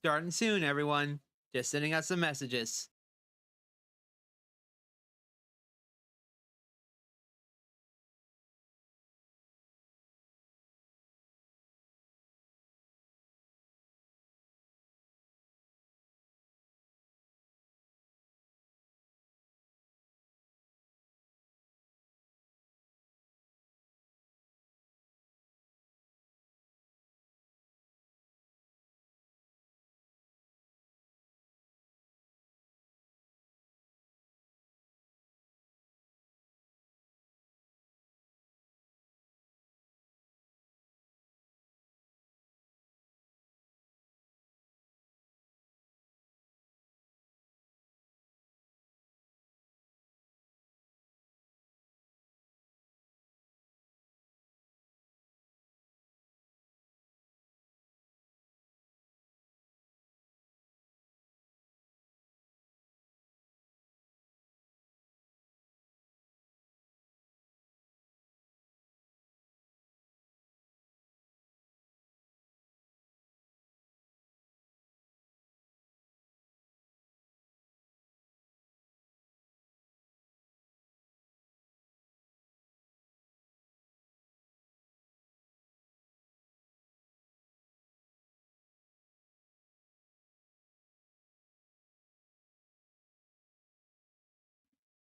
Starting soon, everyone. Just sending out some messages.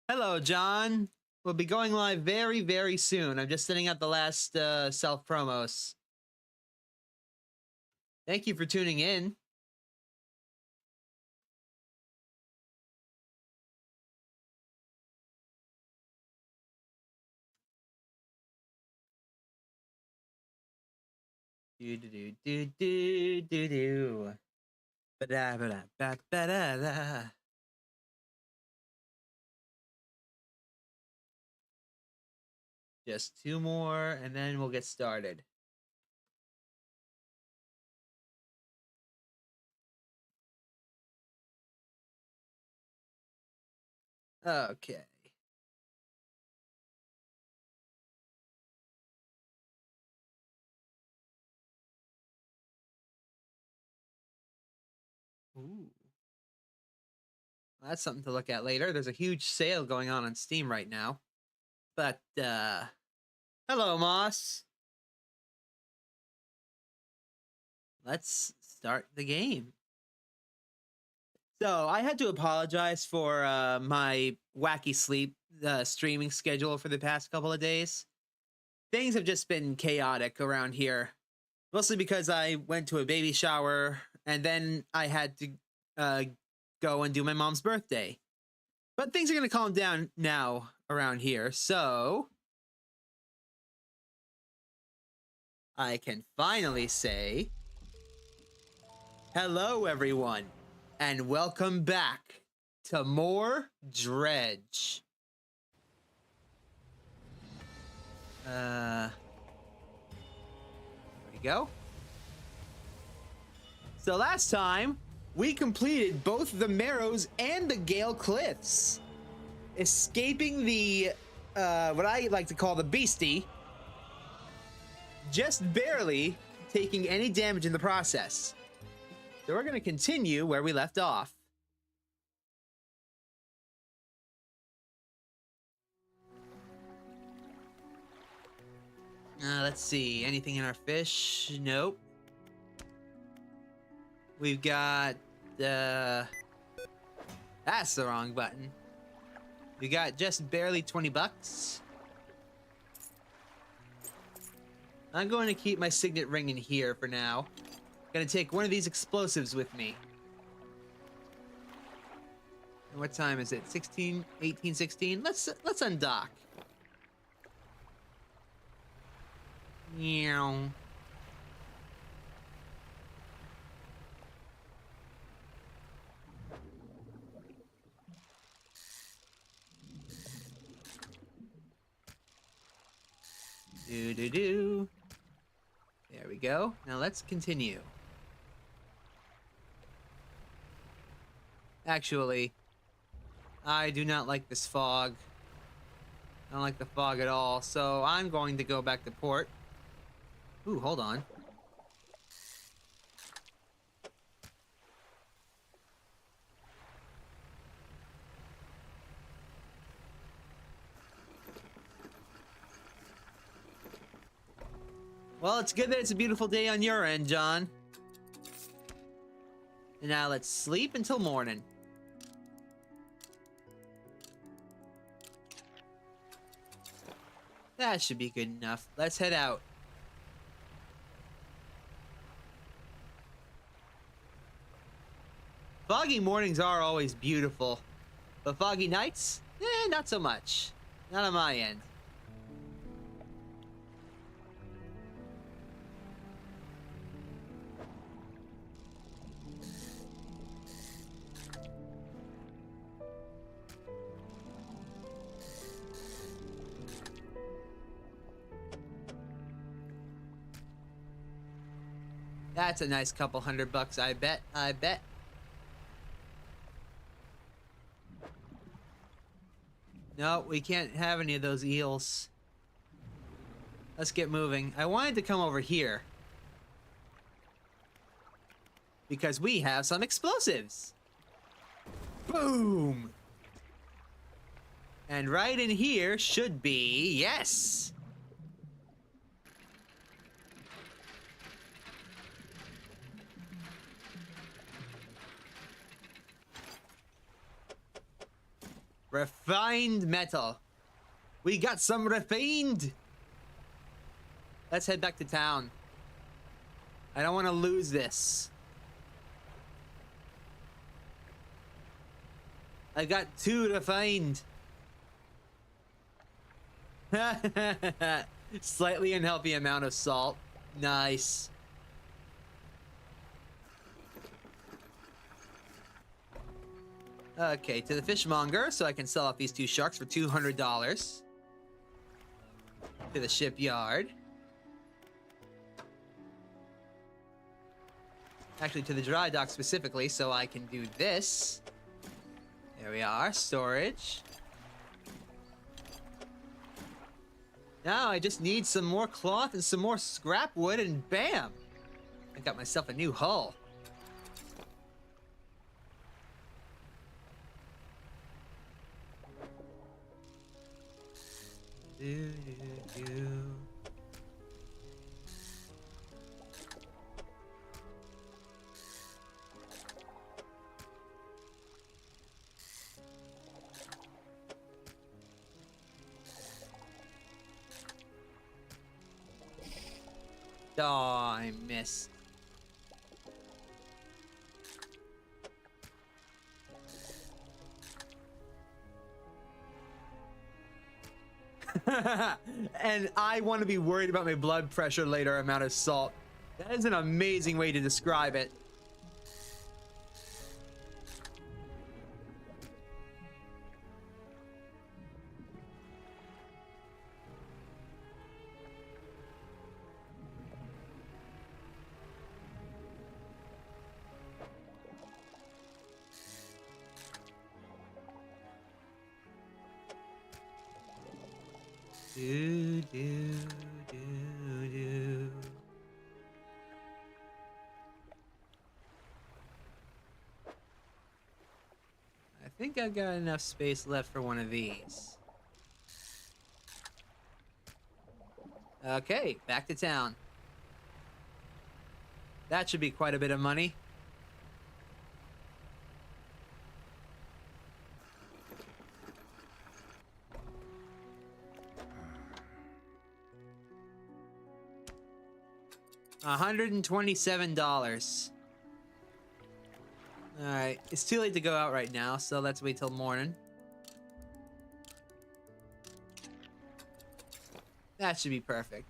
Hello, John. We'll be going live very, very soon. I'm just sending out the last self promos. Thank you for tuning in. Do do do do do do do. Ba da ba da ba ba da da. Just 2 more, and then we'll get started. Okay. Ooh. That's something to look at later. There's a huge sale going on Steam right now. But, hello, Moss. Let's start the game. So, I had to apologize for my wacky sleep streaming schedule for the past couple of days. Things have just been chaotic around here. Mostly because I went to a baby shower, and then I had to go and do my mom's birthday. But things are going to calm down now around here, so I can finally say hello, everyone, and welcome back to more Dredge. There we go. So last time, we completed both the Marrows and the Gale Cliffs, escaping the, what I like to call the Beastie, just barely taking any damage in the process. So we're going to continue where we left off. Let's see, anything in our fish? Nope. We've got, that's the wrong button. We got just barely 20 bucks. I'm going to keep my signet ring in here for now. Gonna take one of these explosives with me. And what time is it? 16, 18, 16? Let's undock. Meow. Do. There we go. Now let's continue. Actually, I do not like this fog. I don't like the fog at all, so I'm going to go back to port. Ooh, hold on. Well, it's good that it's a beautiful day on your end, John. And now let's sleep until morning. That should be good enough. Let's head out. Foggy mornings are always beautiful, but foggy nights? Not so much. Not on my end. That's a nice couple $100, I bet. I bet. No, we can't have any of those eels. Let's get moving. I wanted to come over here because we have some explosives. Boom! And right in here should be, yes! Refined metal. We got some refined. Let's head back to town. I don't want to lose this. I got 2 refined. Slightly unhealthy amount of salt. Nice. Okay, to the fishmonger, so I can sell off these 2 sharks for $200. To the shipyard. Actually, to the dry dock specifically, so I can do this. There we are, storage. Now I just need some more cloth and some more scrap wood, and bam! I got myself a new hull. Oh, I missed. And I want to be worried about my blood pressure later amount of salt. That is an amazing way to describe it. Do, do, do, do. I think I've got enough space left for one of these. Okay, back to town. That should be quite a bit of money. $127. Alright, it's too late to go out right now, so let's wait till morning. That should be perfect.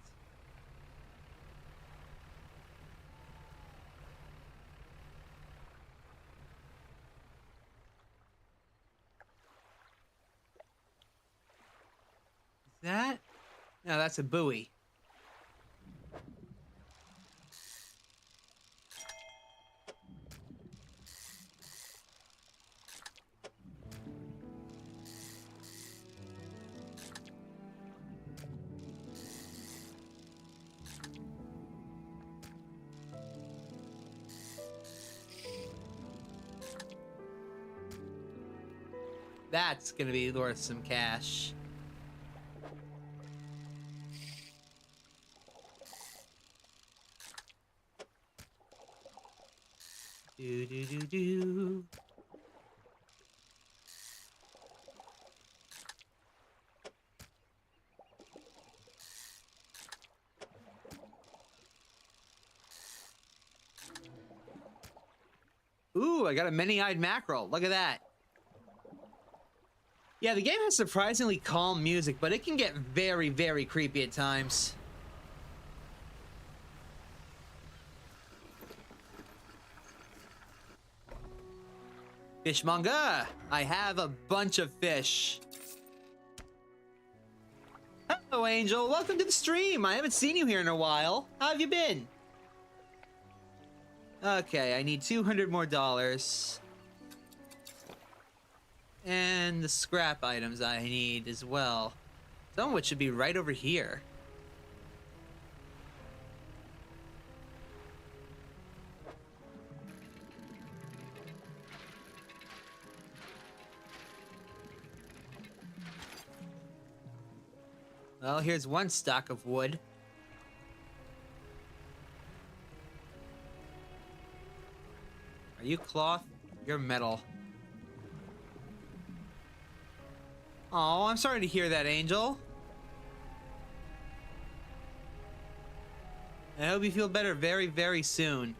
Is that? No, that's a buoy. That's gonna be worth some cash. Do do do do. Ooh, I got a many-eyed mackerel. Look at that. Yeah, the game has surprisingly calm music, but it can get very, very creepy at times. Fishmonger! I have a bunch of fish. Hello, Angel. Welcome to the stream. I haven't seen you here in a while. How have you been? Okay, I need $200 more. And the scrap items I need as well. Some of which should be right over here. Well, here's one stock of wood. Are you cloth? You're metal. Oh, I'm sorry to hear that, Angel. I hope you feel better very, very soon.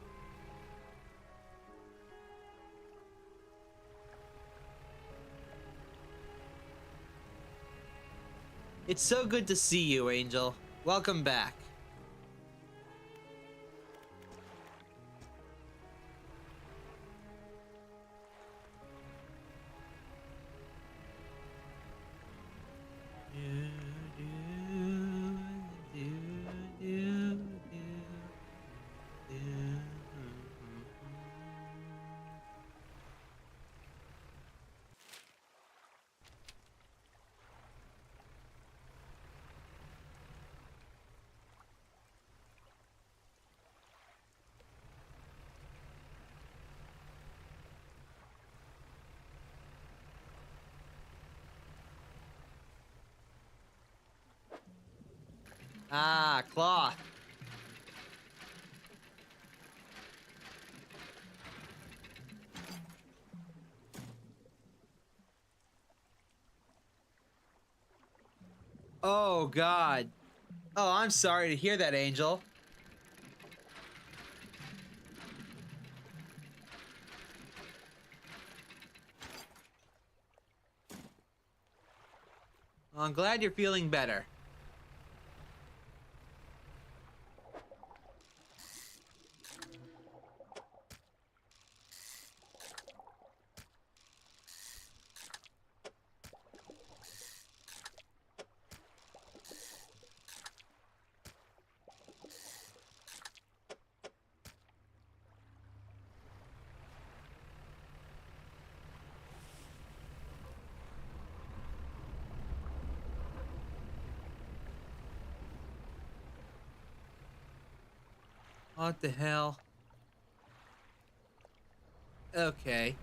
It's so good to see you, Angel. Welcome back. Ah, cloth. Oh, God. Oh, I'm sorry to hear that, Angel. Well, I'm glad you're feeling better. What the hell? Okay.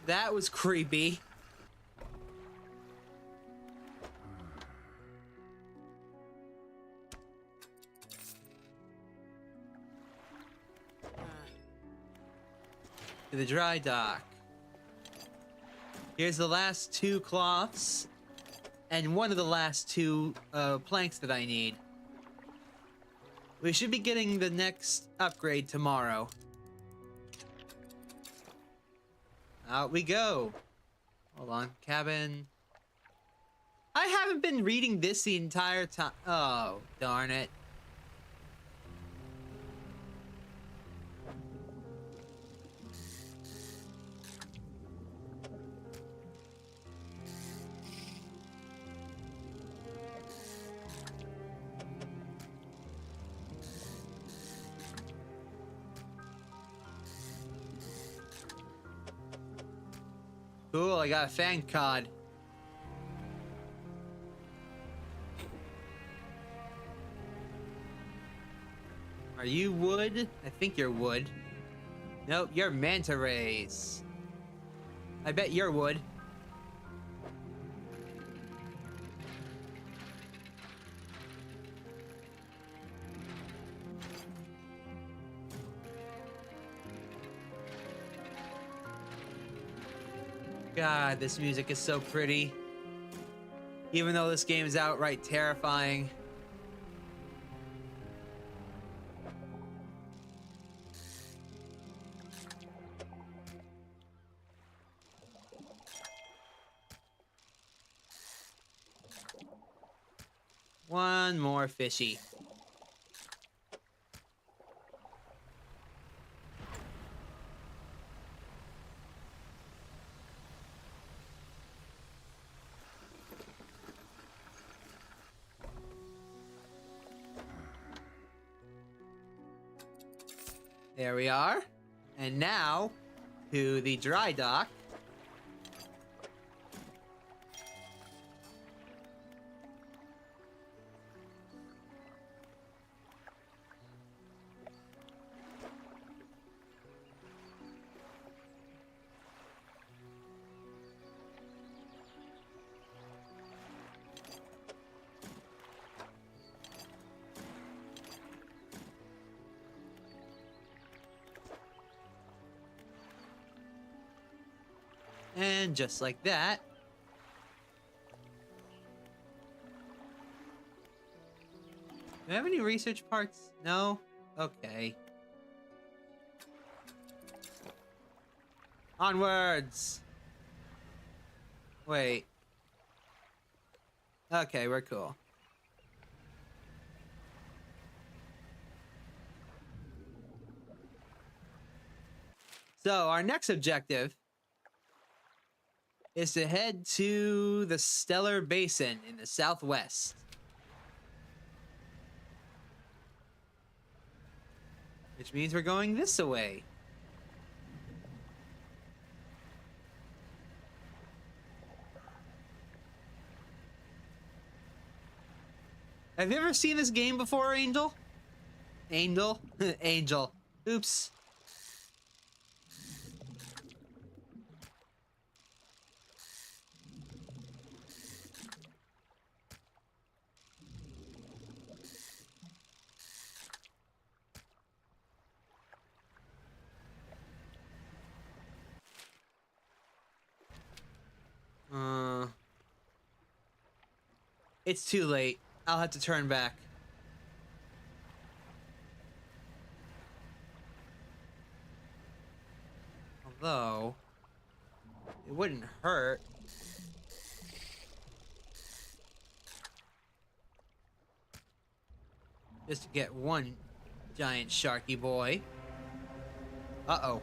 That was creepy. To the dry dock. Here's the last 2 cloths. And one of the last 2 planks that I need. We should be getting the next upgrade tomorrow. Out we go. Hold on. Cabin. I haven't been reading this the entire time. Oh, darn it. Cool, I got a fang cod. Are you wood? I think you're wood. Nope, you're manta rays. I bet you're wood. God, this music is so pretty. Even though this game is outright terrifying. One more fishy. There we are. And now to the dry dock. And just like that. Do I have any research parts? No? Okay. Onwards! Wait. Okay, we're cool. So, our next objective is to head to the Stellar Basin in the southwest. Which means we're going this way. Have you ever seen this game before, Angel? Angel? Angel. Oops. It's too late. I'll have to turn back. Although, it wouldn't hurt. Just to get one giant sharky boy. Uh-oh.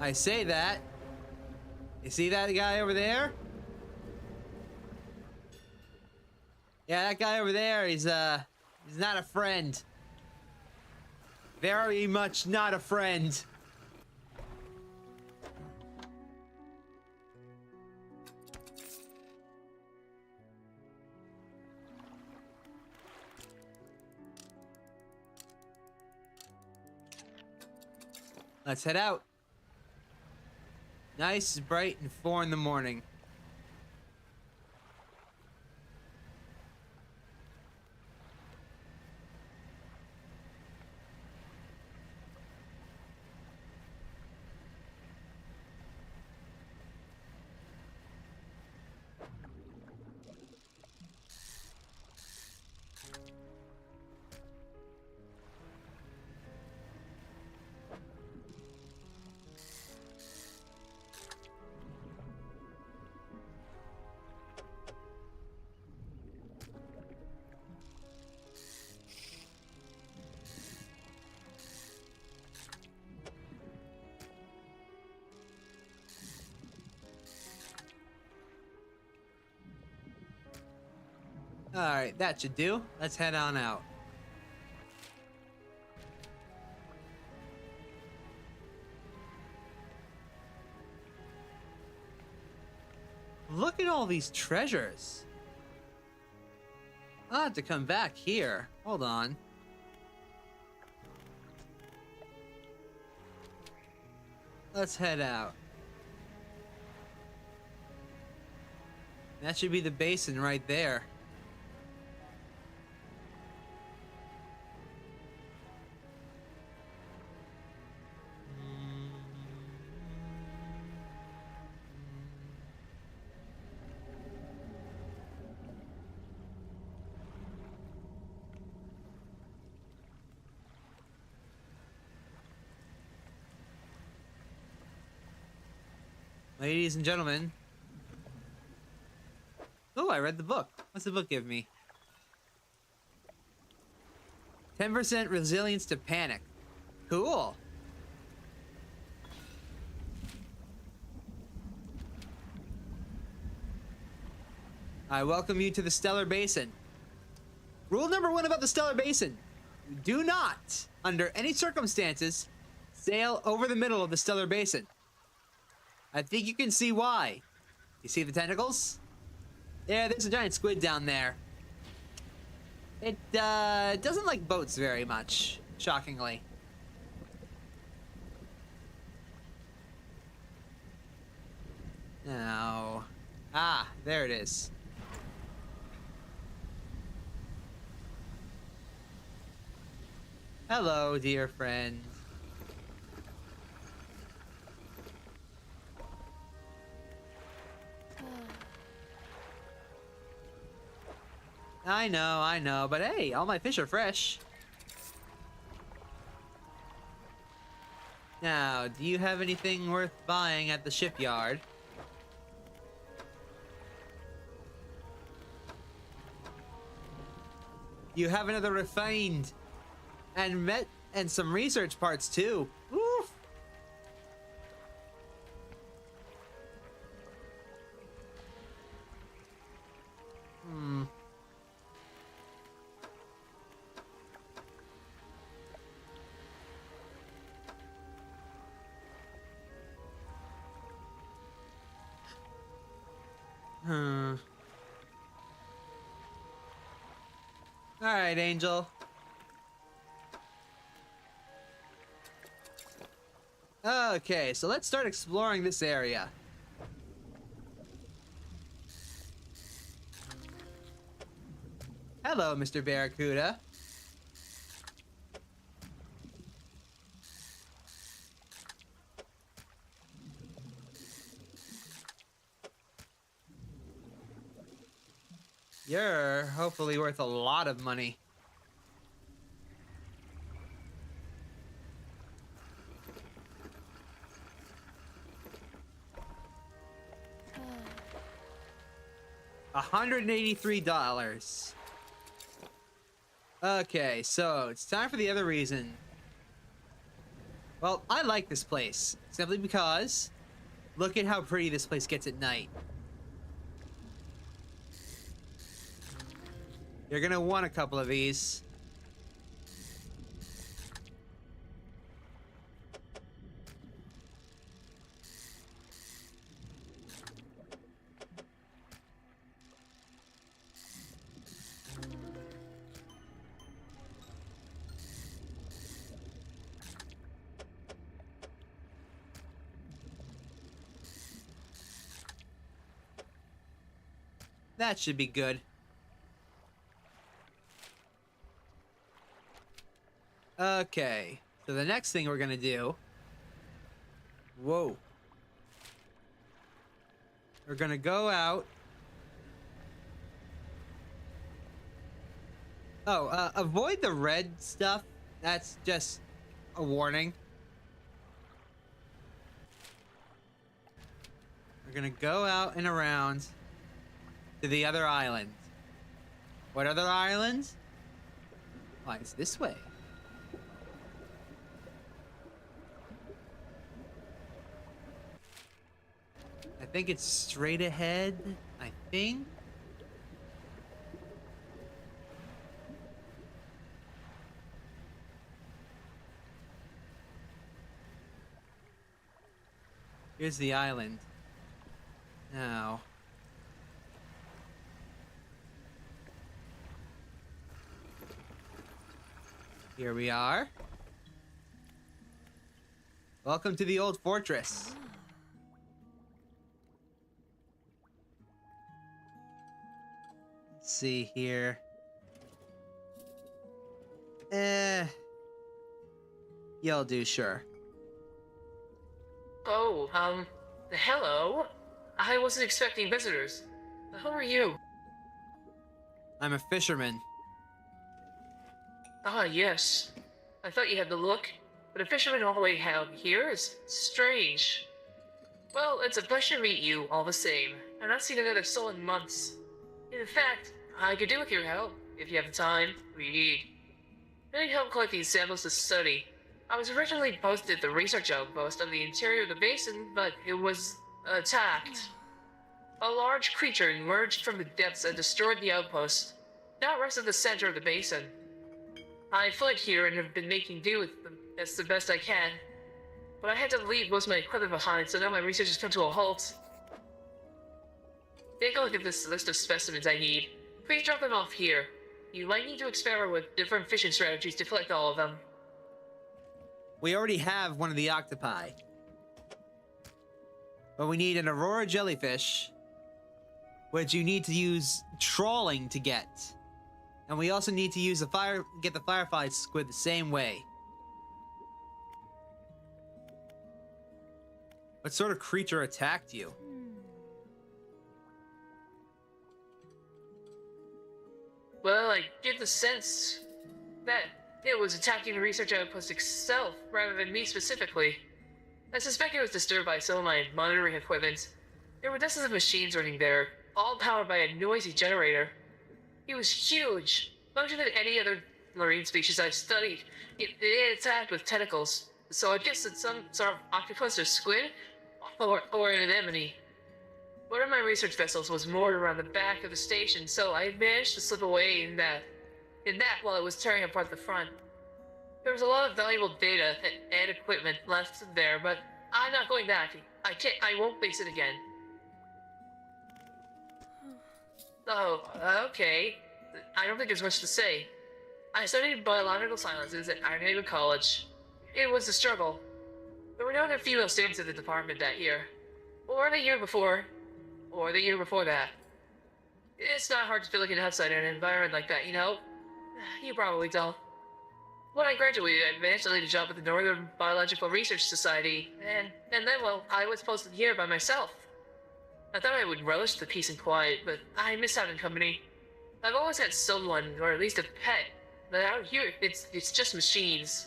I say that. You see that guy over there? Yeah, that guy over there, he's not a friend. Very much not a friend. Let's head out. Nice, bright, and 4 in the morning. Alright, that should do. Let's head on out. all these treasures? I'll have to come back here. Hold on. Let's head out. That should be the basin right there. Ladies and gentlemen. Oh, I read the book. What's the book give me? 10% resilience to panic. Cool. I welcome you to the Stellar Basin. Rule number 1 about the Stellar Basin. Do not, under any circumstances, sail over the middle of the Stellar Basin. I think you can see why. You see the tentacles? Yeah, there's a giant squid down there. It doesn't like boats very much, shockingly. No. Ah, there it is. Hello, dear friend. I know, but hey, all my fish are fresh. Now, do you have anything worth buying at the shipyard? You have another refined and some research parts too. Oof. All right, Angel. Okay, so let's start exploring this area. Hello, Mr. Barracuda. You're hopefully worth a lot of money. $183. Okay, so it's time for the other reason. Well, I like this place simply because look at how pretty this place gets at night. You're gonna want a couple of these. That should be good. Okay, so the next thing we're gonna do... Whoa. We're gonna go out... Oh, avoid the red stuff. That's just a warning. We're gonna go out and around to the other island. What other island? Oh, it's this way. I think it's straight ahead, I think. Here's the island. Now, Here we are. Welcome to the old fortress. Let's see here. You'll do, sure. Oh, hello? I wasn't expecting visitors. Who are you? I'm a fisherman. Ah, yes. I thought you had the look, but a fisherman all the way out here is strange. Well, it's a pleasure to meet you all the same. I've not seen another soul in months. In fact, I could do with your help, if you have the time. We need. I need help collecting samples to study. I was originally posted at the research outpost on the interior of the basin, but it was attacked. A large creature emerged from the depths and destroyed the outpost. Now it rests at the center of the basin. I fled here and have been making do with them as the best I can. But I had to leave most of my equipment behind, so now my research has come to a halt. Take a look at this list of specimens I need. Please drop them off here. You might need to experiment with different fishing strategies to collect all of them. We already have one of the octopi. But we need an aurora jellyfish, which you need to use trawling to get. And we also need to use get the firefly squid the same way. What sort of creature attacked you? Well, I get the sense that it was attacking the research outpost itself rather than me specifically. I suspect it was disturbed by some of my monitoring equipment. There were dozens of machines running there, all powered by a noisy generator. It was huge, larger than any other marine species I've studied. It attacked with tentacles, so I guess it's some sort of octopus or squid, or an anemone. One of my research vessels was moored around the back of the station, so I managed to slip away in that while it was tearing apart the front. There was a lot of valuable data and equipment left there, but I'm not going back. I won't face it again. Oh, okay. I don't think there's much to say. I studied biological sciences at Archipelago College. It was a struggle. There were no other female students in the department that year. Or the year before. Or the year before that. It's not hard to feel like an outsider in an environment like that, you know? You probably don't. When I graduated, I managed to land a job at the Northern Biological Research Society, and then, well, I was posted here by myself. I thought I would relish the peace and quiet, but I miss having company. I've always had someone, or at least a pet, but out here, it's just machines.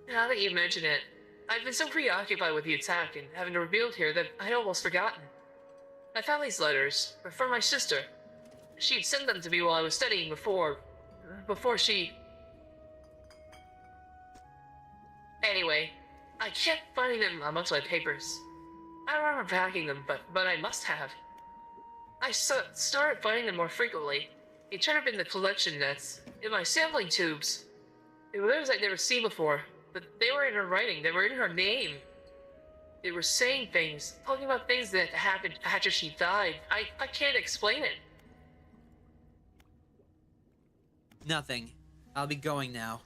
Now that you mention it, I've been so preoccupied with the attack and having to rebuild here that I'd almost forgotten. I found these letters. They're from my sister. She'd sent them to me while I was studying before she... Anyway, I kept finding them amongst my papers. I don't remember packing them, but I must have. I started finding them more frequently. They turned up in the collection nets, in my sampling tubes. They were letters I'd never seen before, but they were in her writing, they were in her name. They were saying things, talking about things that happened after she died. I can't explain it. Nothing. I'll be going now.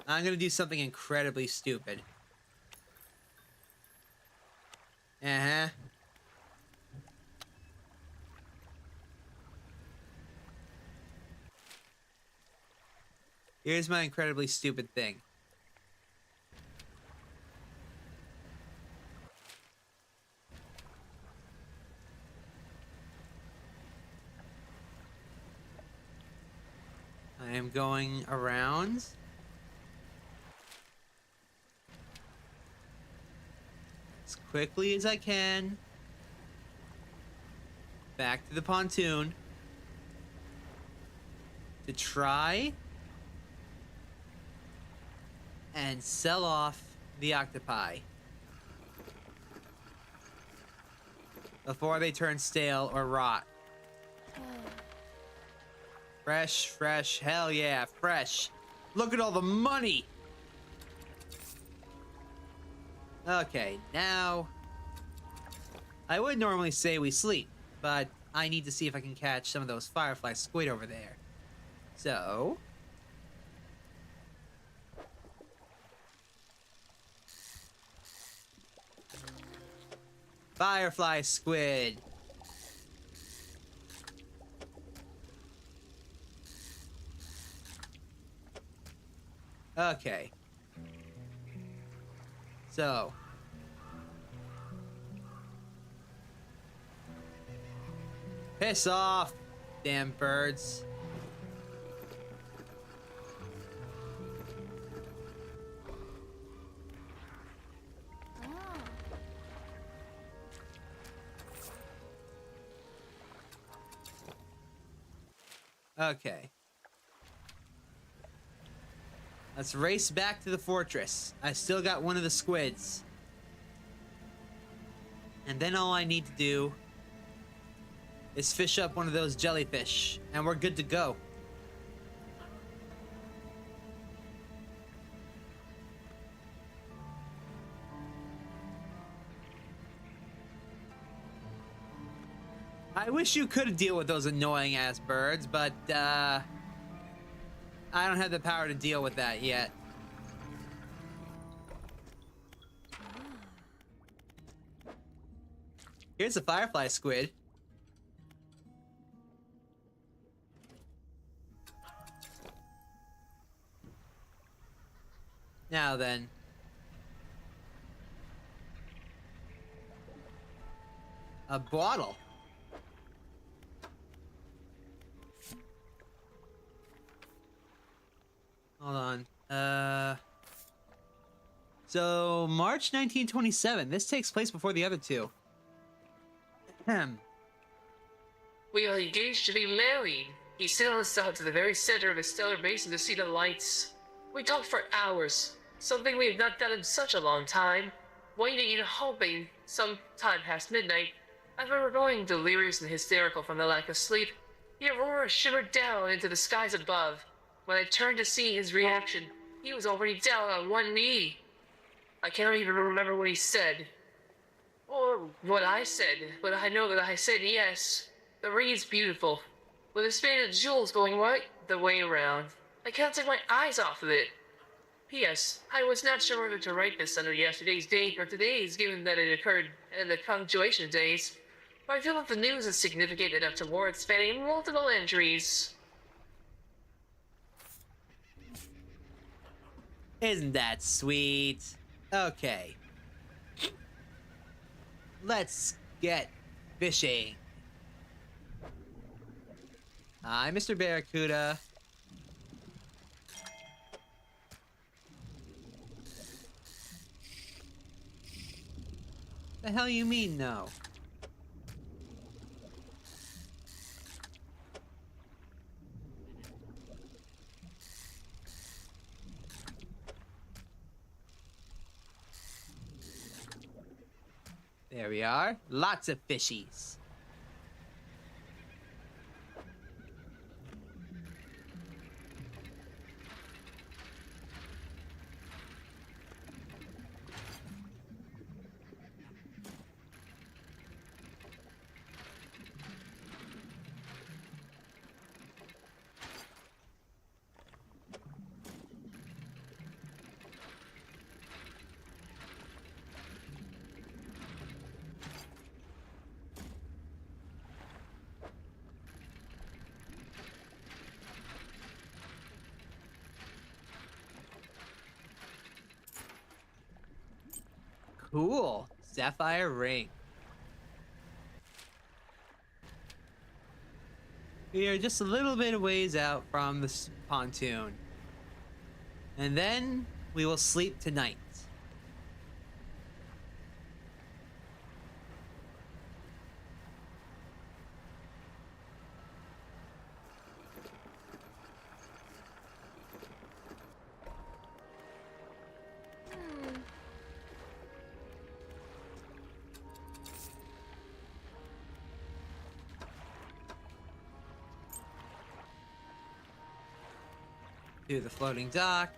I'm gonna do something incredibly stupid. Uh-huh. Here's my incredibly stupid thing. I am going around. As quickly as I can. Back to the pontoon. To try and sell off the octopi before they turn stale or rot. Fresh, fresh, hell yeah, fresh. Look at all the money. Okay, now I would normally say we sleep, but I need to see if I can catch some of those firefly squid over there. So... Firefly squid. Okay. So. Piss off, damn birds. Okay. Let's race back to the fortress. I still got one of the squids. And then all I need to do is fish up one of those jellyfish, and we're good to go. I wish you could deal with those annoying ass birds, but I don't have the power to deal with that yet. Here's a firefly squid. Now then. A bottle. Hold on. So March 1927. This takes place before the other two. Ahem. We are engaged to be married. He sailed us out to the very center of the stellar basin to see the lights. We talked for hours, something we have not done in such a long time, waiting and hoping some time past midnight. As we were growing delirious and hysterical from the lack of sleep, the aurora shimmered down into the skies above. When I turned to see his reaction, he was already down on one knee. I cannot even remember what he said, or what I said, but I know that I said yes. The ring's beautiful, with a span of jewels going right the way around. I can't take my eyes off of it. P.S. I was not sure whether to write this under yesterday's date or today's, given that it occurred in the punctuation days. But I feel that the news is significant enough to warrant spanning multiple entries. Isn't that sweet? Okay. Let's get fishing. Hi, Mr. Barracuda. The hell you mean, no? There we are. Lots of fishies. Cool. Sapphire ring. We are just a little bit of ways out from the pontoon. And then we will sleep tonight. To the floating dock.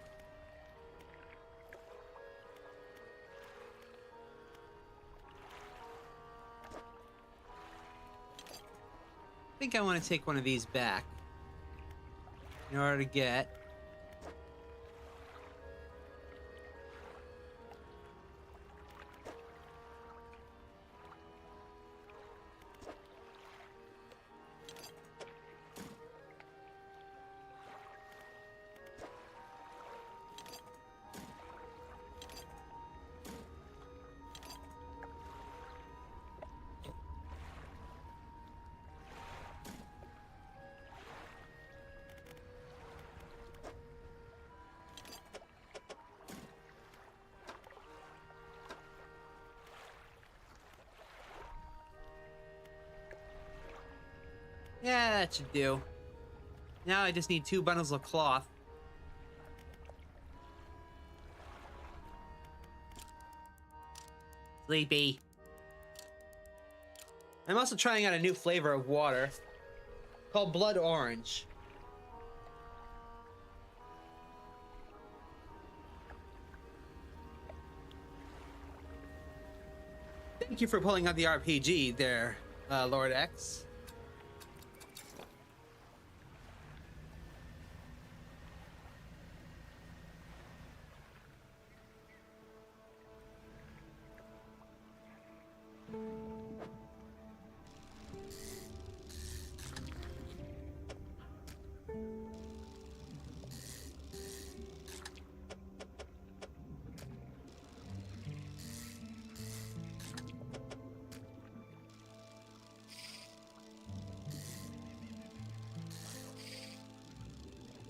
think I want to take one of these back in order to get... Yeah, that should do. Now I just need 2 bundles of cloth. Sleepy. I'm also trying out a new flavor of water called Blood Orange. Thank you for pulling out the RPG there, Lord X.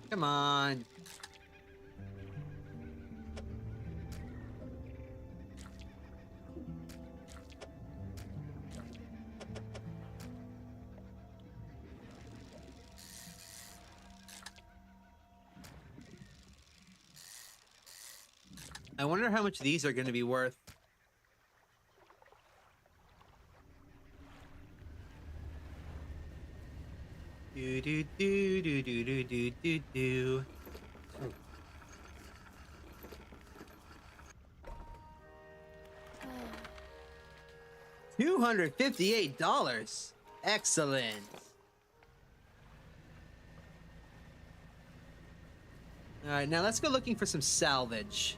Come on. I wonder how much these are going to be worth. Do do do do do do do do do. $258. Excellent. All right, now let's go looking for some salvage,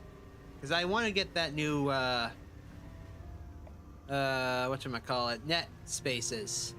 because I want to get that new whatchamacallit, net spaces.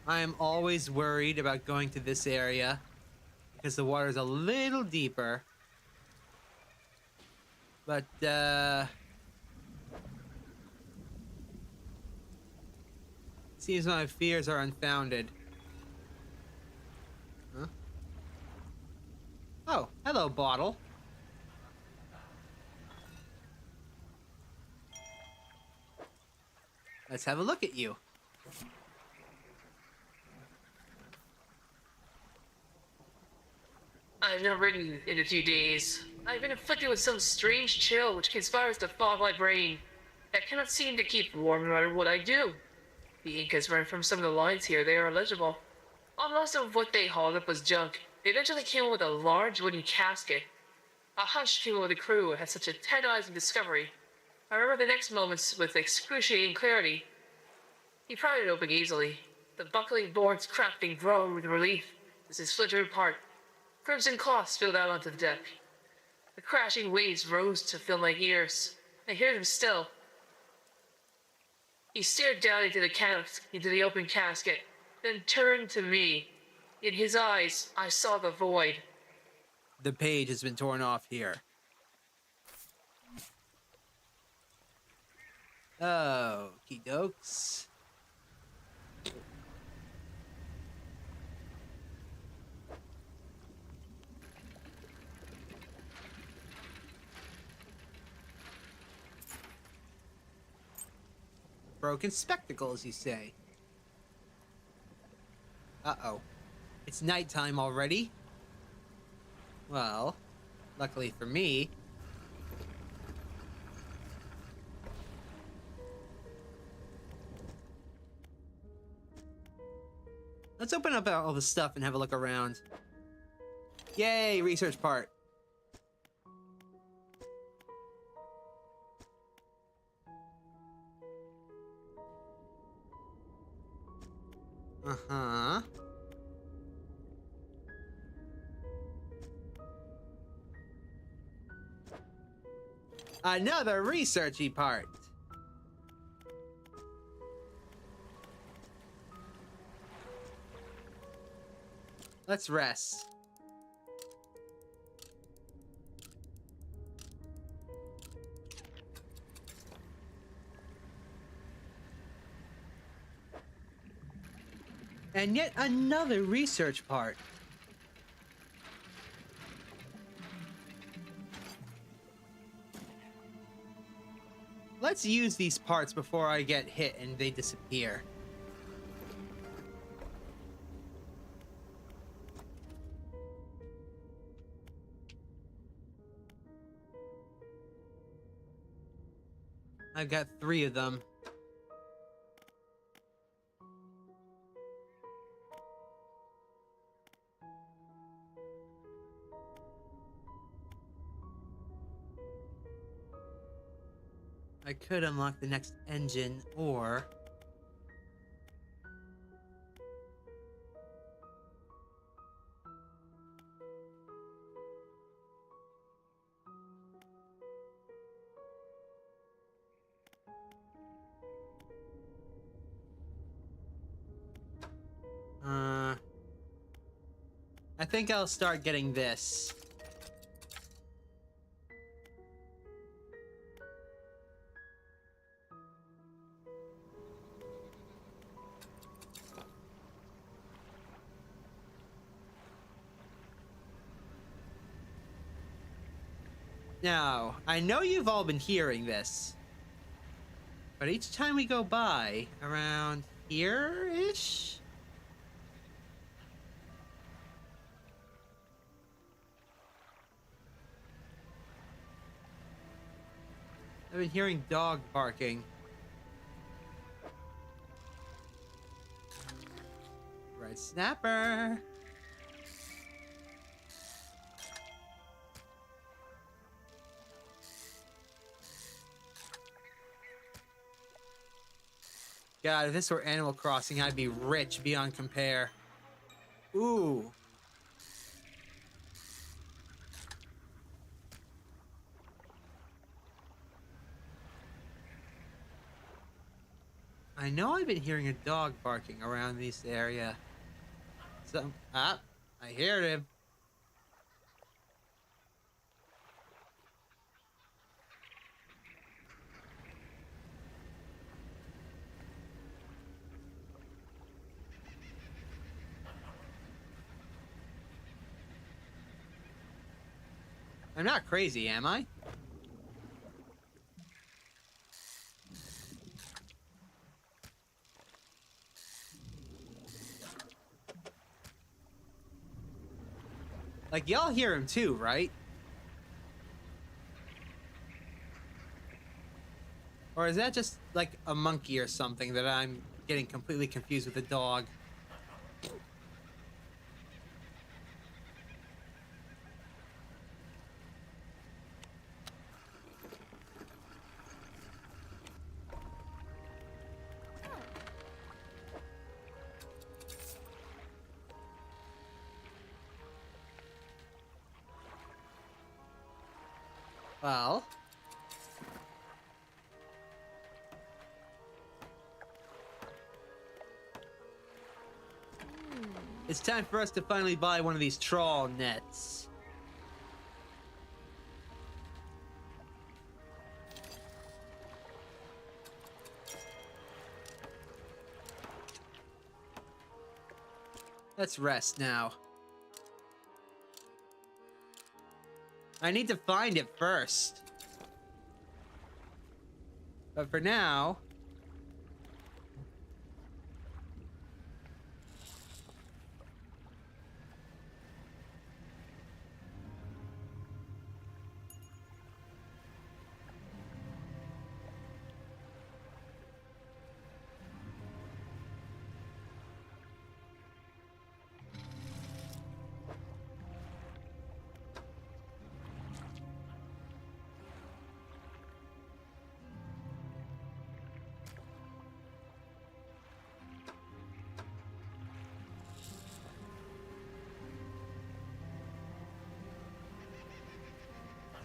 I am always worried about going to this area because the water is a little deeper. But, seems my fears are unfounded. Huh? Oh, hello, bottle. Let's have a look at you. I've not written in a few days. I've been afflicted with some strange chill which conspires to fog my brain. I cannot seem to keep warm no matter what I do. The ink has run from some of the lines here, they are illegible. Almost of what they hauled up was junk. They eventually came up with a large wooden casket. A hush came over the crew had such a tantalizing discovery. I remember the next moments with excruciating clarity. He pried it open easily. The buckling boards cracked and groaned with relief as it splintered apart. Crimson cloth spilled out onto the deck. The crashing waves rose to fill my ears. I hear them still. He stared down into the open casket, then turned to me. In his eyes, I saw the void. The page has been torn off here. Okie dokes. broken spectacles, you say? Uh-oh. It's nighttime already? Well, luckily for me... Let's open up all the stuff and have a look around. Yay, research part. Uh-huh. Another researchy part. Let's rest. And yet another research part. Let's use these parts before I get hit and they disappear. I've got 3 of them. I could unlock the next engine, or... I think I'll start getting this. Now, I know you've all been hearing this, but each time we go by, around here-ish? I've been hearing dog barking. Red snapper! God, if this were Animal Crossing, I'd be rich beyond compare. Ooh. I know I've been hearing a dog barking around this area. I heard him. I'm not crazy, am I? Like, y'all hear him too, right? Or is that just, like, a monkey or something that I'm getting completely confused with a dog? Well... it's time for us to finally buy one of these trawl nets. Let's rest now. I need to find it first. But for now,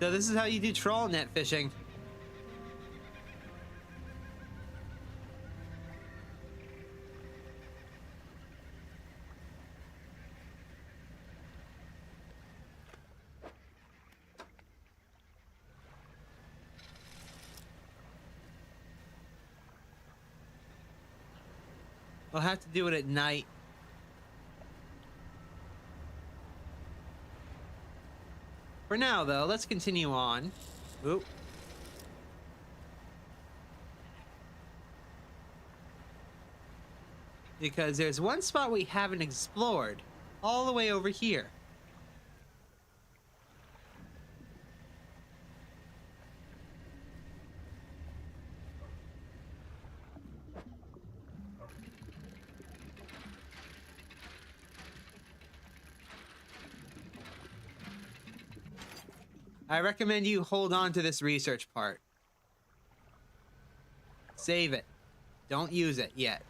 So this is how you do trawl net fishing. We'll have to do it at night. For now, though, let's continue on. Oop. Because there's one spot we haven't explored, all the way over here. I recommend you hold on to this research part. Save it. Don't use it yet.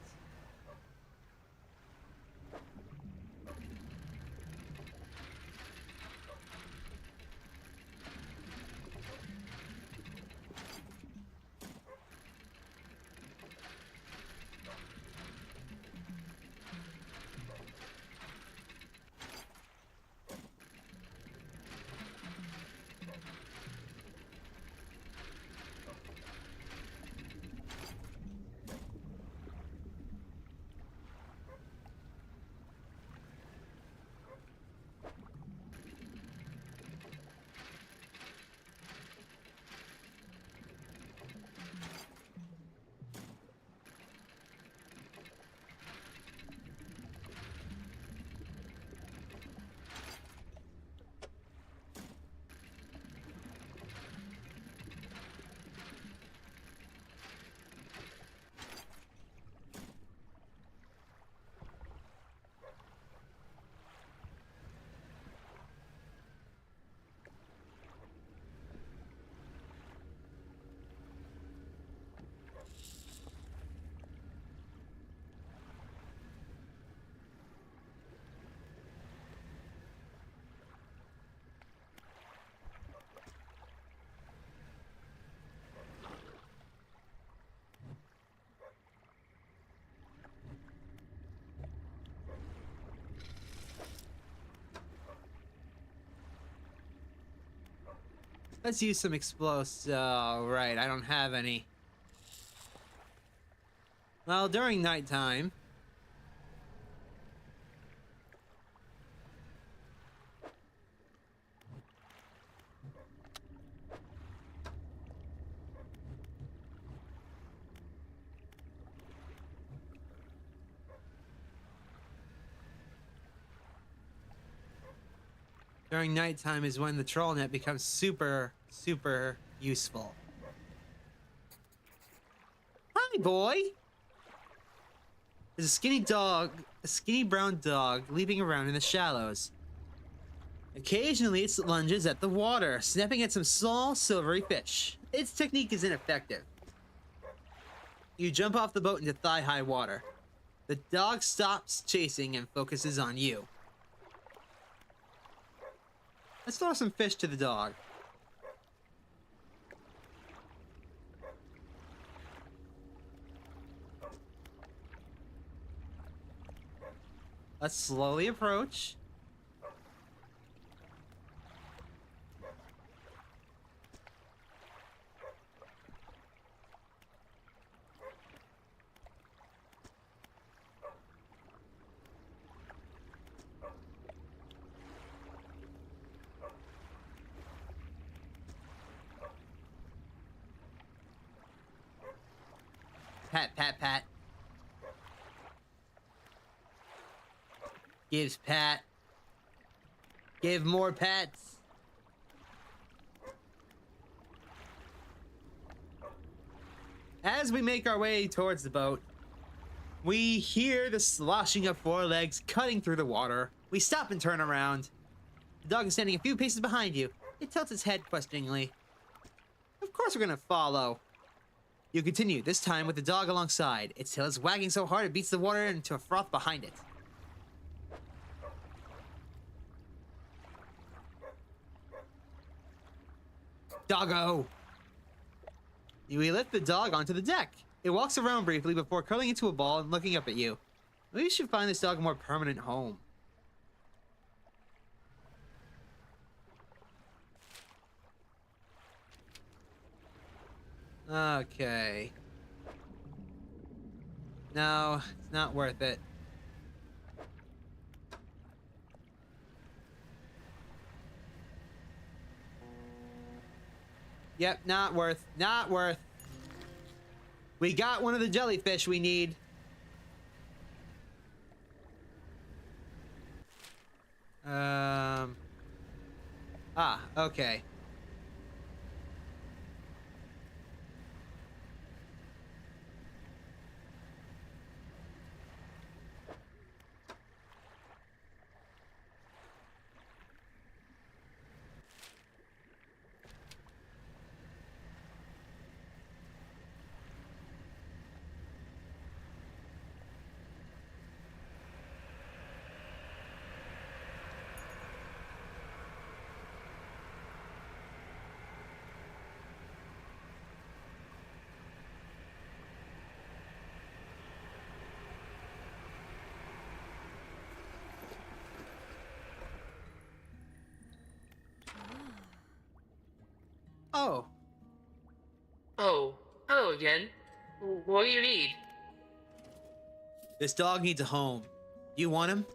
Let's use some explosives. Oh, right, I don't have any. Well, during nighttime... During nighttime is when the troll net becomes super, super useful. Hi, boy! There's a skinny brown dog leaping around in the shallows. Occasionally, it lunges at the water, snapping at some small, silvery fish. Its technique is ineffective. You jump off the boat into thigh-high water. The dog stops chasing and focuses on you. Let's throw some fish to the dog. Let's slowly approach. Pat, pat, pat. Gives pat. Give more pats. As we make our way towards the boat, we hear the sloshing of four legs cutting through the water. We stop and turn around. The dog is standing a few paces behind you. It tilts its head questioningly. Of course we're gonna follow. You continue, this time with the dog alongside. Its tail is wagging so hard it beats the water into a froth behind it. Doggo! We lift the dog onto the deck. It walks around briefly before curling into a ball and looking up at you. Maybe you should find this dog a more permanent home. Okay. No, it's not worth it. Yep, not worth. Not worth. We got one of the jellyfish we need. Okay. Oh. Oh, hello again. What do you need? This dog needs a home. You want him?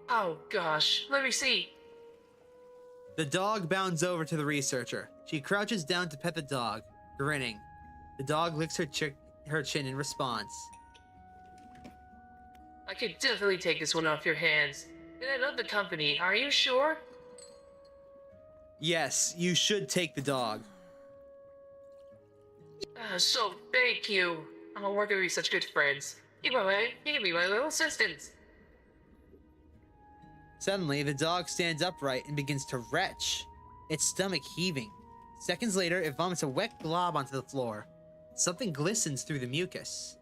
Oh gosh, let me see. The dog bounds over to the researcher. She crouches down to pet the dog, grinning. The dog licks her chin in response. I could definitely take this one off your hands. And I love the company, are you sure? Yes, you should take the dog. So thank you. Oh, we're gonna be such good friends. You can be my little assistant. Suddenly, the dog stands upright and begins to retch, its stomach heaving. Seconds later, it vomits a wet glob onto the floor. Something glistens through the mucus.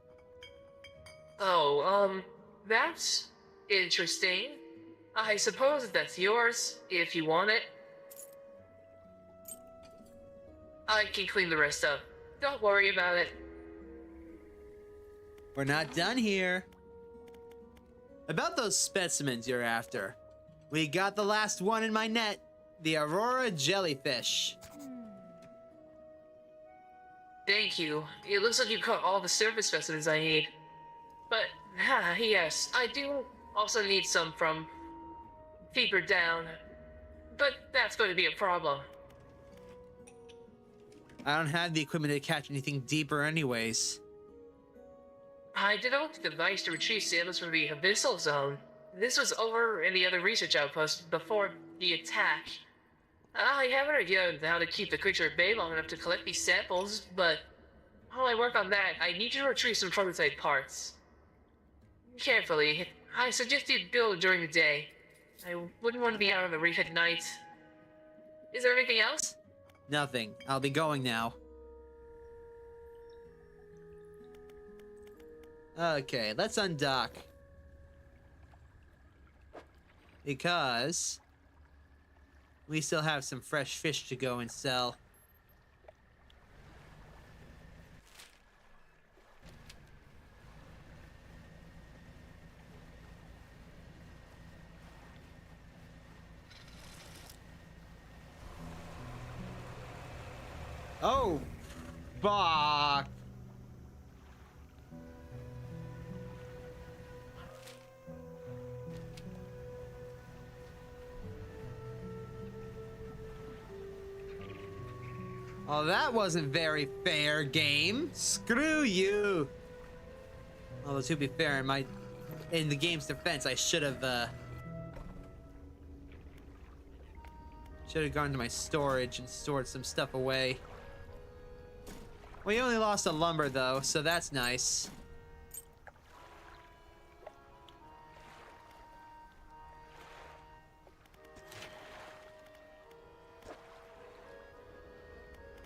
Oh, that's interesting. I suppose that's yours, if you want it. I can clean the rest up. Don't worry about it. We're not done here. About those specimens you're after. We got the last one in my net. The Aurora jellyfish. Thank you. It looks like you caught all the surface specimens I need. But, yes, I do also need some from deeper down. But that's going to be a problem. I don't have the equipment to catch anything deeper anyways. I developed a device to retrieve samples from the abyssal zone. This was over in the other research outpost before the attack. I have an idea on how to keep the creature at bay long enough to collect these samples, but while I work on that, I need you to retrieve some prototype parts. Carefully. I suggest you build during the day. I wouldn't want to be out on the reef at night. Is there anything else? Nothing. I'll be going now. Okay, let's undock. Because we still have some fresh fish to go and sell. Oh, fuck. Oh, that wasn't very fair, game. Screw you. Although, to be fair, in the game's defense, I should have gone to my storage and stored some stuff away. We only lost a lumber, though, so that's nice.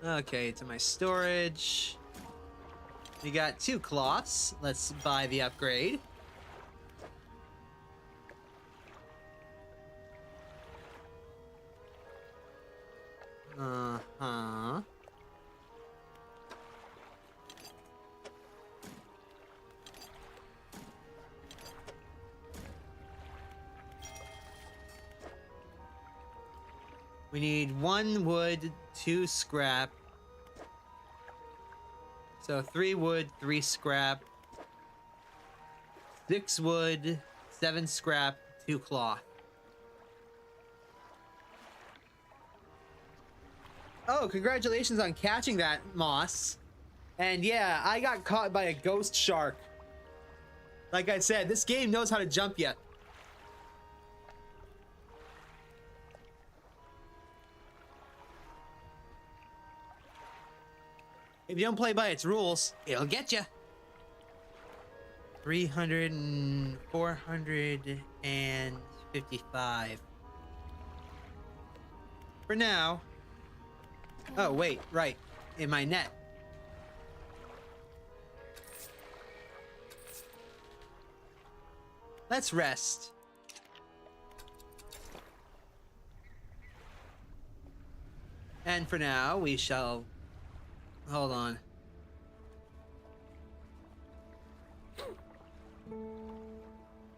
Okay, to my storage. We got 2 cloths. Let's buy the upgrade. Uh-huh. We need 1 wood, 2 scrap. So 3 wood, 3 scrap. 6 wood, 7 scrap, 2 cloth. Oh, congratulations on catching that, Moss. And yeah, I got caught by a ghost shark. Like I said, this game knows how to jump you. If you don't play by its rules, it'll get you. 300 and 455. For now. Oh, wait, right. In my net. Let's rest. And for now, we shall... Hold on.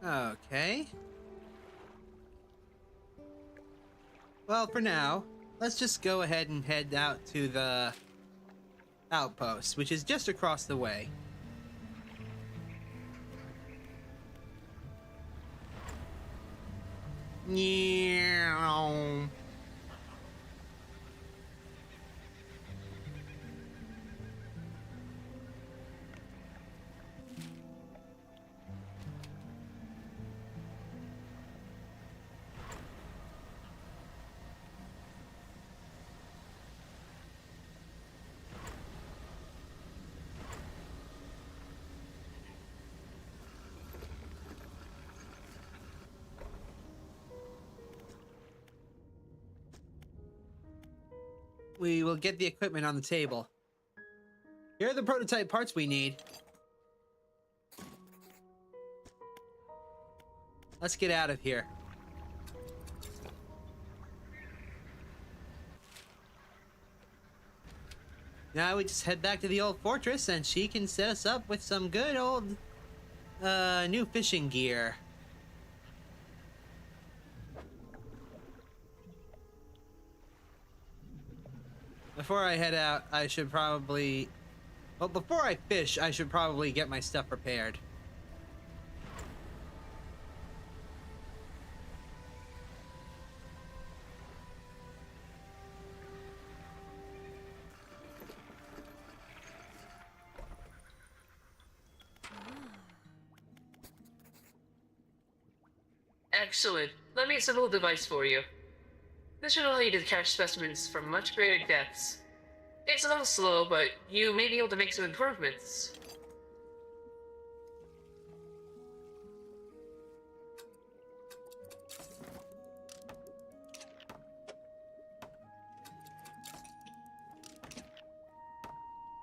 Okay. Well, for now, let's just go ahead and head out to the outpost, which is just across the way. Yeah. We will get the equipment on the table. Here are the prototype parts we need. Let's get out of here. Now we just head back to the old fortress and she can set us up with some good old new fishing gear. Before I head out, I should probably... Well, before I fish, I should probably get my stuff prepared. Excellent. Let me assemble a device for you. This should allow you to catch specimens from much greater depths. It's a little slow, but you may be able to make some improvements.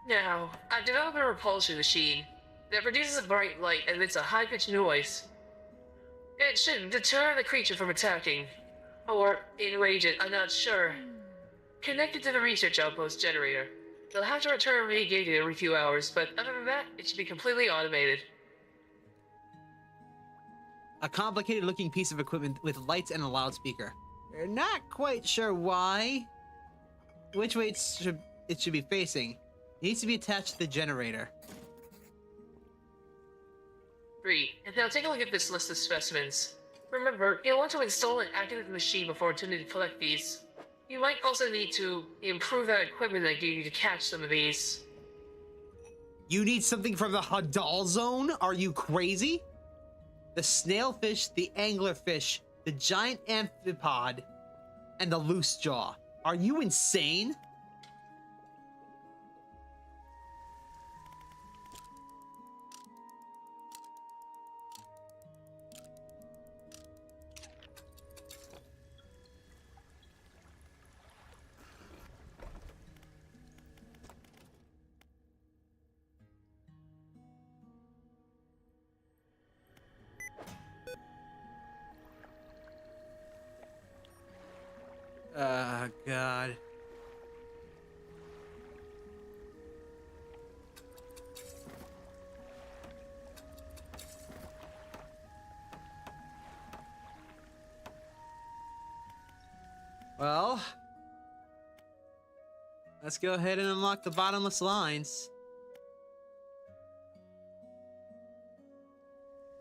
Now, I've developed a repulsion machine that produces a bright light and emits a high-pitched noise. It should deter the creature from attacking, or enrage it, I'm not sure. Connected to the research outpost generator. They'll have to return re-gated every few hours, but other than that, it should be completely automated. A complicated looking piece of equipment with lights and a loudspeaker. We're not quite sure why. Which way it should be facing. It needs to be attached to the generator. Great. And now take a look at this list of specimens. Remember, you'll want to install and activate the machine before attempting to collect these. You might also need to improve that equipment that gave you to catch some of these. You need something from the Hadal Zone? Are you crazy? The snailfish, the anglerfish, the giant amphipod, and the loose jaw. Are you insane? God. Well, let's go ahead and unlock the bottomless lines.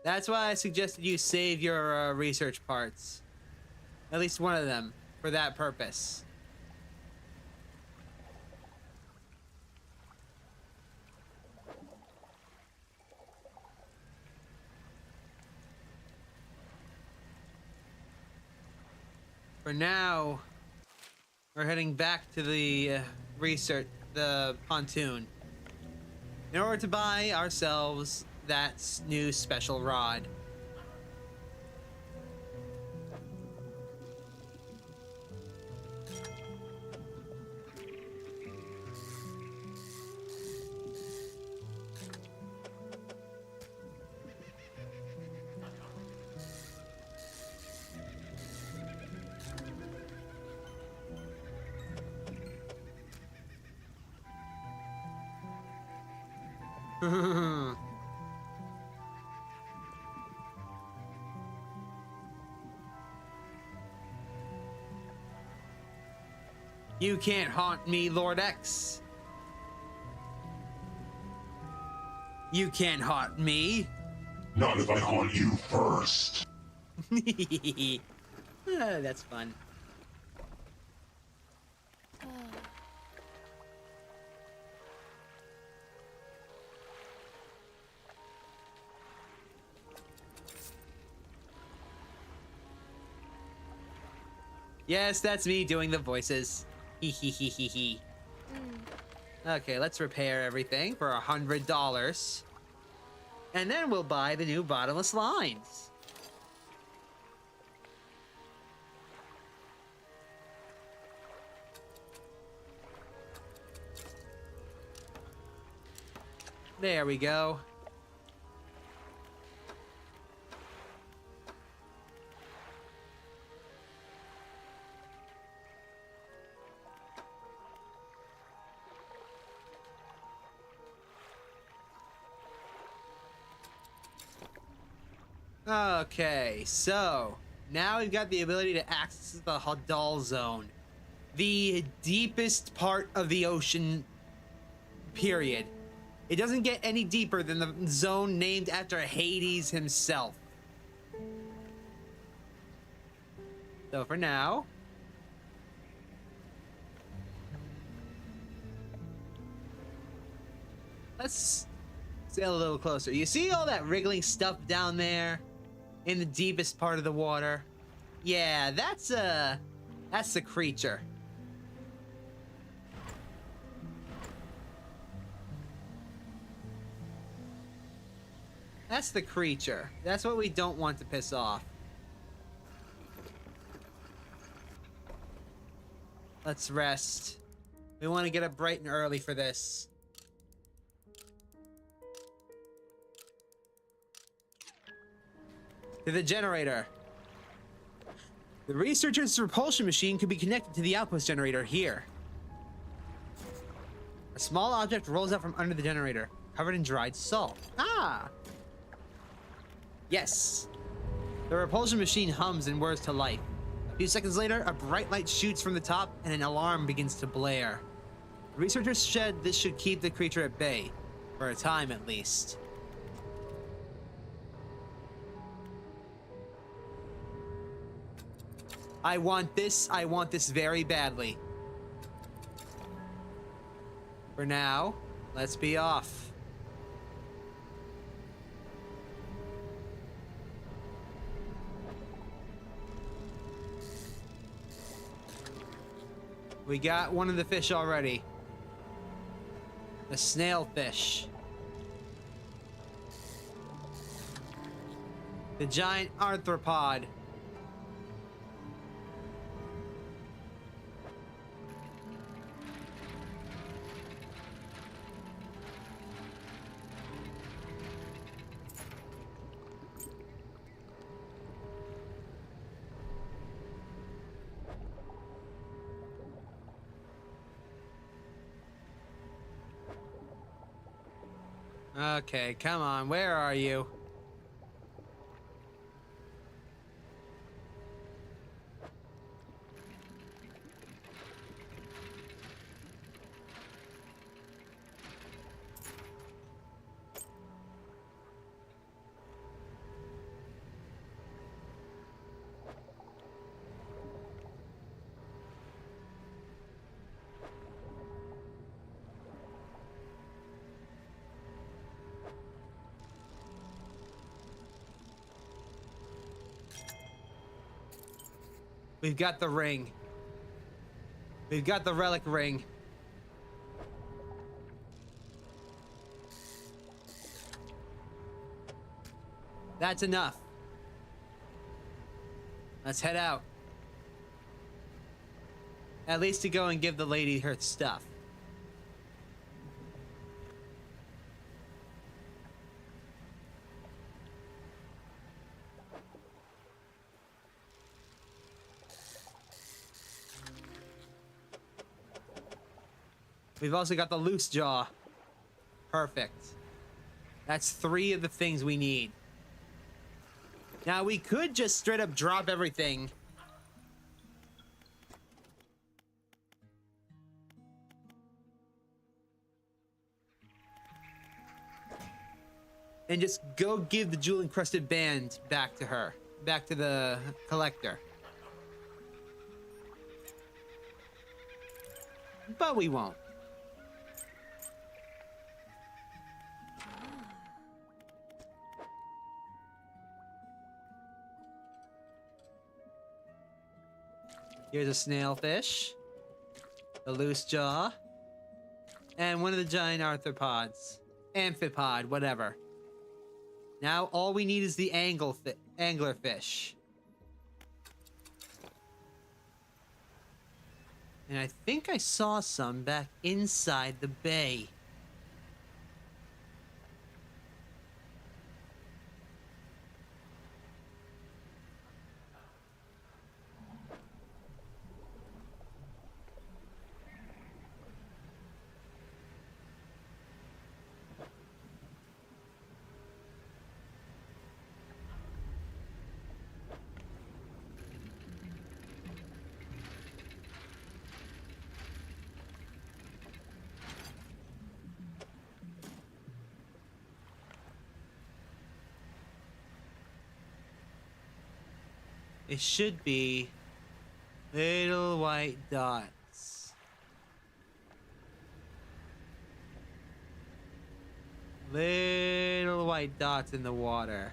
That's why I suggested you save your research parts. At least one of them, for that purpose. For now, we're heading back to the the pontoon, in order to buy ourselves that new special rod. You can't haunt me, Lord X. You can't haunt me. Not if I haunt you first. That's fun. Yes, that's me doing the voices. Hee. Okay, let's repair everything for $100. And then we'll buy the new bottomless lines. There we go. Okay, so now we've got the ability to access the Hadal Zone, the deepest part of the ocean, period. It doesn't get any deeper than the zone named after Hades himself. So for now, let's sail a little closer. You see all that wriggling stuff down there in the deepest part of the water? Yeah, that's the creature. That's the creature. That's what we don't want to piss off. Let's rest. We want to get up bright and early for this. To the generator. The researcher's repulsion machine could be connected to the outpost generator here. A small object rolls out from under the generator, covered in dried salt. Ah! Yes. The repulsion machine hums and whirs to life. A few seconds later, a bright light shoots from the top and an alarm begins to blare. The researchers said this should keep the creature at bay, for a time at least. I want this very badly. For now, let's be off. We got one of the fish already. The snail fish. The giant arthropod. Okay, come on, where are you? We've got the ring. We've got the relic ring. That's enough. Let's head out. At least to go and give the lady her stuff. We've also got the loose jaw. Perfect. That's 3 of the things we need. Now we could just straight up drop everything. And just go give the jewel encrusted band back to her. Back to the collector. But we won't. Here's a snailfish, a loose jaw, and one of the giant arthropods. Amphipod, whatever. Now all we need is the anglerfish. And I think I saw some back inside the bay. It should be little white dots. Little white dots in the water.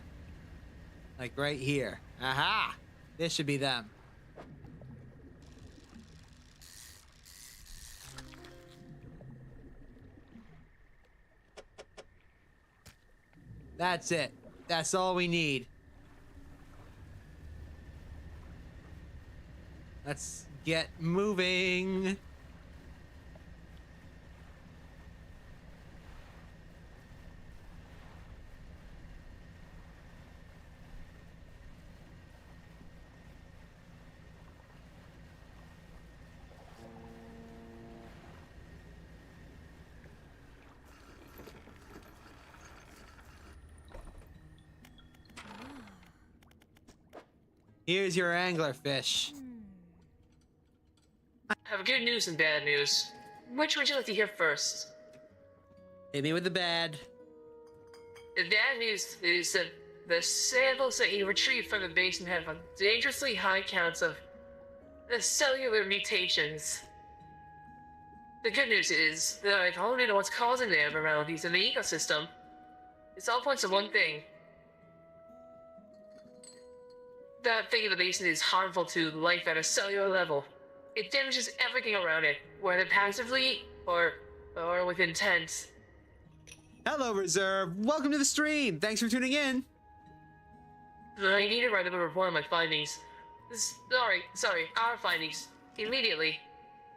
Like right here. Aha! This should be them. That's it. That's all we need. Let's get moving. Here's your anglerfish. I have good news and bad news. Which would you like to hear first? Hit me with the bad. The bad news is that the samples that you retrieved from the basin have dangerously high counts of the cellular mutations. The good news is that I've already know what's causing the abnormalities in the ecosystem. This all points to one thing. That thing in the basin is harmful to life at a cellular level. It damages everything around it, whether passively or with intent. Hello, Reserve. Welcome to the stream. Thanks for tuning in. I need to write up a report on my findings. Sorry, our findings. Immediately.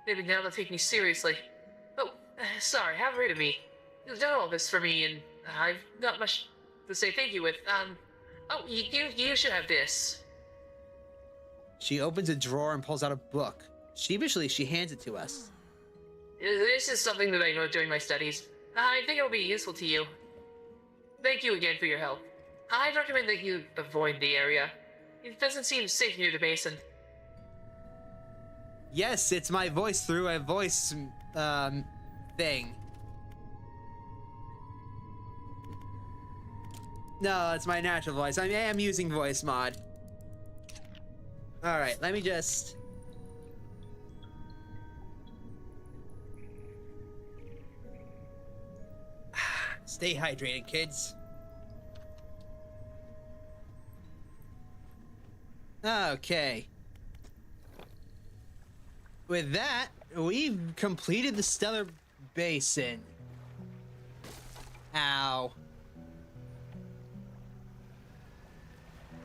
Maybe now they'll take me seriously. Oh, sorry, have rid of me. You've done all this for me, and I've not much to say thank you with. Oh, you should have this. She opens a drawer and pulls out a book. Sheepishly, she hands it to us. This is something that I know during my studies. I think it'll be useful to you. Thank you again for your help. I'd recommend that you avoid the area. It doesn't seem safe near the basin. Yes, it's my voice through a voice, thing. No, it's my natural voice. I am using voice mod. Alright, let me just... Stay hydrated, kids. Okay. with that, we've completed the stellar basin. Ow.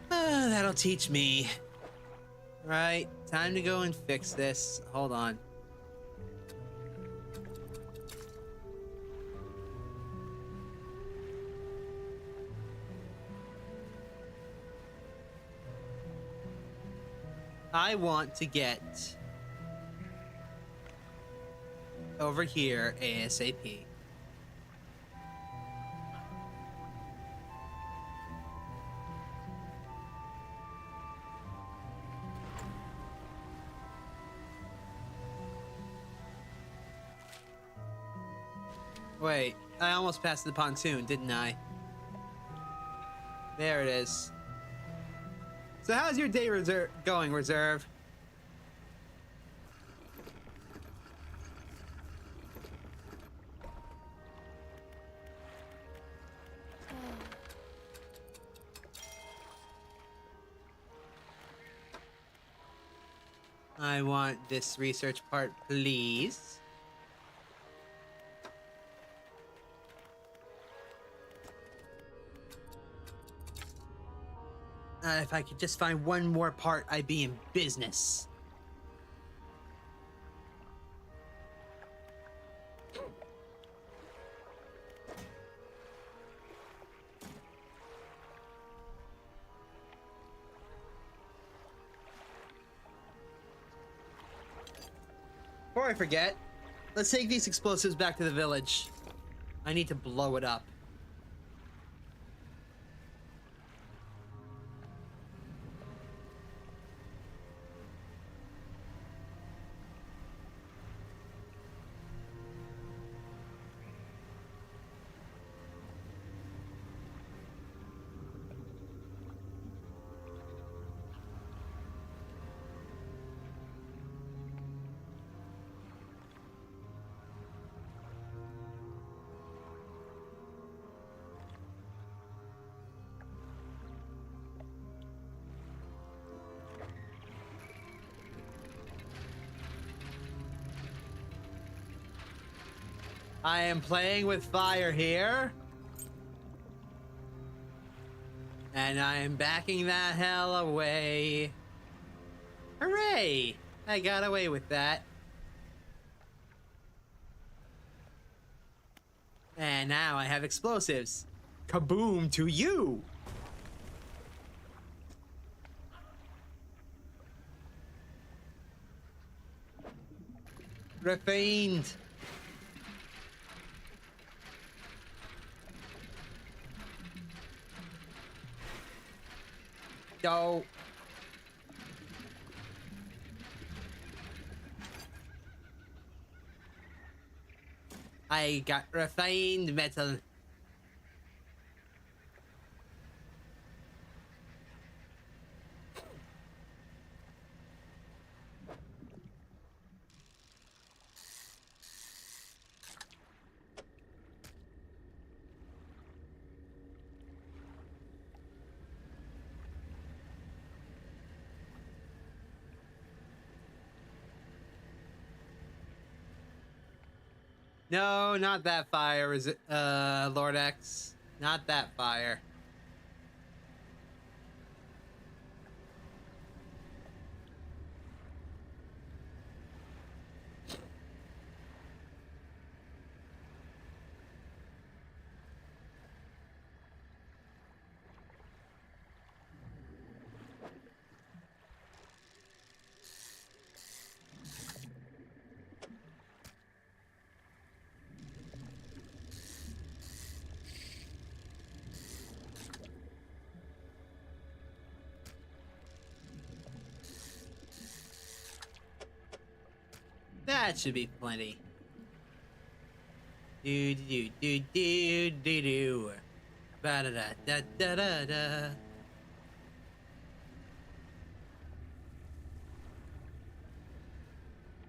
That'll teach me. Right, time to go and fix this. Hold on. I want to get over here ASAP. Wait, I almost passed the pontoon, didn't I? There it is. So how's your day going, Reserve? I want this research part, please. If I could just find one more part, I'd be in business. Before I forget, let's take these explosives back to the village. I need to blow it up. I am playing with fire here. And I am backing that hell away. Hooray! I got away with that. And now I have explosives. Kaboom to you! Refined. Yo. I got refined metal. No, not that fire, is it, Lord X? Not that fire. That should be plenty. Do do do do do do. Ba da da da da da da.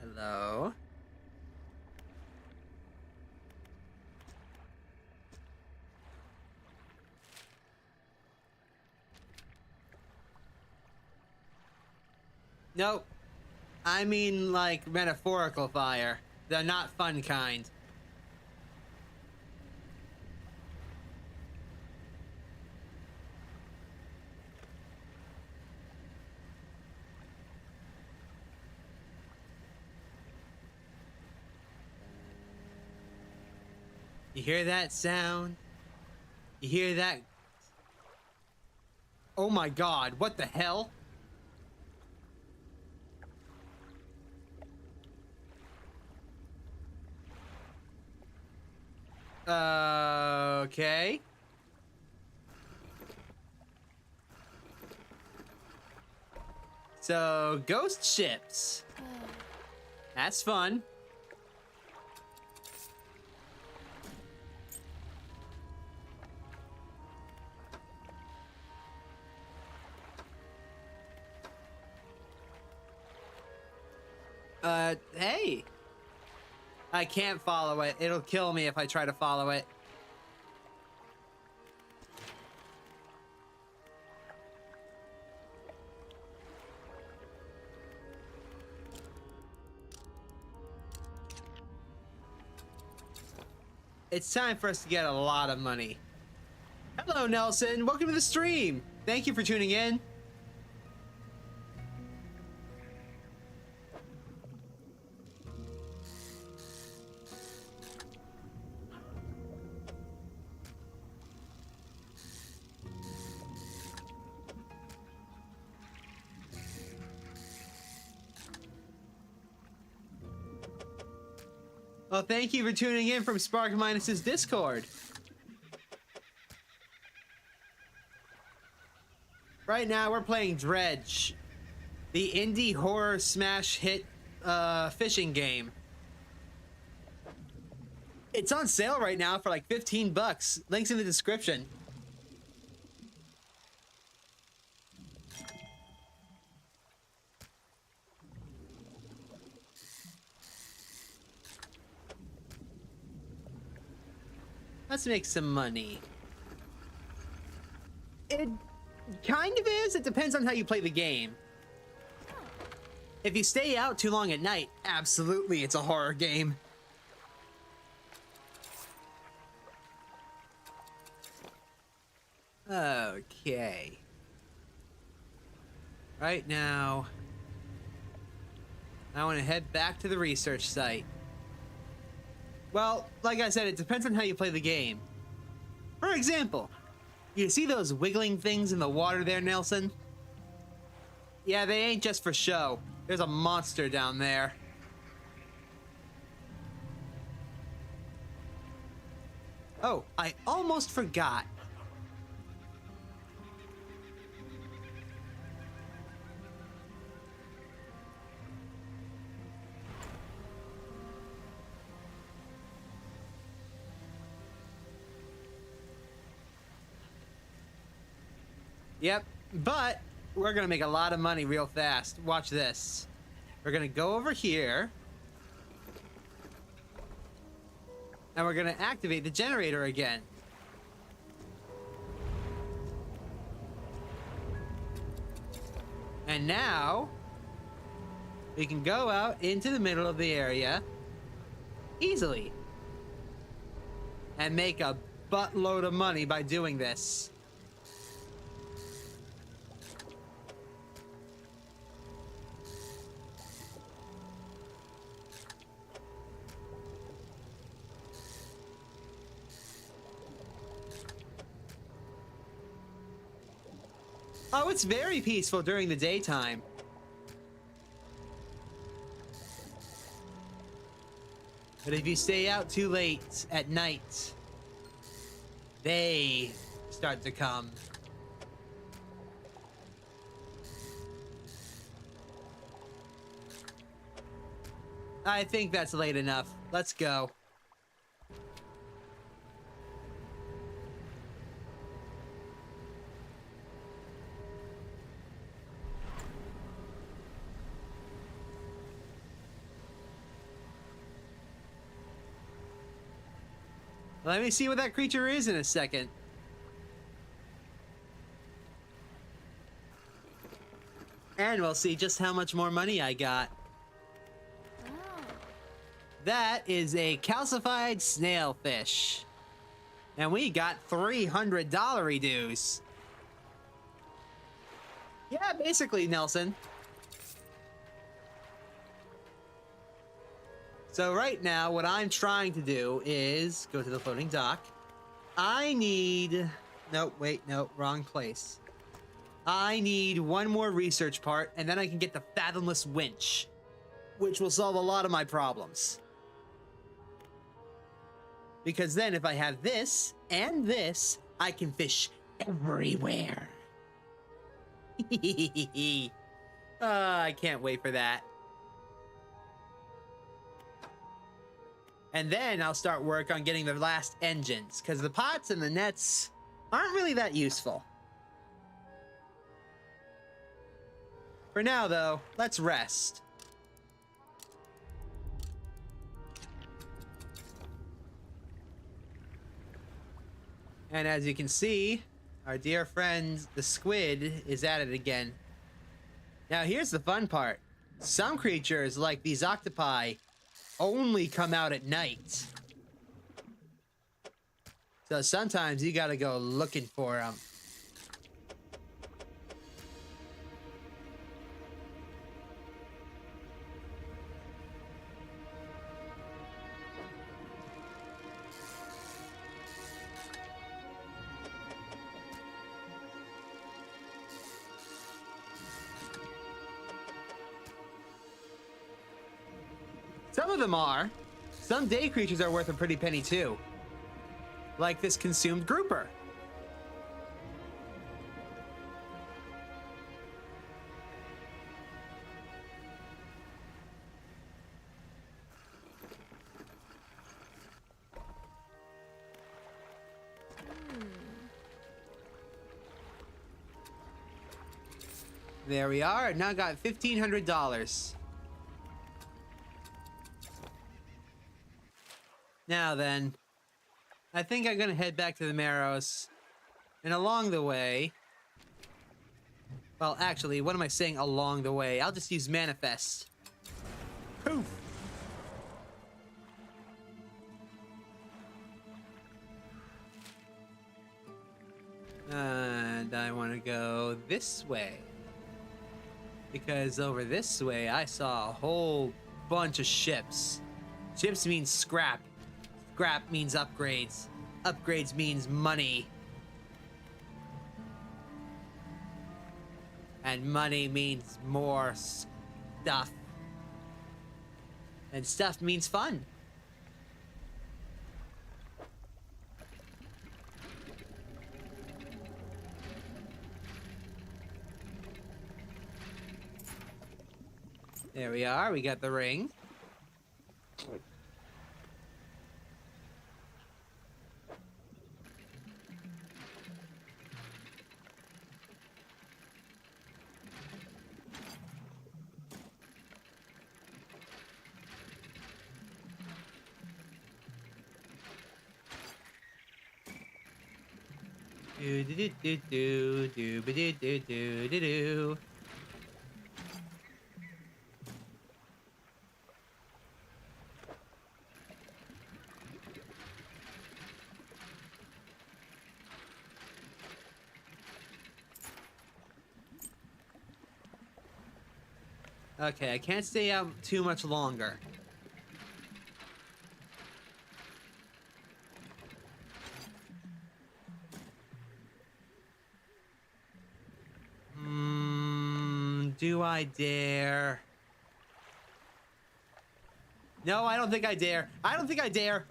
Hello. Nope. I mean, like, metaphorical fire. The not fun kind. You hear that sound? You hear that? Oh my god, what the hell? Okay. So, ghost ships. That's fun. Hey. I can't follow it. It'll kill me if I try to follow it. It's time for us to get a lot of money. Hello, Nelson. Welcome to the stream. Thank you for tuning in. Well, thank you for tuning in from Spark Minus's Discord. Right now, we're playing Dredge, the indie horror smash hit fishing game. It's on sale right now for like 15 bucks. Links in the description. Let's make some money. It kind of is. It depends on how you play the game. If you stay out too long at night, absolutely, it's a horror game. Okay. Right now, I want to head back to the research site. Well, like I said, it depends on how you play the game. For example, you see those wiggling things in the water there, Nelson? Yeah, they ain't just for show. There's a monster down there. Oh, I almost forgot. Yep, but we're gonna make a lot of money real fast. Watch this. We're gonna go over here. And we're gonna activate the generator again. And now, we can go out into the middle of the area easily. And make a buttload of money by doing this. Oh, it's very peaceful during the daytime. But if you stay out too late at night, they start to come. I think that's late enough. Let's go. Let me see what that creature is in a second. And we'll see just how much more money I got. That is a calcified snailfish. And we got $300 dues. Yeah, basically, Nelson. So right now, what I'm trying to do is go to the floating dock. I need... Nope, wait, no, wrong place. I need one more research part, and then I can get the fathomless winch, which will solve a lot of my problems. Because then if I have this and this, I can fish everywhere. I can't wait for that. And then I'll start work on getting the last engines, because the pots and the nets aren't really that useful. For now, though, let's rest. And as you can see, our dear friend, the squid, is at it again. Now, here's the fun part. Some creatures, like these octopi, only come out at night. So sometimes you gotta go looking for them. Some of them are. Some day creatures are worth a pretty penny too. Like this consumed grouper. There we are. I now got $1,500. Now then, I think I'm gonna head back to the Marrows. And along the way... Well, actually, what am I saying along the way? I'll just use Manifest. Poof! And I want to go this way. Because over this way, I saw a whole bunch of ships. Ships means scrap. Scrap means upgrades. Upgrades means money. And money means more stuff. And stuff means fun. There we are, we got the ring. Do do do do do do do do do do do. Okay, I can't stay out too much longer. Do I dare? No, I don't think I dare. I don't think I dare.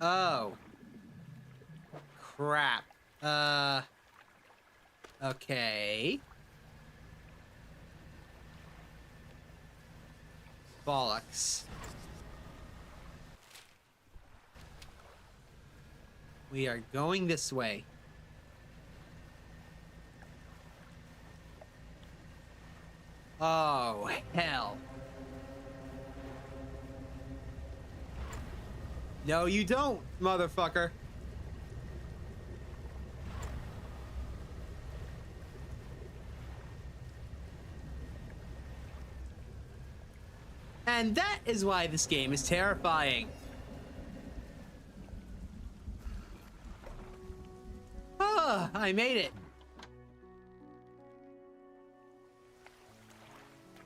Oh. Crap. Okay. Bollocks. We are going this way. Oh, hell. No, you don't, motherfucker. And that is why this game is terrifying. Oh, I made it.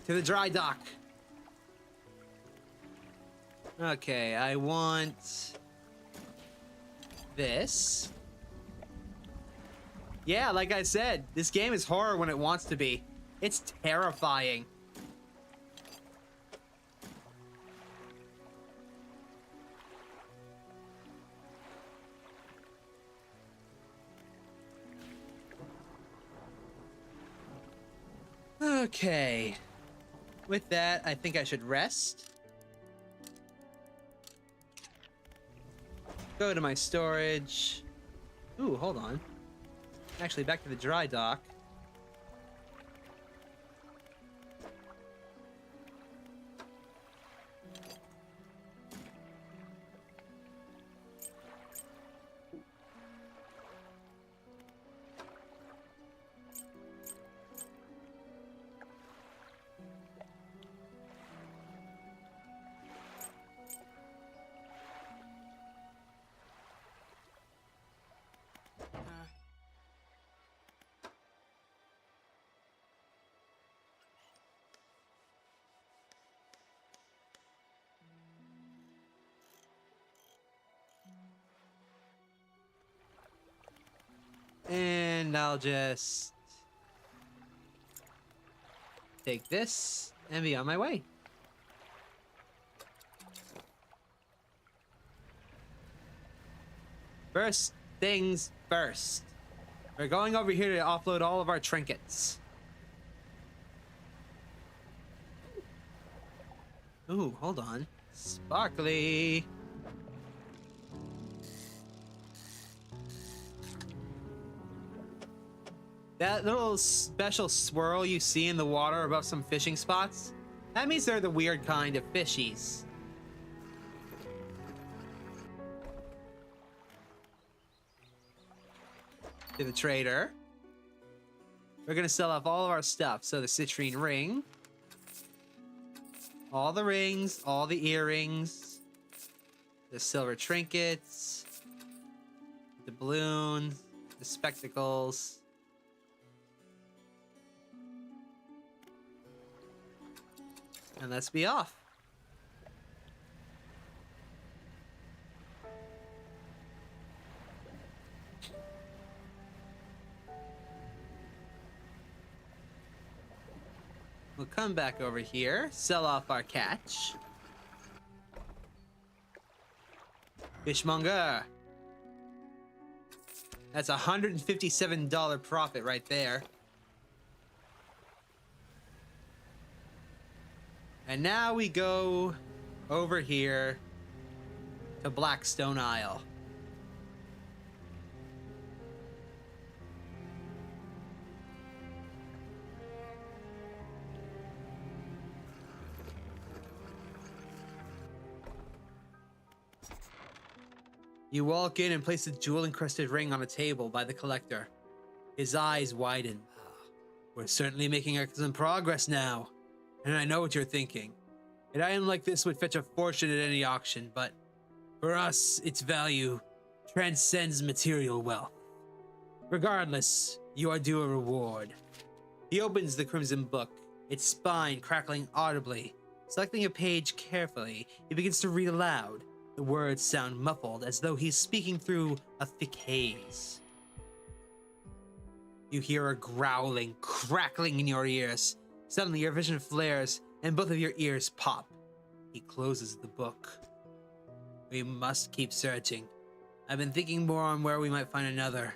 To the dry dock. Okay, I want this. Yeah, like I said, this game is horror when it wants to be. It's terrifying. Okay. With that, I think I should rest. Go to my storage. Ooh, hold on. Actually, back to the dry dock. And I'll just take this and be on my way. First things first. We're going over here to offload all of our trinkets. Ooh, hold on. Sparkly. That little special swirl you see in the water above some fishing spots, that means they're the weird kind of fishies. To the trader. We're gonna sell off all of our stuff. So the citrine ring, all the rings, all the earrings, the silver trinkets, the balloons, the spectacles. And let's be off. We'll come back over here, sell off our catch. Fishmonger. That's a $157 profit right there. And now we go over here to Blackstone Isle. You walk in and place the jewel-encrusted ring on a table by the collector. His eyes widen. We're certainly making excellent progress now. And I know what you're thinking. An item like this would fetch a fortune at any auction, but for us, its value transcends material wealth. Regardless, you are due a reward. He opens the crimson book, its spine crackling audibly. Selecting a page carefully, he begins to read aloud. The words sound muffled, as though he's speaking through a thick haze. You hear a growling, crackling in your ears. Suddenly, your vision flares, and both of your ears pop. He closes the book. We must keep searching. I've been thinking more on where we might find another.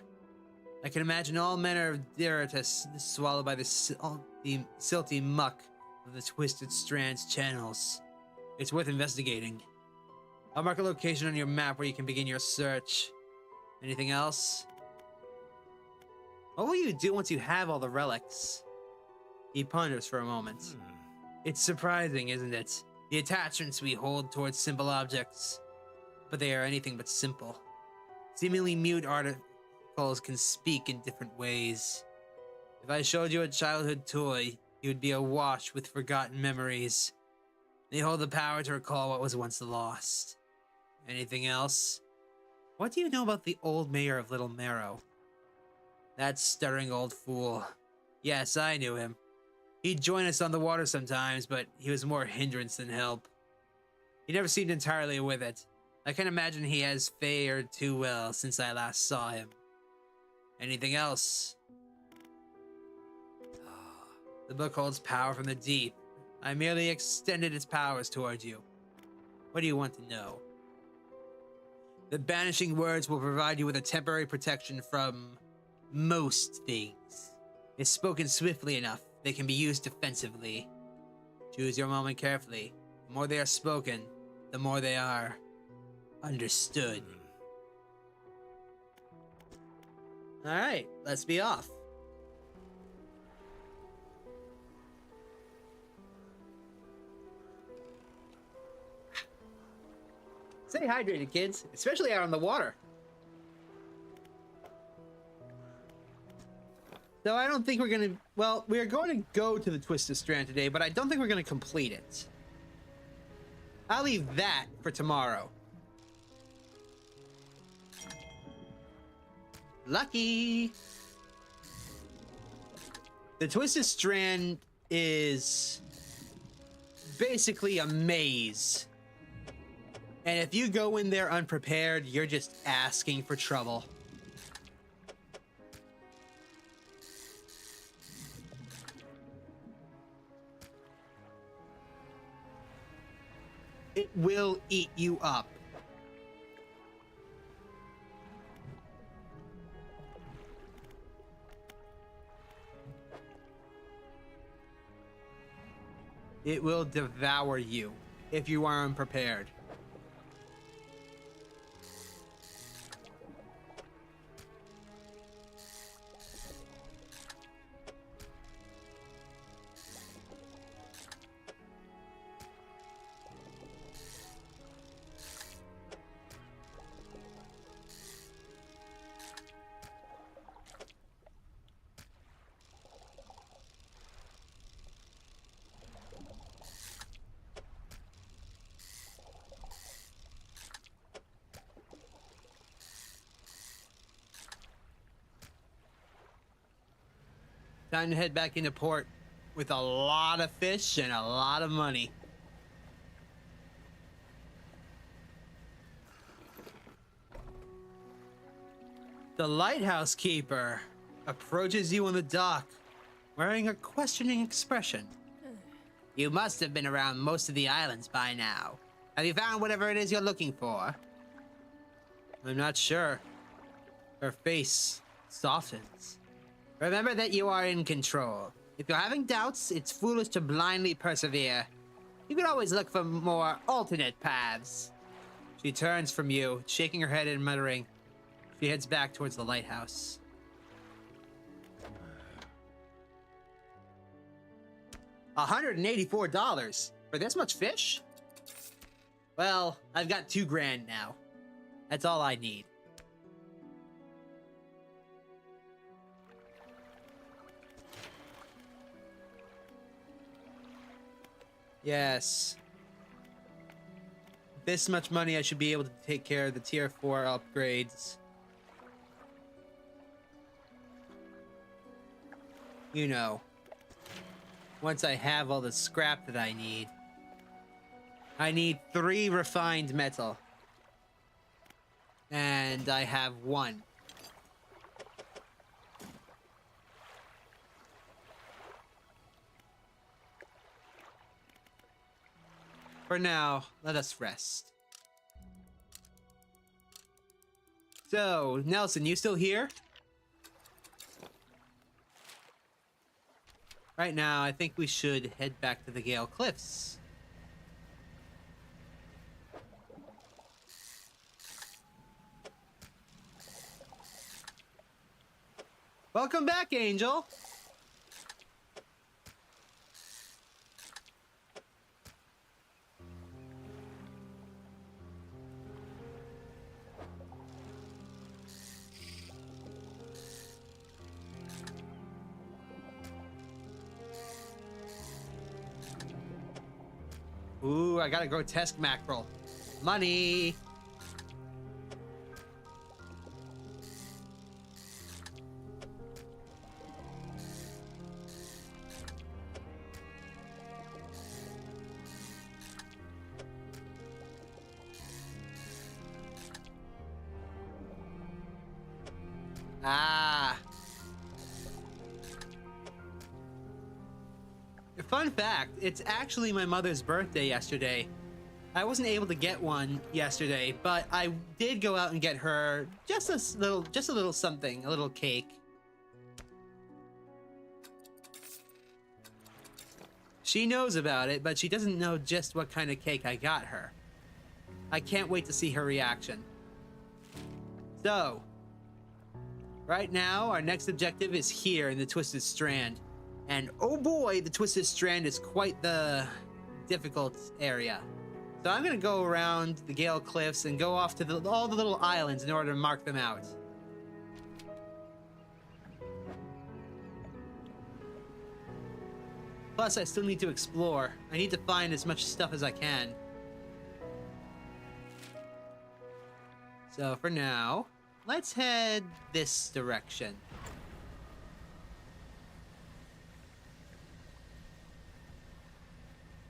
I can imagine all manner of detritus swallowed by the silty muck of the Twisted Strands channels. It's worth investigating. I'll mark a location on your map where you can begin your search. Anything else? What will you do once you have all the relics? He ponders for a moment. It's surprising, isn't it? The attachments we hold towards simple objects. But they are anything but simple. Seemingly mute articles can speak in different ways. If I showed you a childhood toy, you would be awash with forgotten memories. They hold the power to recall what was once lost. Anything else? What do you know about the old mayor of Little Marrow? That stuttering old fool. Yes, I knew him. He'd join us on the water sometimes, but he was more hindrance than help. He never seemed entirely with it. I can't imagine he has fared too well since I last saw him. Anything else? The book holds power from the deep. I merely extended its powers towards you. What do you want to know? The banishing words will provide you with a temporary protection from most things. If spoken swiftly enough, they can be used defensively. Choose your moment carefully. The more they are spoken, the more they are understood. Alright, let's be off. Stay hydrated, kids, especially out on the water. So I don't think we're gonna, well, we are going to go to the Twisted Strand today, but I don't think we're gonna complete it. I'll leave that for tomorrow. Lucky! The Twisted Strand is basically a maze. And if you go in there unprepared, you're just asking for trouble. It will eat you up. It will devour you if you are unprepared. Time to head back into port with a lot of fish and a lot of money. The lighthouse keeper approaches you on the dock, wearing a questioning expression. You must have been around most of the islands by now. Have you found whatever it is you're looking for? I'm not sure. Her face softens. Remember that you are in control. If you're having doubts, it's foolish to blindly persevere. You can always look for more alternate paths. She turns from you, shaking her head and muttering. She heads back towards the lighthouse. $184 for this much fish? Well, I've got $2,000 now. That's all I need. Yes. This much money, I should be able to take care of the tier 4 upgrades. You know, once I have all the scrap that I need. I need 3 refined metal. And I have 1. For now, let us rest. So, Nelson, you still here? Right now, I think we should head back to the Gale Cliffs. Welcome back, Angel. Ooh, I got a grotesque mackerel. Money. Ah. Fun fact, it's actually my mother's birthday yesterday. I wasn't able to get one yesterday, but I did go out and get her just a little something, a little cake. She knows about it, but she doesn't know just what kind of cake I got her. I can't wait to see her reaction. So, right now, our next objective is here in the Twisted Strand. And oh boy, the Twisted Strand is quite the difficult area. So I'm gonna go around the Gale Cliffs and go off to all the little islands in order to mark them out. Plus, I still need to explore. I need to find as much stuff as I can. So for now, let's head this direction.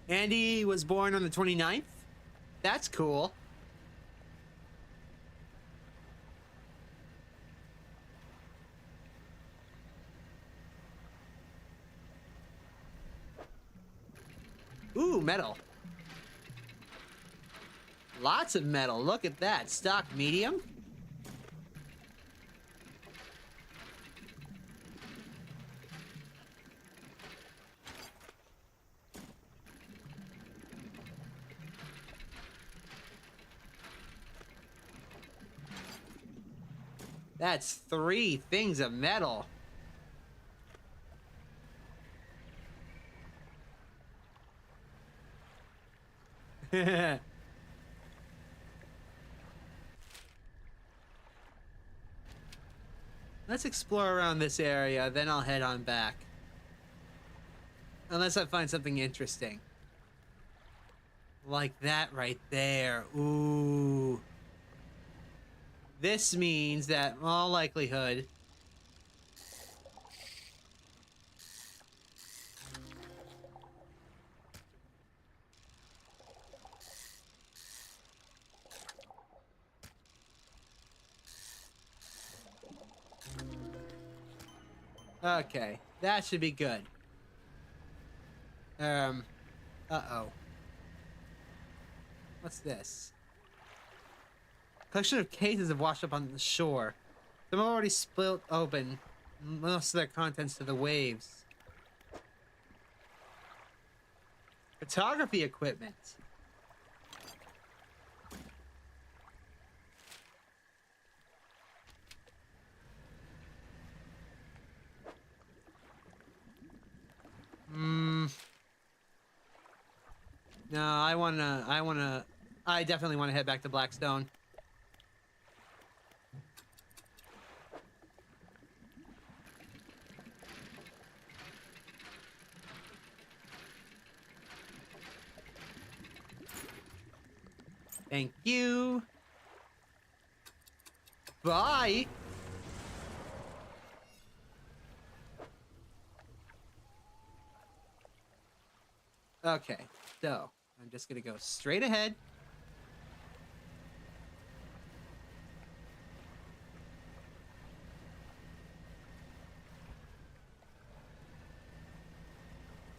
Andy was born on the 29th? That's cool. Ooh, metal. Lots of metal. Look at that. Stock medium. That's 3 things of metal. Let's explore around this area, then I'll head on back. Unless I find something interesting. Like that right there. Ooh. This means that, in all likelihood, okay, that should be good. Uh-oh. What's this? Collection of cases have washed up on the shore. Some have already split open, most of their contents to the waves. Photography equipment. No, I definitely wanna head back to Blackstone. Thank you. Bye. Okay, so I'm just gonna go straight ahead.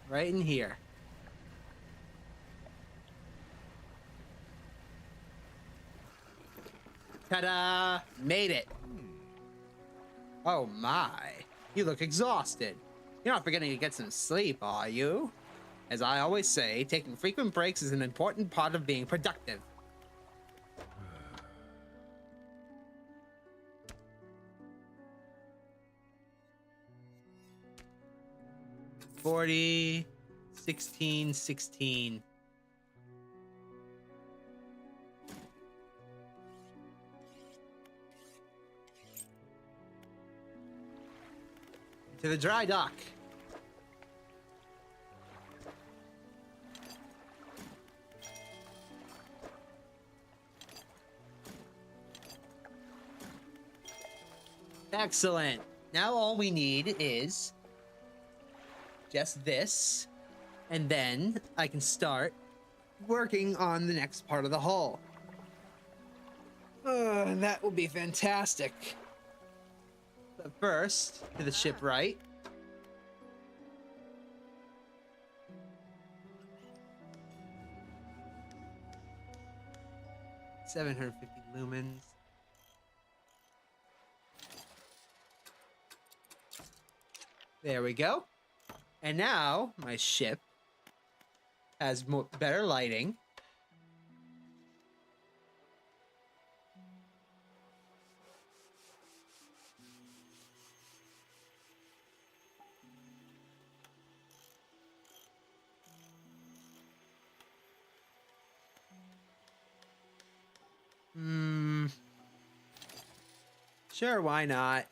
Right in here. Ta-da! Made it. Oh my. You look exhausted. You're not forgetting to get some sleep, are you? As I always say, taking frequent breaks is an important part of being productive. $40, 16, 16. To the dry dock. Excellent. Now all we need is just this, and then I can start working on the next part of the hull. That will be fantastic. But first, to the shipwright. $750 lumens. There we go. And now my ship has better lighting. Sure, why not?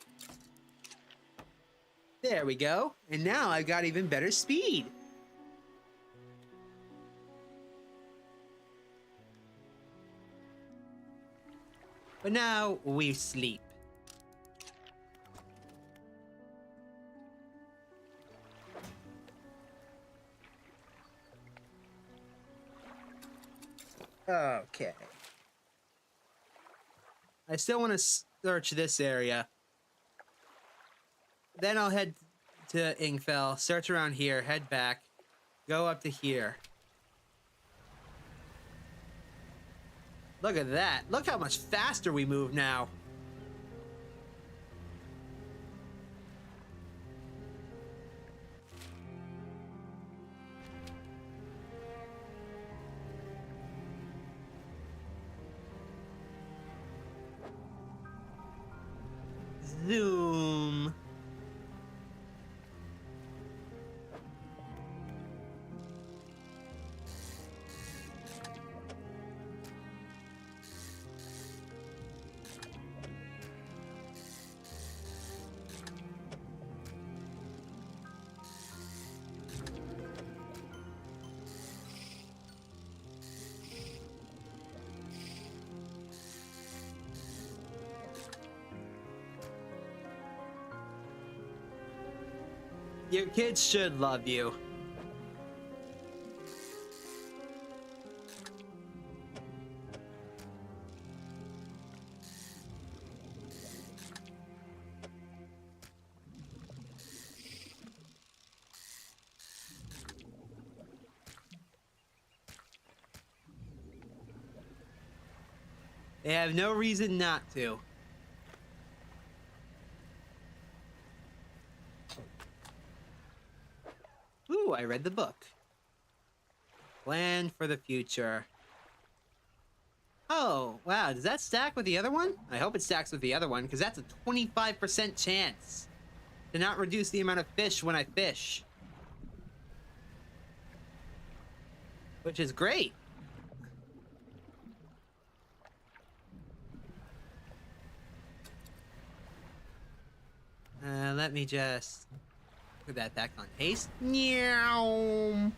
There we go. And now I've got even better speed. But now we sleep. Okay. I still want to search this area. Then I'll head to Ingfell, search around here, head back, go up to here. Look at that. Look how much faster we move now. Zoom. Your kids should love you. They have no reason not to. Ooh, I read the book. Plan for the future. Oh, wow. Does that stack with the other one? I hope it stacks with the other one, because that's a 25% chance to not reduce the amount of fish when I fish. Which is great. Let me just put that back on haste. Meow.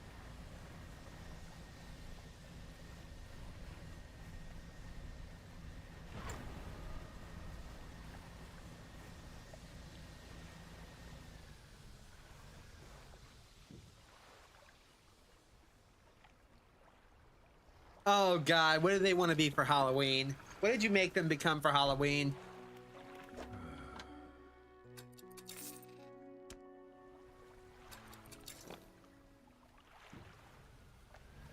Oh God, what do they want to be for Halloween? What did you make them become for Halloween?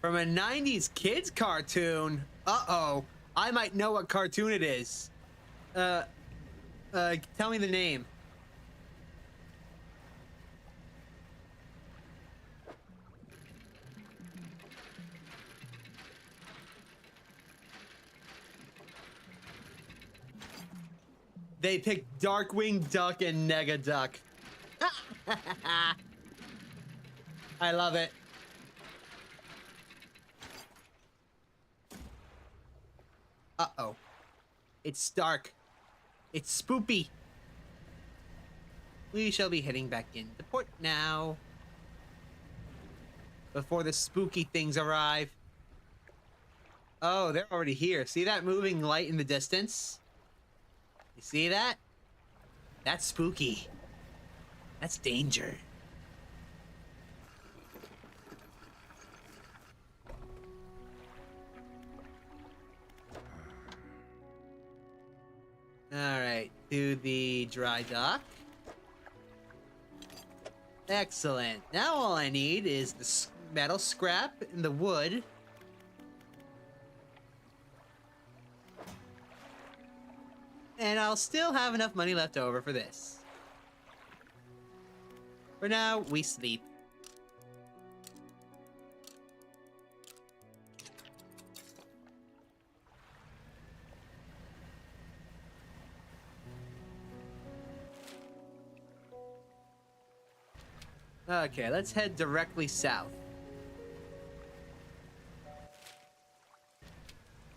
From a 90s kids cartoon? Uh-oh. I might know what cartoon it is. Tell me the name. They picked Darkwing Duck and Negaduck. I love it. Uh-oh. It's dark. It's spoopy. We shall be heading back into port now. Before the spooky things arrive. Oh, they're already here. See that moving light in the distance? You see that? That's spooky. That's danger. Alright, to the dry dock. Excellent. Now all I need is the metal scrap and the wood. And I'll still have enough money left over for this. For now, we sleep. Okay, let's head directly south.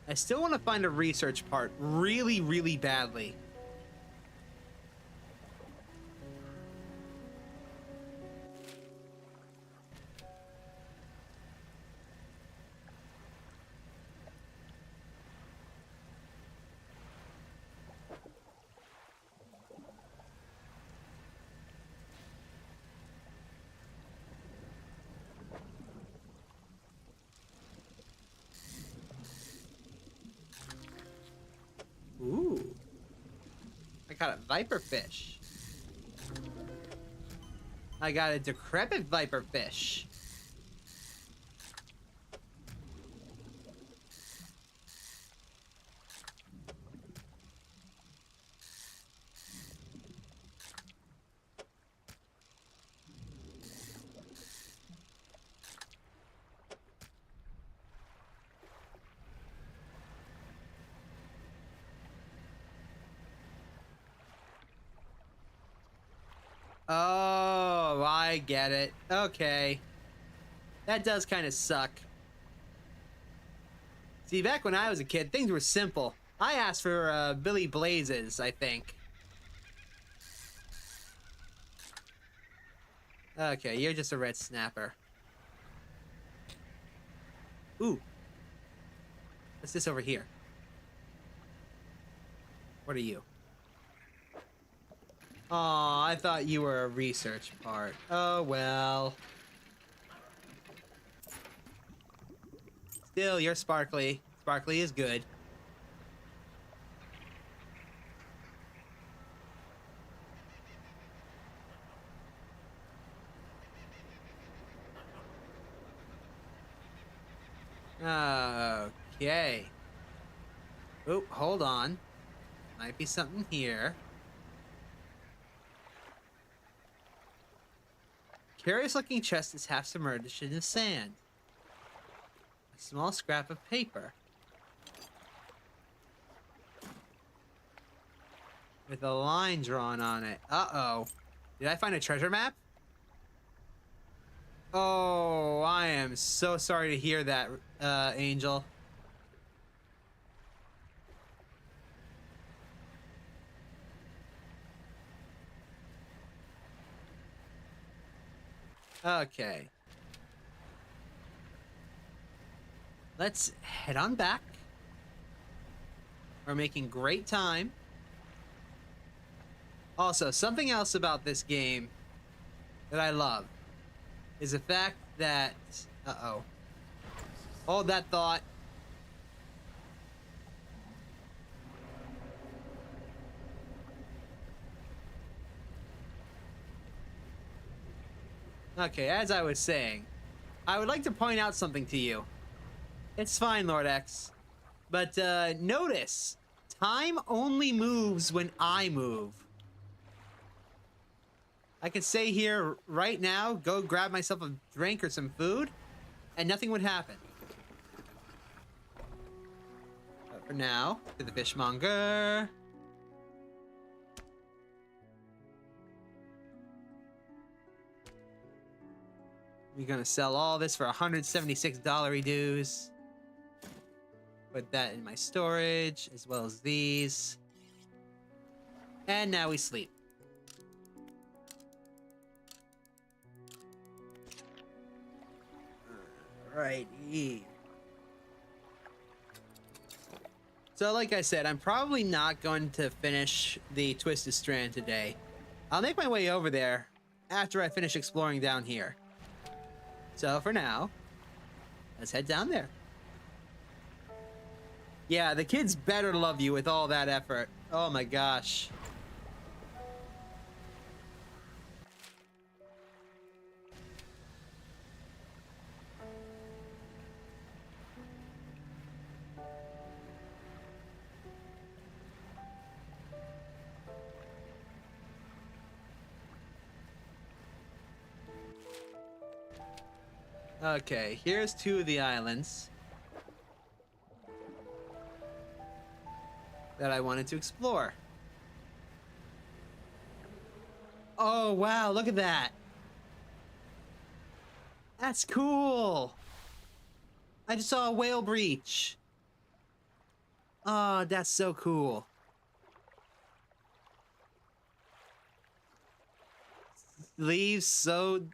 I still want to find a research part really, really badly. Ooh. I got a viper fish. I got a decrepit viper fish. Oh, I get it. Okay. That does kind of suck. See, back when I was a kid, things were simple. I asked for Billy Blazes, I think. Okay, you're just a red snapper. Ooh. What's this over here? What are you? Aw, I thought you were a research part. Oh, well. Still, you're sparkly. Sparkly is good. Okay. Oh, hold on. Might be something here. Curious looking chest is half submerged in the sand. A small scrap of paper. With a line drawn on it. Uh-oh. Did I find a treasure map? Oh, I am so sorry to hear that, Angel. Okay. Let's head on back. We're making great time. Also, something else about this game that I love is the fact that... Uh-oh. Hold that thought. Okay, as I was saying, I would like to point out something to you. It's fine, Lord X. But, notice, time only moves when I move. I could stay here right now, go grab myself a drink or some food, and nothing would happen. But for now, to the fishmonger. We're gonna sell all this for $176 dues. Put that in my storage, as well as these. And now we sleep. Alrighty. So like I said, I'm probably not going to finish the Twisted Strand today. I'll make my way over there after I finish exploring down here. So for now, let's head down there. Yeah, the kids better love you with all that effort. Oh my gosh. Okay, here's two of the islands that I wanted to explore. Oh, wow, look at that. That's cool. I just saw a whale breach. Oh, that's so cool. Sleeves sewed.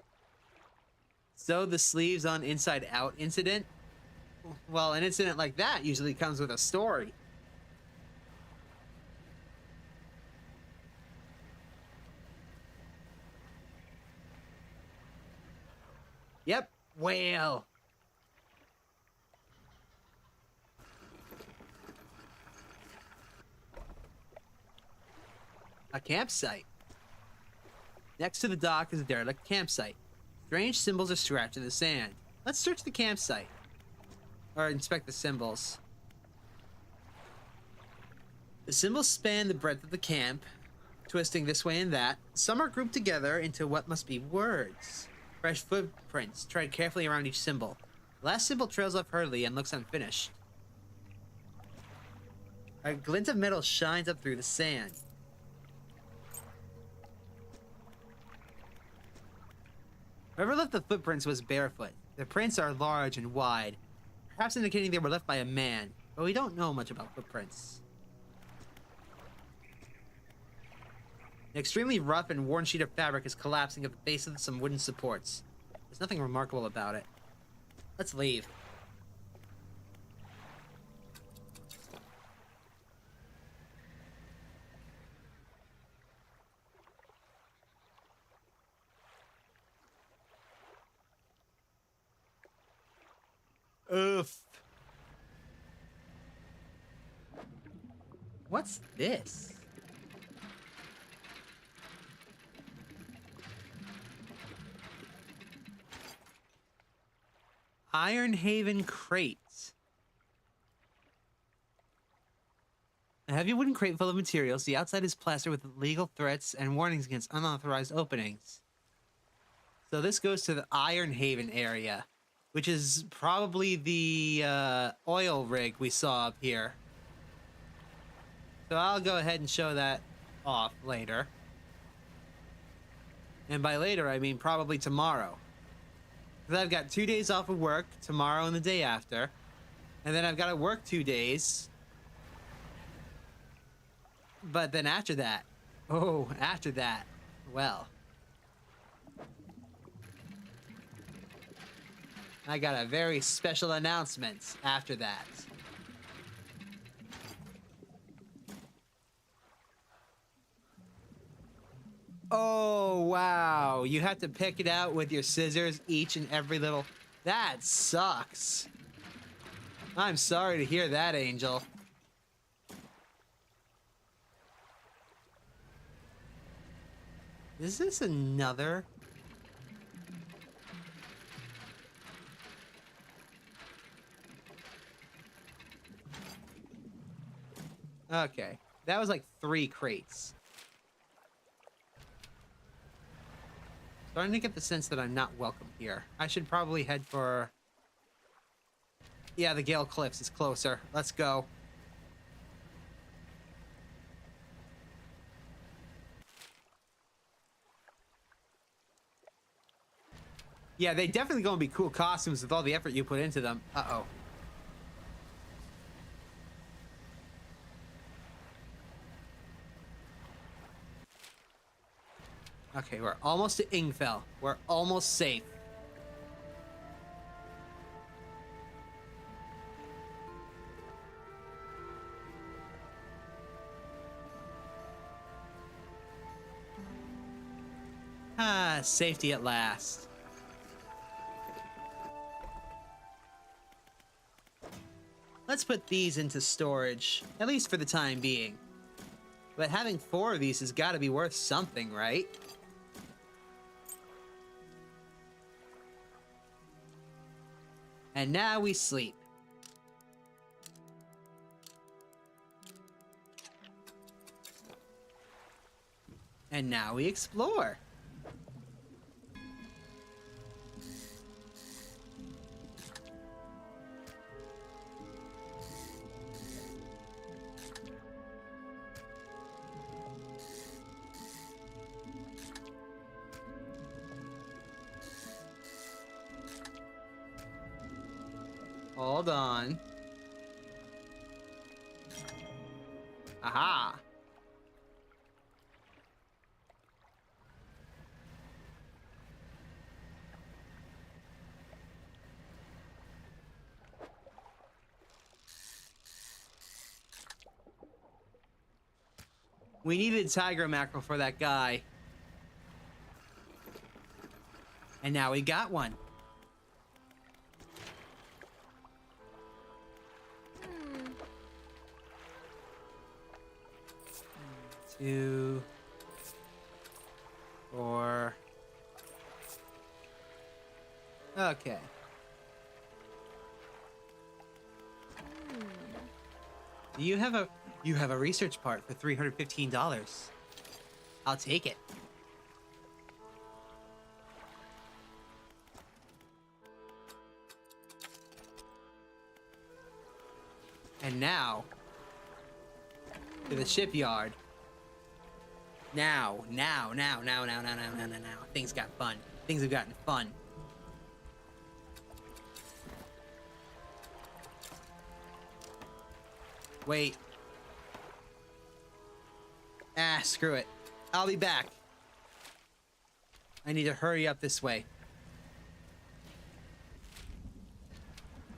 Sew the sleeves on inside out incident. Well, an incident like that usually comes with a story. Yep, whale. A campsite. Next to the dock is a derelict campsite. Strange symbols are scratched in the sand. Let's search the campsite. Or inspect the symbols. The symbols span the breadth of the camp, twisting this way and that. Some are grouped together into what must be words. Fresh footprints tread carefully around each symbol. The last symbol trails off hurriedly and looks unfinished. A glint of metal shines up through the sand. Whoever left the footprints was barefoot. The prints are large and wide, perhaps indicating they were left by a man, but we don't know much about footprints. An extremely rough and worn sheet of fabric is collapsing at the base of some wooden supports. There's nothing remarkable about it. Let's leave. Oof. What's this? Iron Haven crates. A heavy wooden crate full of materials. The outside is plastered with legal threats and warnings against unauthorized openings. So this goes to the Iron Haven area, which is probably the oil rig we saw up here. So I'll go ahead and show that off later. And by later, I mean probably tomorrow. Because I've got 2 days off of work, tomorrow and the day after. And then I've got to work 2 days. But then after that, well. I got a very special announcement after that. Oh, wow. You have to pick it out with your scissors, each and every little... That sucks. I'm sorry to hear that, Angel. Is this another... Okay. That was like 3 crates. Starting to get the sense that I'm not welcome here. I should probably head for... Yeah, the Gale Cliffs is closer. Let's go. Yeah, they definitely gonna be cool costumes with all the effort you put into them. Uh-oh. Okay, we're almost to Ingfell. We're almost safe. Ah, safety at last. Let's put these into storage, at least for the time being. But having 4 of these has got to be worth something, right? And now we sleep. And now we explore. Hold on. Aha! We needed tiger mackerel for that guy. And now we got one. Two, 4. Okay. You have a research part for $315. I'll take it. And now to the shipyard. Now. Things got fun. Things have gotten fun. Wait. Ah, screw it. I'll be back. I need to hurry up this way.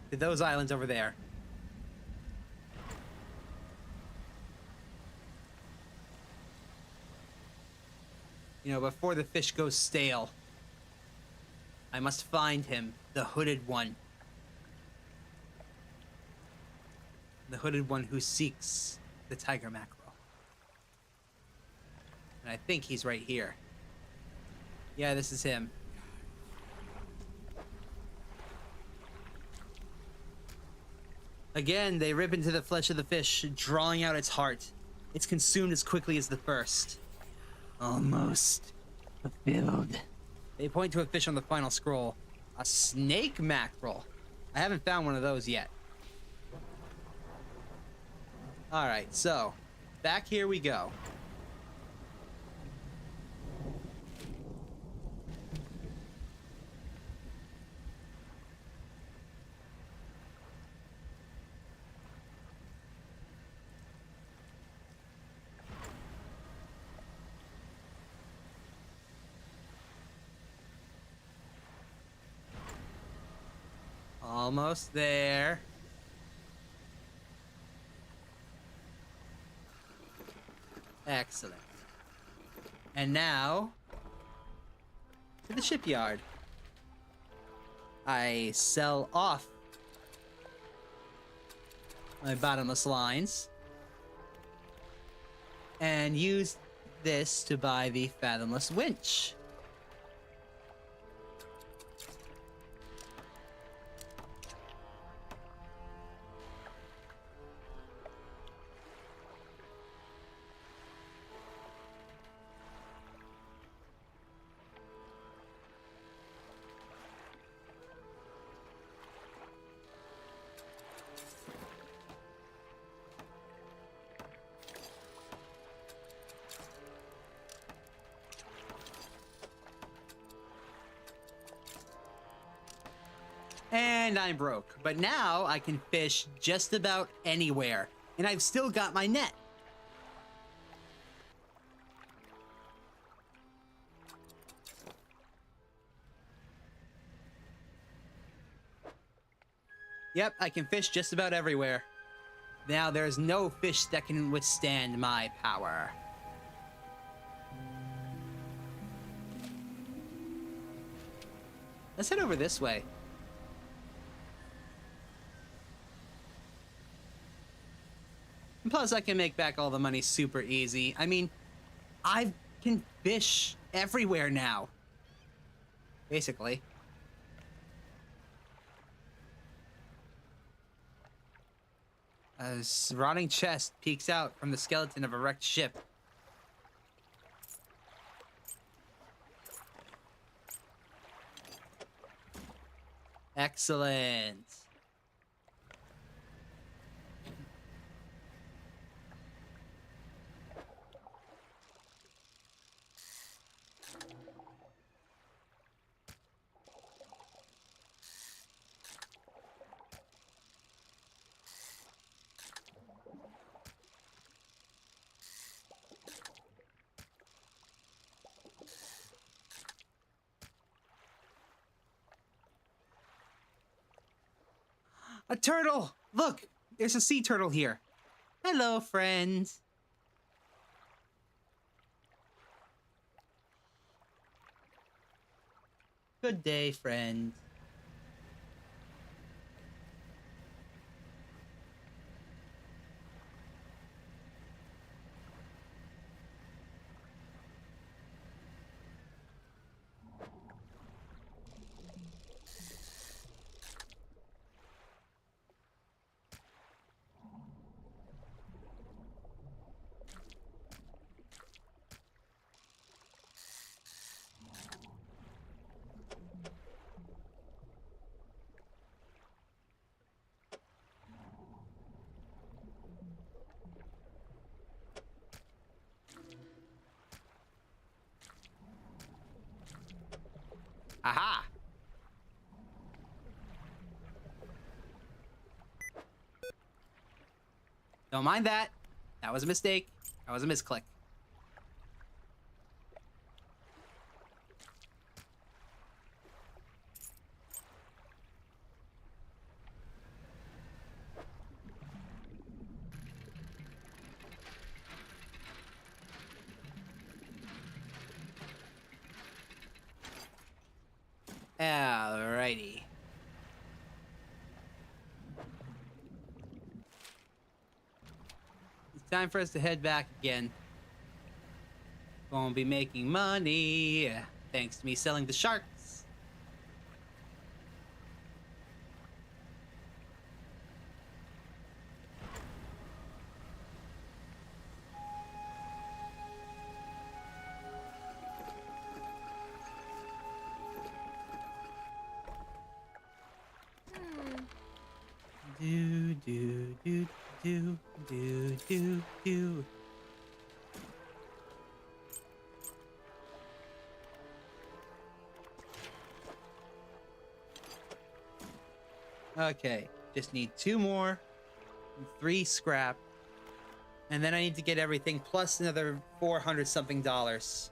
To those islands over there. You know, before the fish goes stale, I must find him, the hooded one. The hooded one who seeks the tiger mackerel. And I think he's right here. Yeah, this is him. Again, they rip into the flesh of the fish, drawing out its heart. It's consumed as quickly as the first. Almost fulfilled. They point to a fish on the final scroll. A snake mackerel. I haven't found one of those yet. Alright, so back here we go. Almost there. Excellent. And now to the shipyard. I sell off my bottomless lines and use this to buy the fathomless winch. And I'm broke, but now I can fish just about anywhere, and I've still got my net. Yep, I can fish just about everywhere. Now there's no fish that can withstand my power. Let's head over this way. And plus, I can make back all the money super easy. I mean, I can fish everywhere now. Basically. A rotting chest peeks out from the skeleton of a wrecked ship. Excellent. A turtle! Look, there's a sea turtle here. Hello, friend. Good day, friend. Aha! Don't mind that. That was a mistake. That was a misclick. Alrighty. It's time for us to head back again. Gonna be making money, thanks to me selling the sharks. Do do do do do do do. Okay, just need 2 more, 3 scrap, and then I need to get everything plus another 400 something dollars.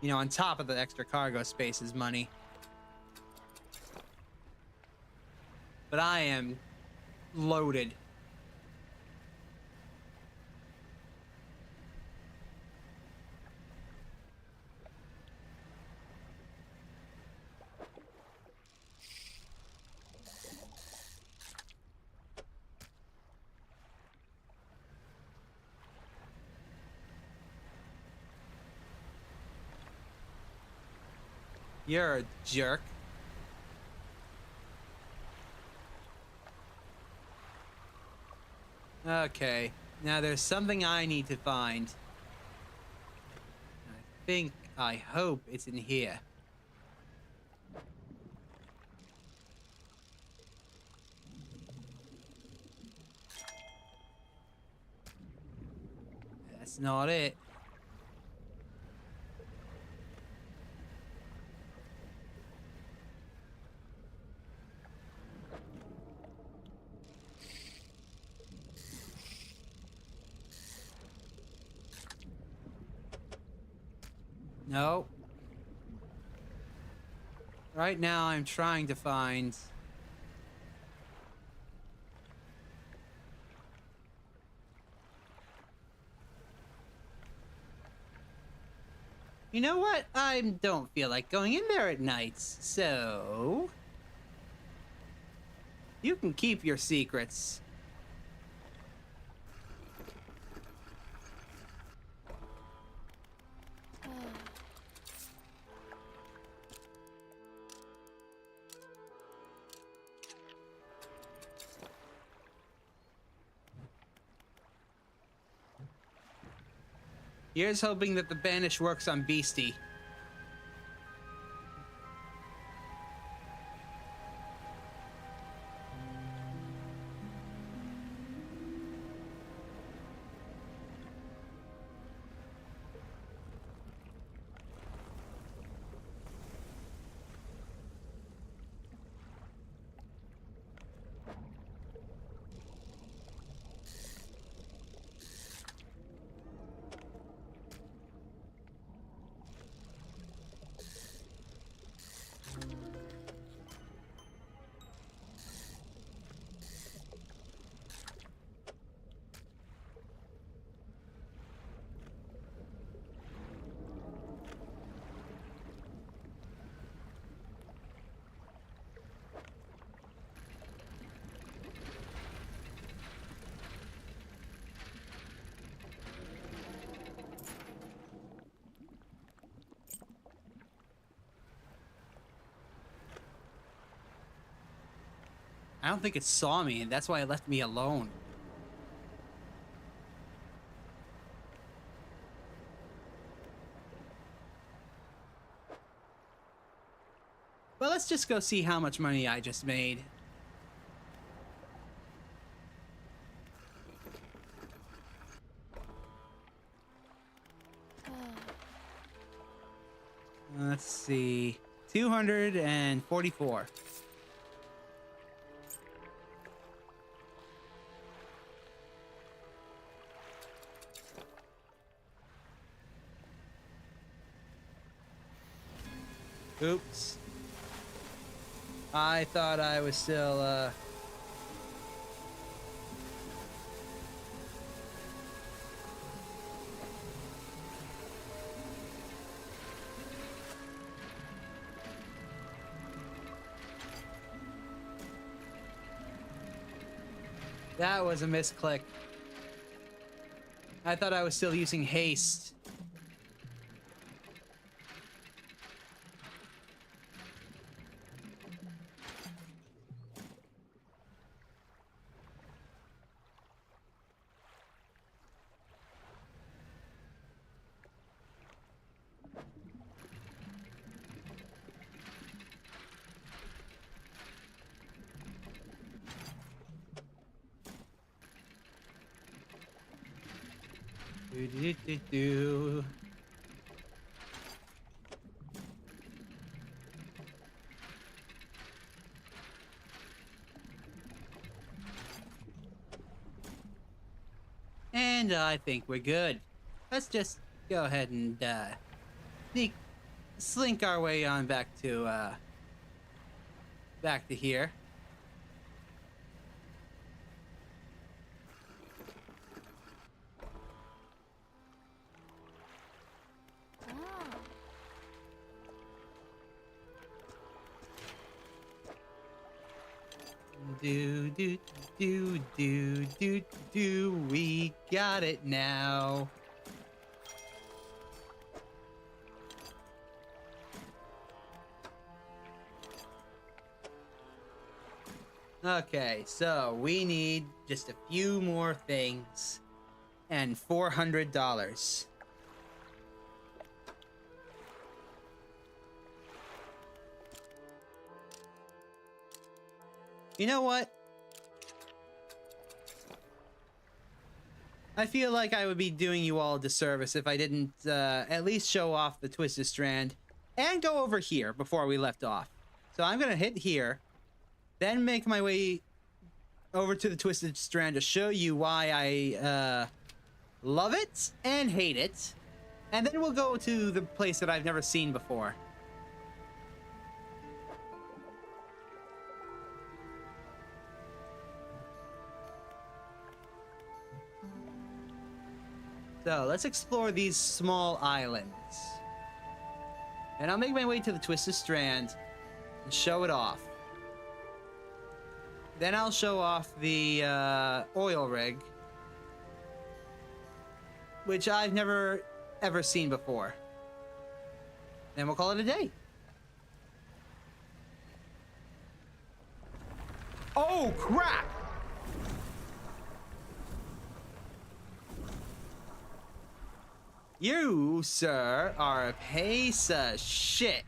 You know, on top of the extra cargo spaces money. But I am loaded. You're a jerk. Okay, now there's something I need to find. I hope it's in here. That's not it. No. Right now I'm trying to find... You know what? I don't feel like going in there at nights, so... You can keep your secrets. Here's hoping that the banish works on Beastie. I don't think it saw me, and that's why it left me alone. Well, let's just go see how much money I just made. Let's see. 244. Oops. I thought I was still, That was a misclick. I thought I was still using haste. Do. And I think we're good. Let's just go ahead and slink our way on back to here. Do, we got it now. Okay, so we need just a few more things and $400. You know what? I feel like I would be doing you all a disservice if I didn't at least show off the Twisted Strand and go over here before we left off. So I'm gonna hit here, then make my way over to the Twisted Strand to show you why I love it and hate it, and then we'll go to the place that I've never seen before. So let's explore these small islands. And I'll make my way to the Twisted Strand and show it off. Then I'll show off the oil rig, which I've never ever seen before. Then we'll call it a day. Oh, crap! You, sir, are a piece of shit.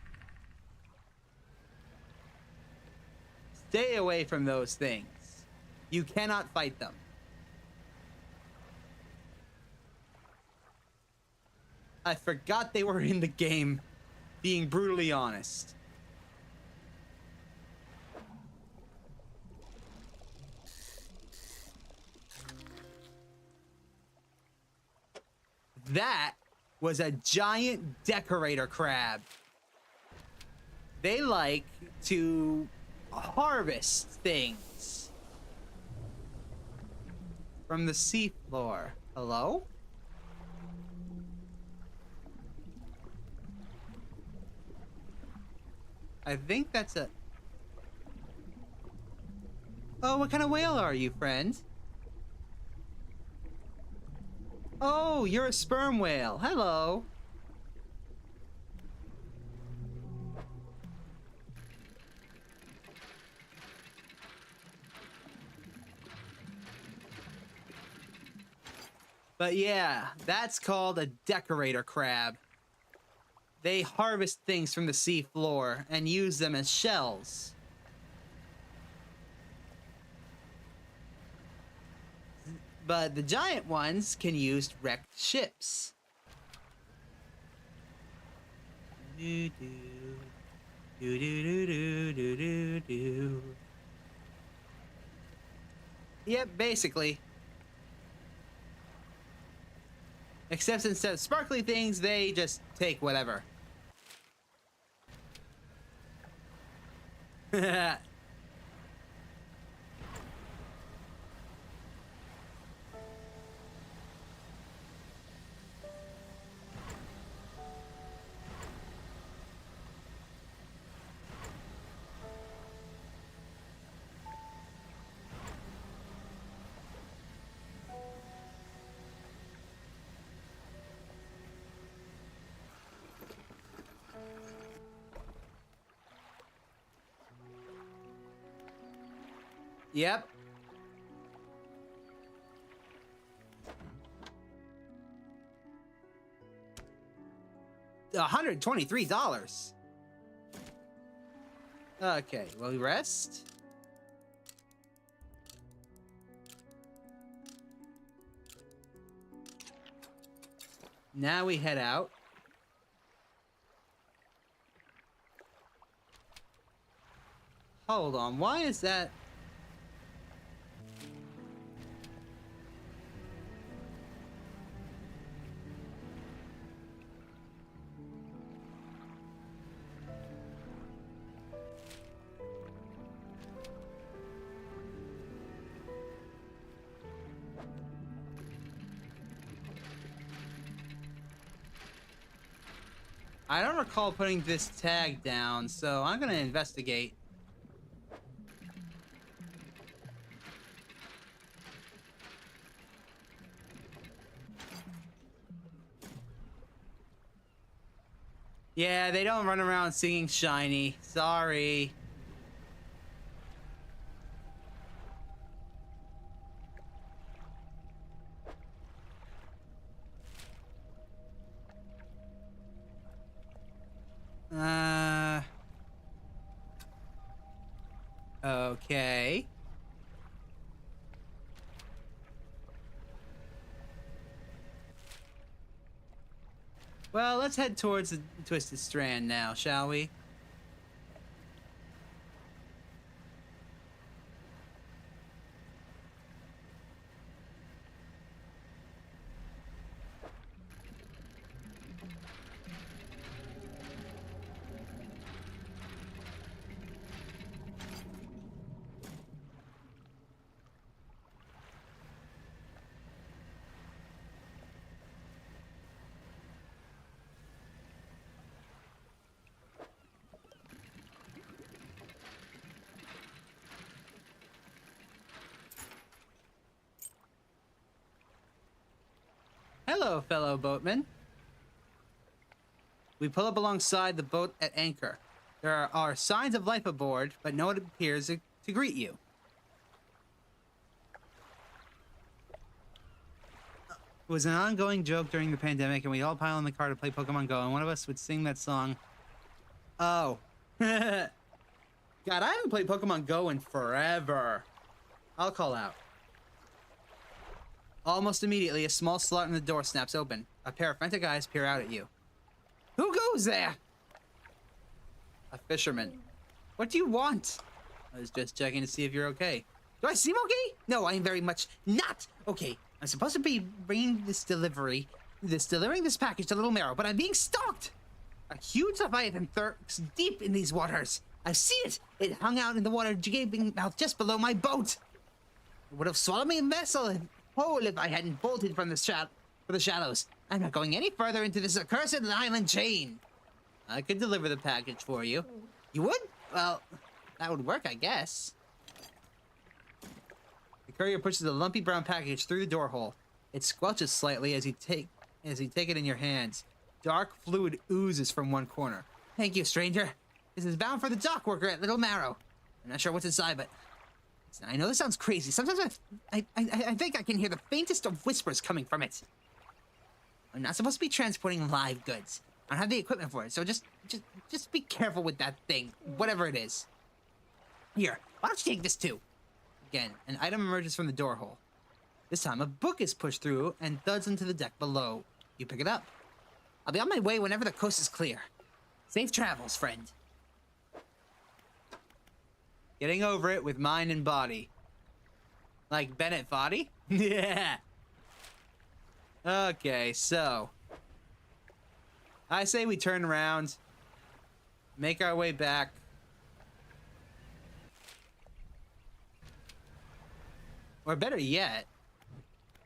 Stay away from those things. You cannot fight them. I forgot they were in the game, being brutally honest. That was a giant decorator crab. They like to harvest things from the seafloor. Hello? I think that's a... Oh, what kind of whale are you, friend? Oh, you're a sperm whale. Hello. But yeah, that's called a decorator crab. They harvest things from the sea floor and use them as shells. But the giant ones can use wrecked ships. Do do do do do do do do. Yep, basically. Except instead of sparkly things, they just take whatever. Yep. $123. Okay, will we rest? Now we head out. Hold on, why is that? I don't recall putting this tag down, so I'm gonna investigate. Yeah, they don't run around singing shiny. Sorry. Okay. Well, let's head towards the Twisted Strand now, shall we? Hello, fellow boatman. We pull up alongside the boat at anchor. There are signs of life aboard, but no one appears to greet you. It was an ongoing joke during the pandemic, and we all pile in the car to play Pokemon Go, and one of us would sing that song. Oh. God, I haven't played Pokemon Go in forever. I'll call out. Almost immediately, a small slot in the door snaps open. A pair of frantic eyes peer out at you. Who goes there? A fisherman. What do you want? I was just checking to see if you're okay. Do I seem okay? No, I am very much not okay. I'm supposed to be delivering this package to Little Marrow, but I'm being stalked. A huge leviathan lurks deep in these waters. I've seen it. It hung out in the water, gaping mouth just below my boat. It would have swallowed me vessel whole if I hadn't bolted from the shallows. I'm not going any further into this accursed island chain. I could deliver the package for you. You would? Well, that would work, I guess. The courier pushes the lumpy brown package through the door hole. It squelches slightly as you take it in your hands. Dark fluid oozes from one corner. Thank you, stranger. This is bound for the dock worker at Little Marrow. I'm not sure what's inside, but I know this sounds crazy. Sometimes I think I can hear the faintest of whispers coming from it. I'm not supposed to be transporting live goods. I don't have the equipment for it, so just be careful with that thing, whatever it is. Here, why don't you take this too? Again, an item emerges from the door hole. This time, a book is pushed through and thuds into the deck below. You pick it up. I'll be on my way whenever the coast is clear. Safe travels, friend. Getting over it with mind and body. Like Bennett Foddy? Yeah. Okay, so I say we turn around, make our way back. Or better yet,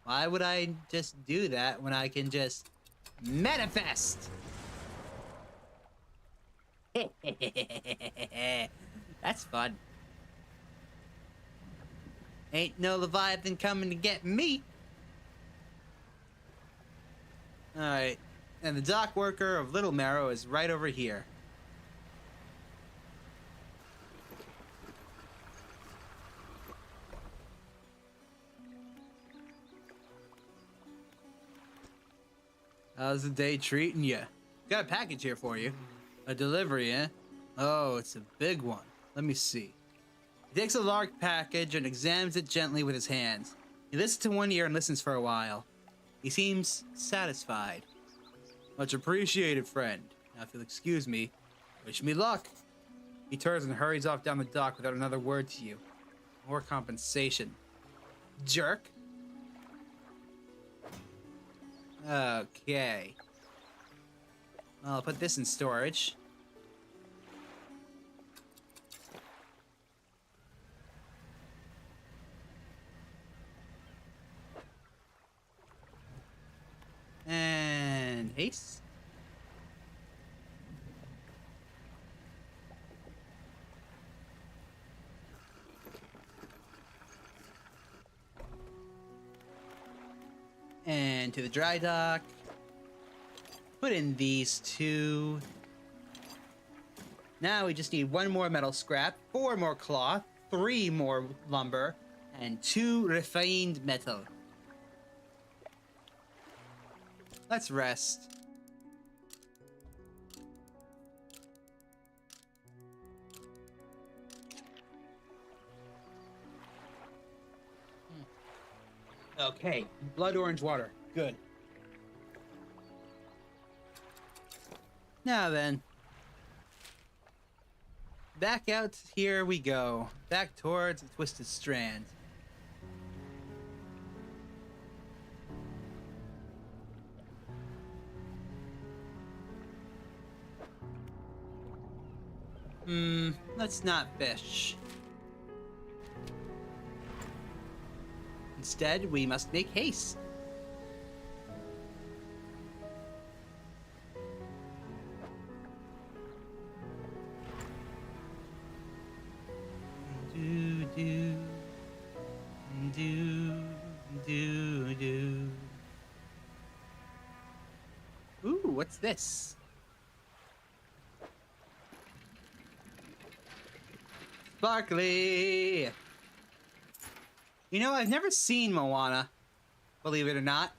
why would I just do that when I can just manifest? That's fun. Ain't no Leviathan coming to get me. Alright, and the dock worker of Little Marrow is right over here. How's the day treating you? Got a package here for you. A delivery, eh? Oh, it's a big one. Let me see. He takes a large package and examines it gently with his hands. He listens to one ear and listens for a while. He seems satisfied. Much appreciated, friend. Now, if you'll excuse me, wish me luck. He turns and hurries off down the dock without another word to you. More compensation. Jerk. Okay. I'll put this in storage. And haste. And to the dry dock. Put in these two. Now we just need one more metal scrap, 4 more cloth, 3 more lumber, and 2 refined metal. Let's rest. Okay, blood orange water. Good. Now then. Back out here we go. Back towards the Twisted Strand. Let's not fish. Instead, we must make haste. what's this? Sparkly! You know, I've never seen Moana, believe it or not.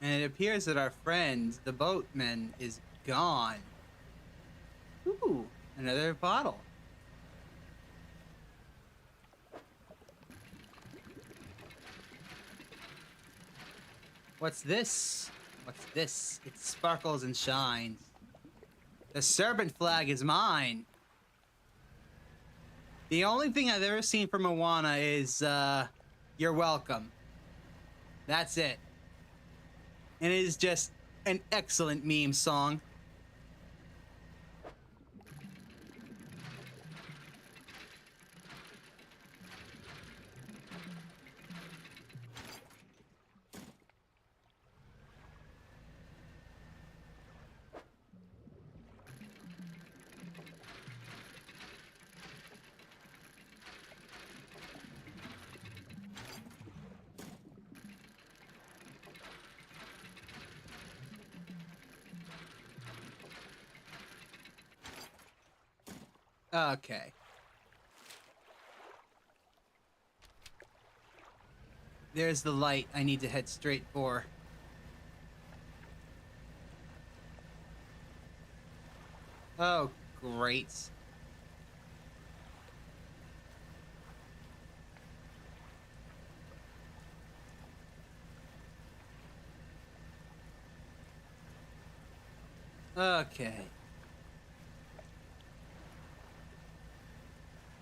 And it appears that our friend, the boatman, is gone. Ooh, another bottle. What's this? What's this? It sparkles and shines. The serpent flag is mine. The only thing I've ever seen from Moana is, you're welcome. That's it. And it is just an excellent meme song. Okay. There's the light I need to head straight for. Oh, great. Okay.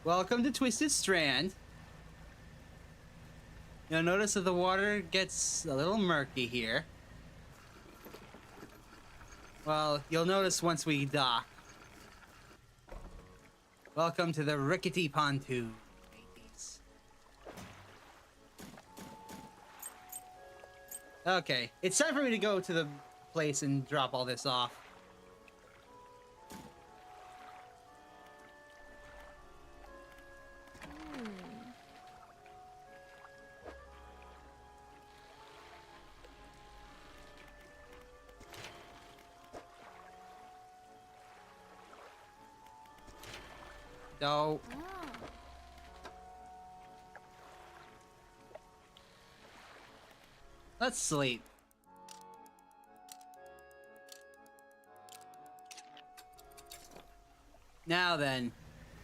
Welcome to Twisted Strand. You'll notice that the water gets a little murky here. Well, you'll notice once we dock. Welcome to the rickety pontoon, mateys. Okay, it's time for me to go to the place and drop all this off. So, let's sleep. Now then,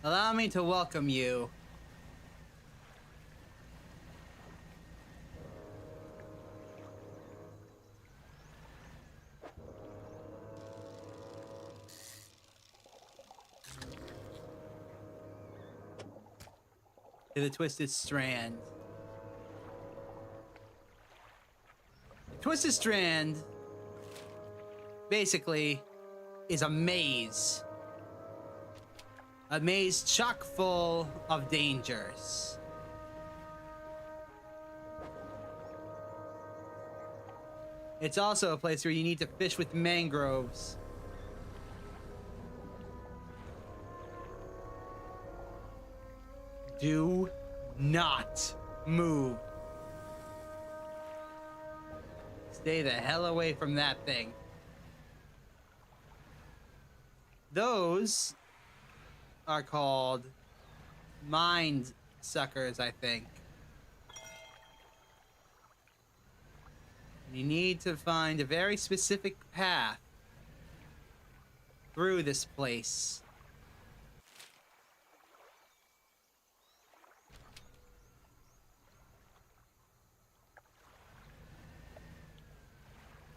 allow me to welcome you. To the Twisted Strand. The Twisted Strand, basically, is a maze. A maze chock full of dangers. It's also a place where you need to fish with mangroves. Do not move. Stay the hell away from that thing. Those are called mind suckers, I think. You need to find a very specific path through this place.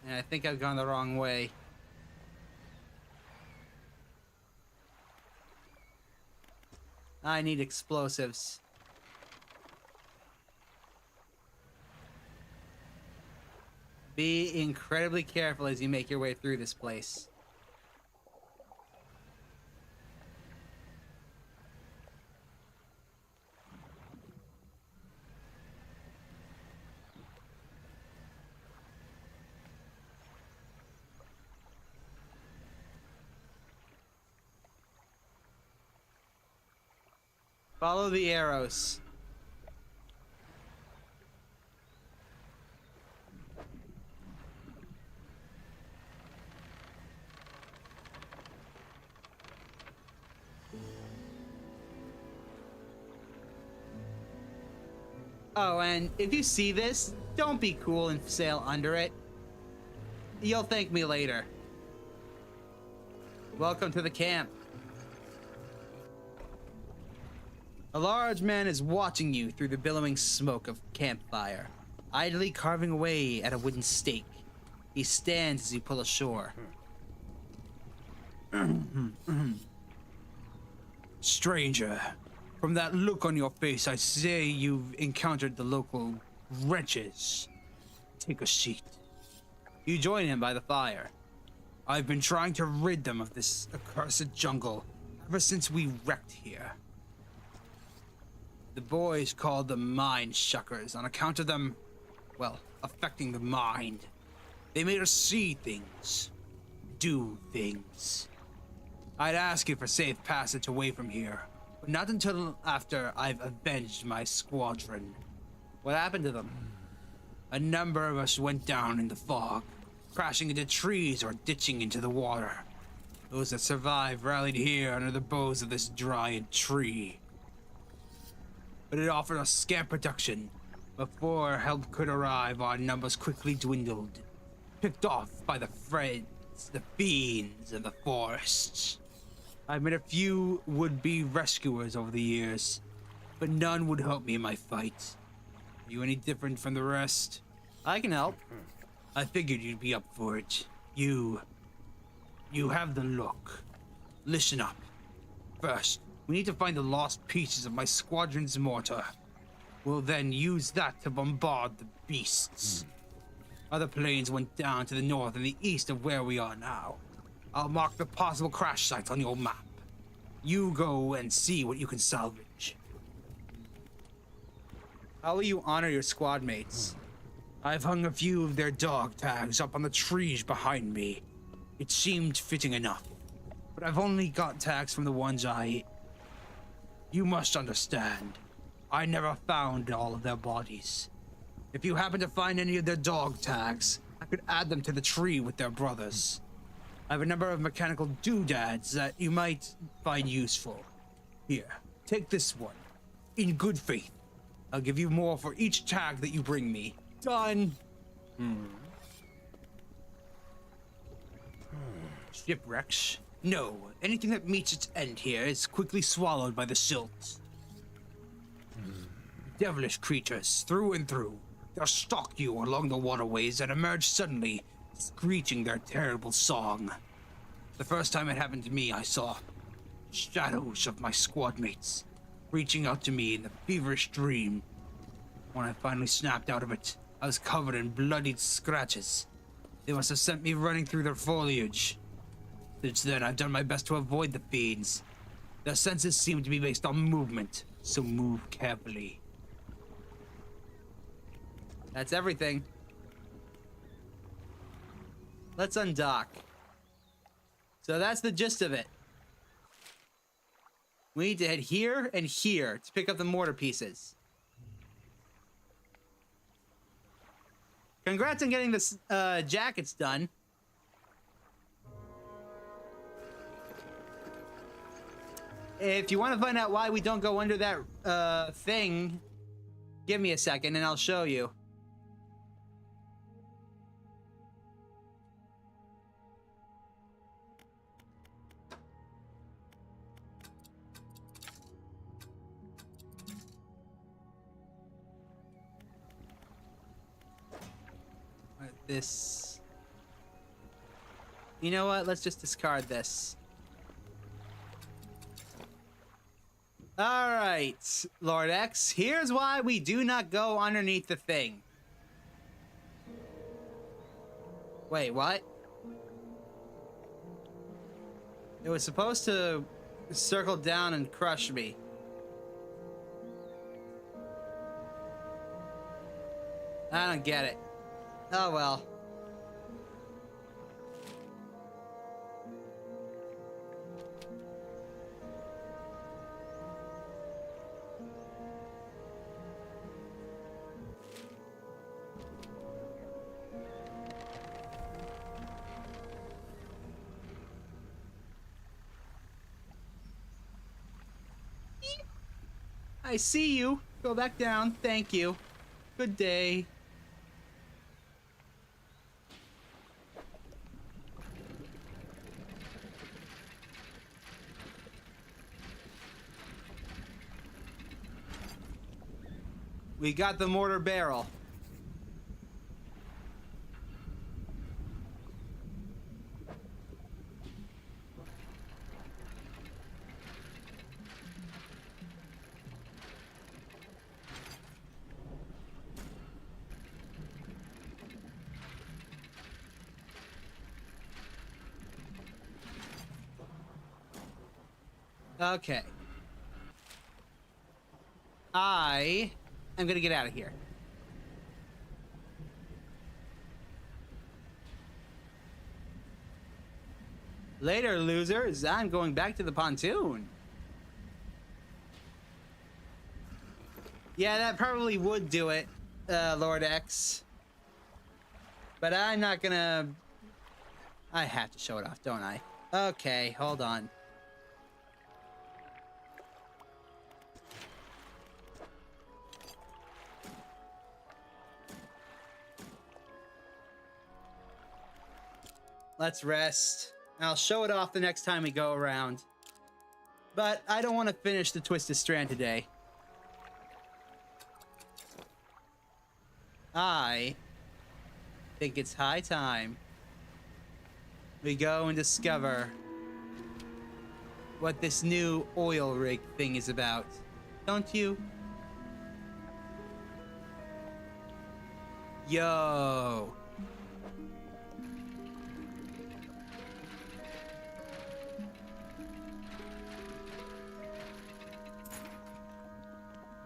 And I think I've gone the wrong way. I need explosives. Be incredibly careful as you make your way through this place. Follow the arrows. Oh, and if you see this, don't be cool and sail under it. You'll thank me later. Welcome to the camp. A large man is watching you through the billowing smoke of campfire, idly carving away at a wooden stake. He stands as you pull ashore. Stranger, from that look on your face, I say you've encountered the local wretches. Take a seat. You join him by the fire. I've been trying to rid them of this accursed jungle ever since we wrecked here. The boys called them mind shuckers on account of them, well, affecting the mind. They made us see things, do things. I'd ask you for safe passage away from here, but not until after I've avenged my squadron. What happened to them? A number of us went down in the fog, crashing into trees or ditching into the water. Those that survived rallied here under the boughs of this giant tree. But it offered us scant protection. Before help could arrive, our numbers quickly dwindled, picked off by the friends, the fiends, and the forests. I've met a few would-be rescuers over the years, but none would help me in my fight. Are you any different from the rest? I can help. I figured you'd be up for it. You have the look. Listen up. First, we need to find the lost pieces of my squadron's mortar. We'll then use that to bombard the beasts. Other planes went down to the north and the east of where we are now. I'll mark the possible crash sites on your map. You go and see what you can salvage. How will you honor your squad mates? I've hung a few of their dog tags up on the trees behind me. It seemed fitting enough, but I've only got tags from the ones You must understand, I never found all of their bodies. If you happen to find any of their dog tags, I could add them to the tree with their brothers. I have a number of mechanical doodads that you might find useful. Here, take this one. In good faith, I'll give you more for each tag that you bring me. Done. Shipwrecks? No, anything that meets its end here is quickly swallowed by the silt. Devilish creatures, through and through. They'll stalk you along the waterways and emerge suddenly, screeching their terrible song. The first time it happened to me, I saw shadows of my squad mates reaching out to me in the feverish dream. When I finally snapped out of it, I was covered in bloodied scratches. They must have sent me running through their foliage. Since then, I've done my best to avoid the fiends. Their senses seem to be based on movement, so move carefully. That's everything. Let's undock. So that's the gist of it. We need to head here and here to pick up the mortar pieces. Congrats on getting this jackets done. If you want to find out why we don't go under that thing, give me a second and I'll show you. This. You know what? Let's just discard this. All right, Lord X. Here's why we do not go underneath the thing. Wait, what? It was supposed to circle down and crush me. I don't get it. Oh well. I see you. Go back down. Thank you. Good day. We got the mortar barrel. Okay. I am gonna get out of here. Later, losers. I'm going back to the pontoon. Yeah, that probably would do it, Lord X. But I'm not gonna... I have to show it off, don't I? Okay, hold on. Let's rest. I'll show it off the next time we go around. But I don't want to finish the Twisted Strand today. I think it's high time we go and discover what this new oil rig thing is about. Don't you? Yo.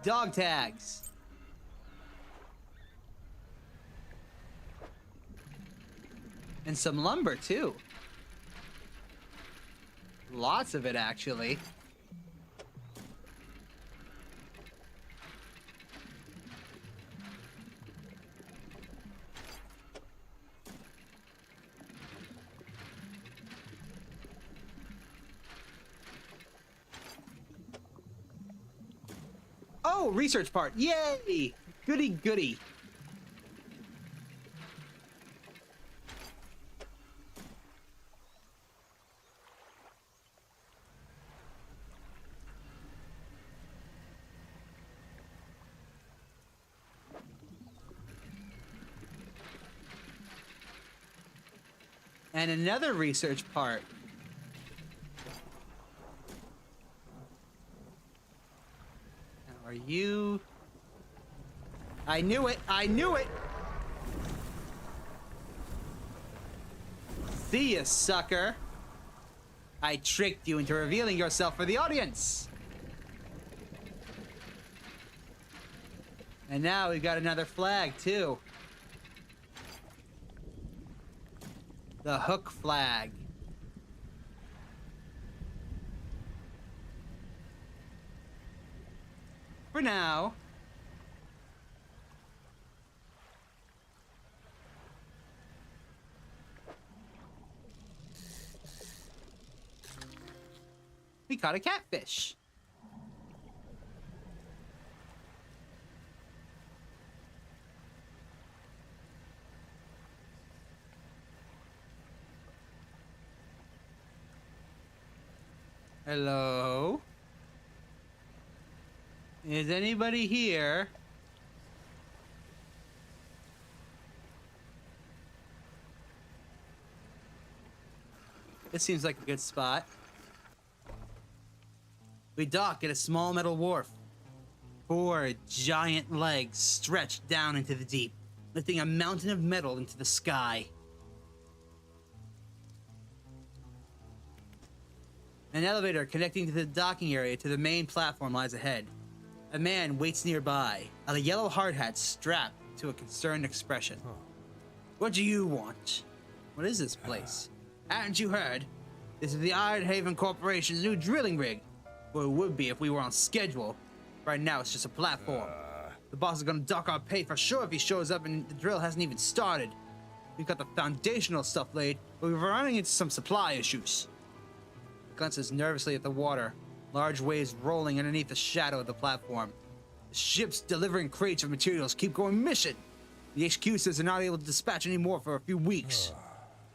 Dog tags. And some lumber, too. Lots of it, actually. Oh, research part. Yay! Goody, goody. And another research part. Now, are you... I knew it! I knew it! See ya, sucker! I tricked you into revealing yourself for the audience! And now we've got another flag, too. The hook flag. For now. We caught a catfish. Hello? Is anybody here? This seems like a good spot. We dock at a small metal wharf. 4 giant legs stretched down into the deep, lifting a mountain of metal into the sky. An elevator connecting to the docking area to the main platform lies ahead. A man waits nearby, a yellow hard hat strapped to a concerned expression. What do you want? What is this place? Haven't you heard? This is the Iron Haven Corporation's new drilling rig. Well, it would be if we were on schedule. Right now, it's just a platform. The boss is gonna dock our pay for sure if he shows up and the drill hasn't even started. We've got the foundational stuff laid, but we're running into some supply issues. He glances nervously at the water. large waves rolling underneath the shadow of the platform. The ships delivering crates of materials keep going mission. The HQ says they're not able to dispatch any more for a few weeks.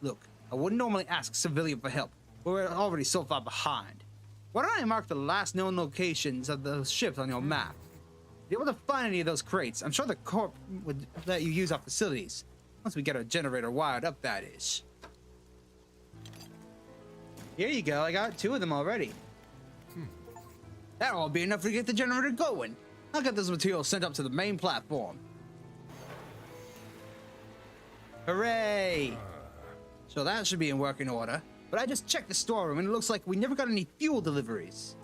Look, I wouldn't normally ask civilian for help, but we're already so far behind. Why don't I mark the last known locations of those ships on your map? If you're able to find any of those crates, I'm sure the Corp would let you use our facilities. Once we get our generator wired up, that is. Here you go, I got 2 of them already. That'll all be enough to get the generator going. I'll get those materials sent up to the main platform. Hooray! So that should be in working order. But I just checked the storeroom and it looks like we never got any fuel deliveries.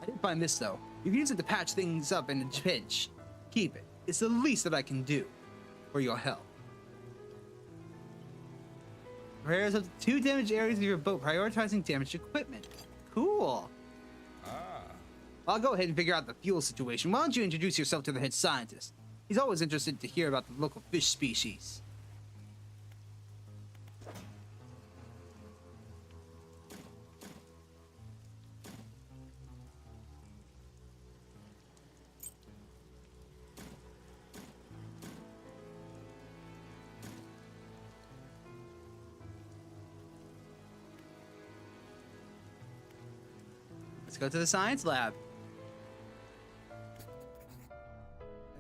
I did find this though. You can use it to patch things up in a pinch. Keep it. It's the least that I can do for your help. Repairs up to 2 damaged areas of your boat, prioritizing damaged equipment. Cool. I'll go ahead and figure out the fuel situation. Why don't you introduce yourself to the head scientist? He's always interested to hear about the local fish species. Let's go to the science lab.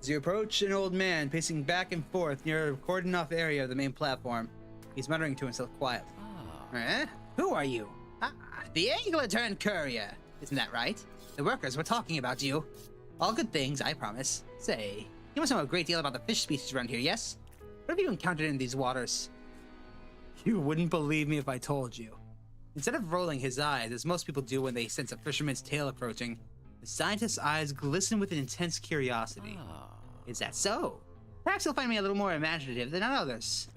As you approach an old man pacing back and forth near a cordoned off area of the main platform, he's muttering to himself quietly. Who are you? The angler turned courier. Isn't that right? The workers were talking about you. All good things, I promise. Say, you must know a great deal about the fish species around here, yes? What have you encountered in these waters? You wouldn't believe me if I told you. Instead of rolling his eyes, as most people do when they sense a fisherman's tail approaching, the scientist's eyes glisten with an intense curiosity. Is that so? Perhaps you'll find me a little more imaginative than others.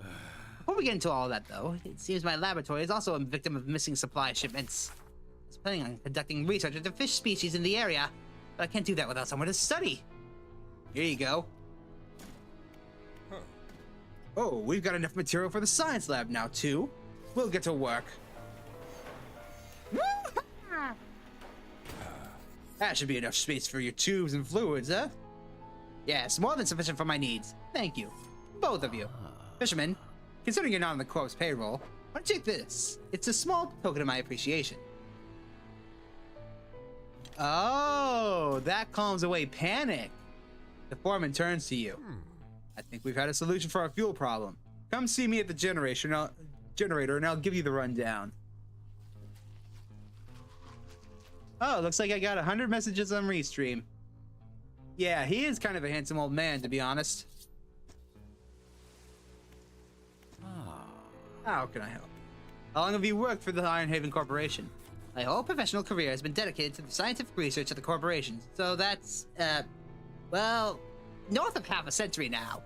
Before we get into all that, though, it seems my laboratory is also a victim of missing supply shipments. I was planning on conducting research into fish species in the area, but I can't do that without somewhere to study. Here you go. Oh, we've got enough material for the science lab now, too. We'll get to work. That should be enough space for your tubes and fluids, huh? Yes, more than sufficient for my needs. Thank you. Both of you. Fisherman, considering you're not on the Corp's payroll, why don't you take this? It's a small token of my appreciation. Oh, that calms away panic. The foreman turns to you. I think we've had a solution for our fuel problem. Come see me at the generator and I'll give you the rundown. Oh, looks like I got 100 messages on Restream. Yeah, he is kind of a handsome old man, to be honest. How can I help? How long have you worked for the Ironhaven Corporation? My whole professional career has been dedicated to the scientific research of the corporation, so that's, well, north of half a century now.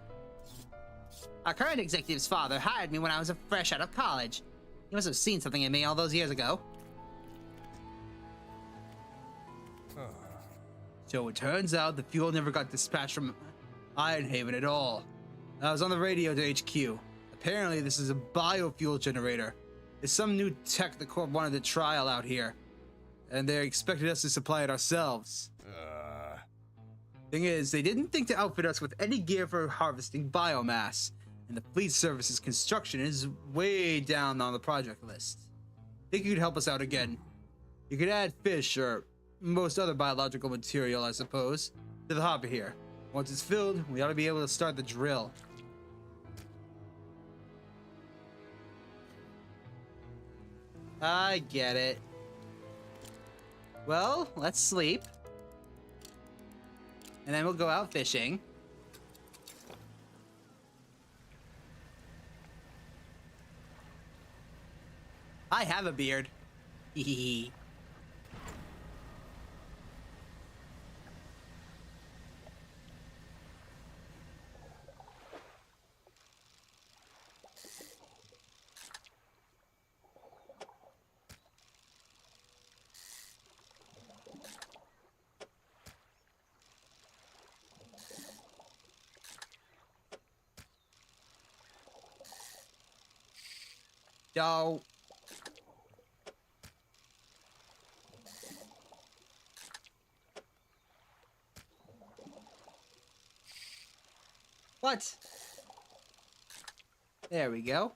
Our current executive's father hired me when I was fresh out of college. He must have seen something in me all those years ago. So it turns out the fuel never got dispatched from Ironhaven at all. I was on the radio to HQ. Apparently this is a biofuel generator. It's some new tech the Corp wanted to trial out here. And they expected us to supply it ourselves. Thing is, they didn't think to outfit us with any gear for harvesting biomass. And the fleet services construction is way down on the project list. Think you could help us out again? You could add fish or most other biological material, I suppose, to the hopper here. Once it's filled, we ought to be able to start the drill. I get it. Well, let's sleep. And then we'll go out fishing. I have a beard. Hehehe. So What? There we go.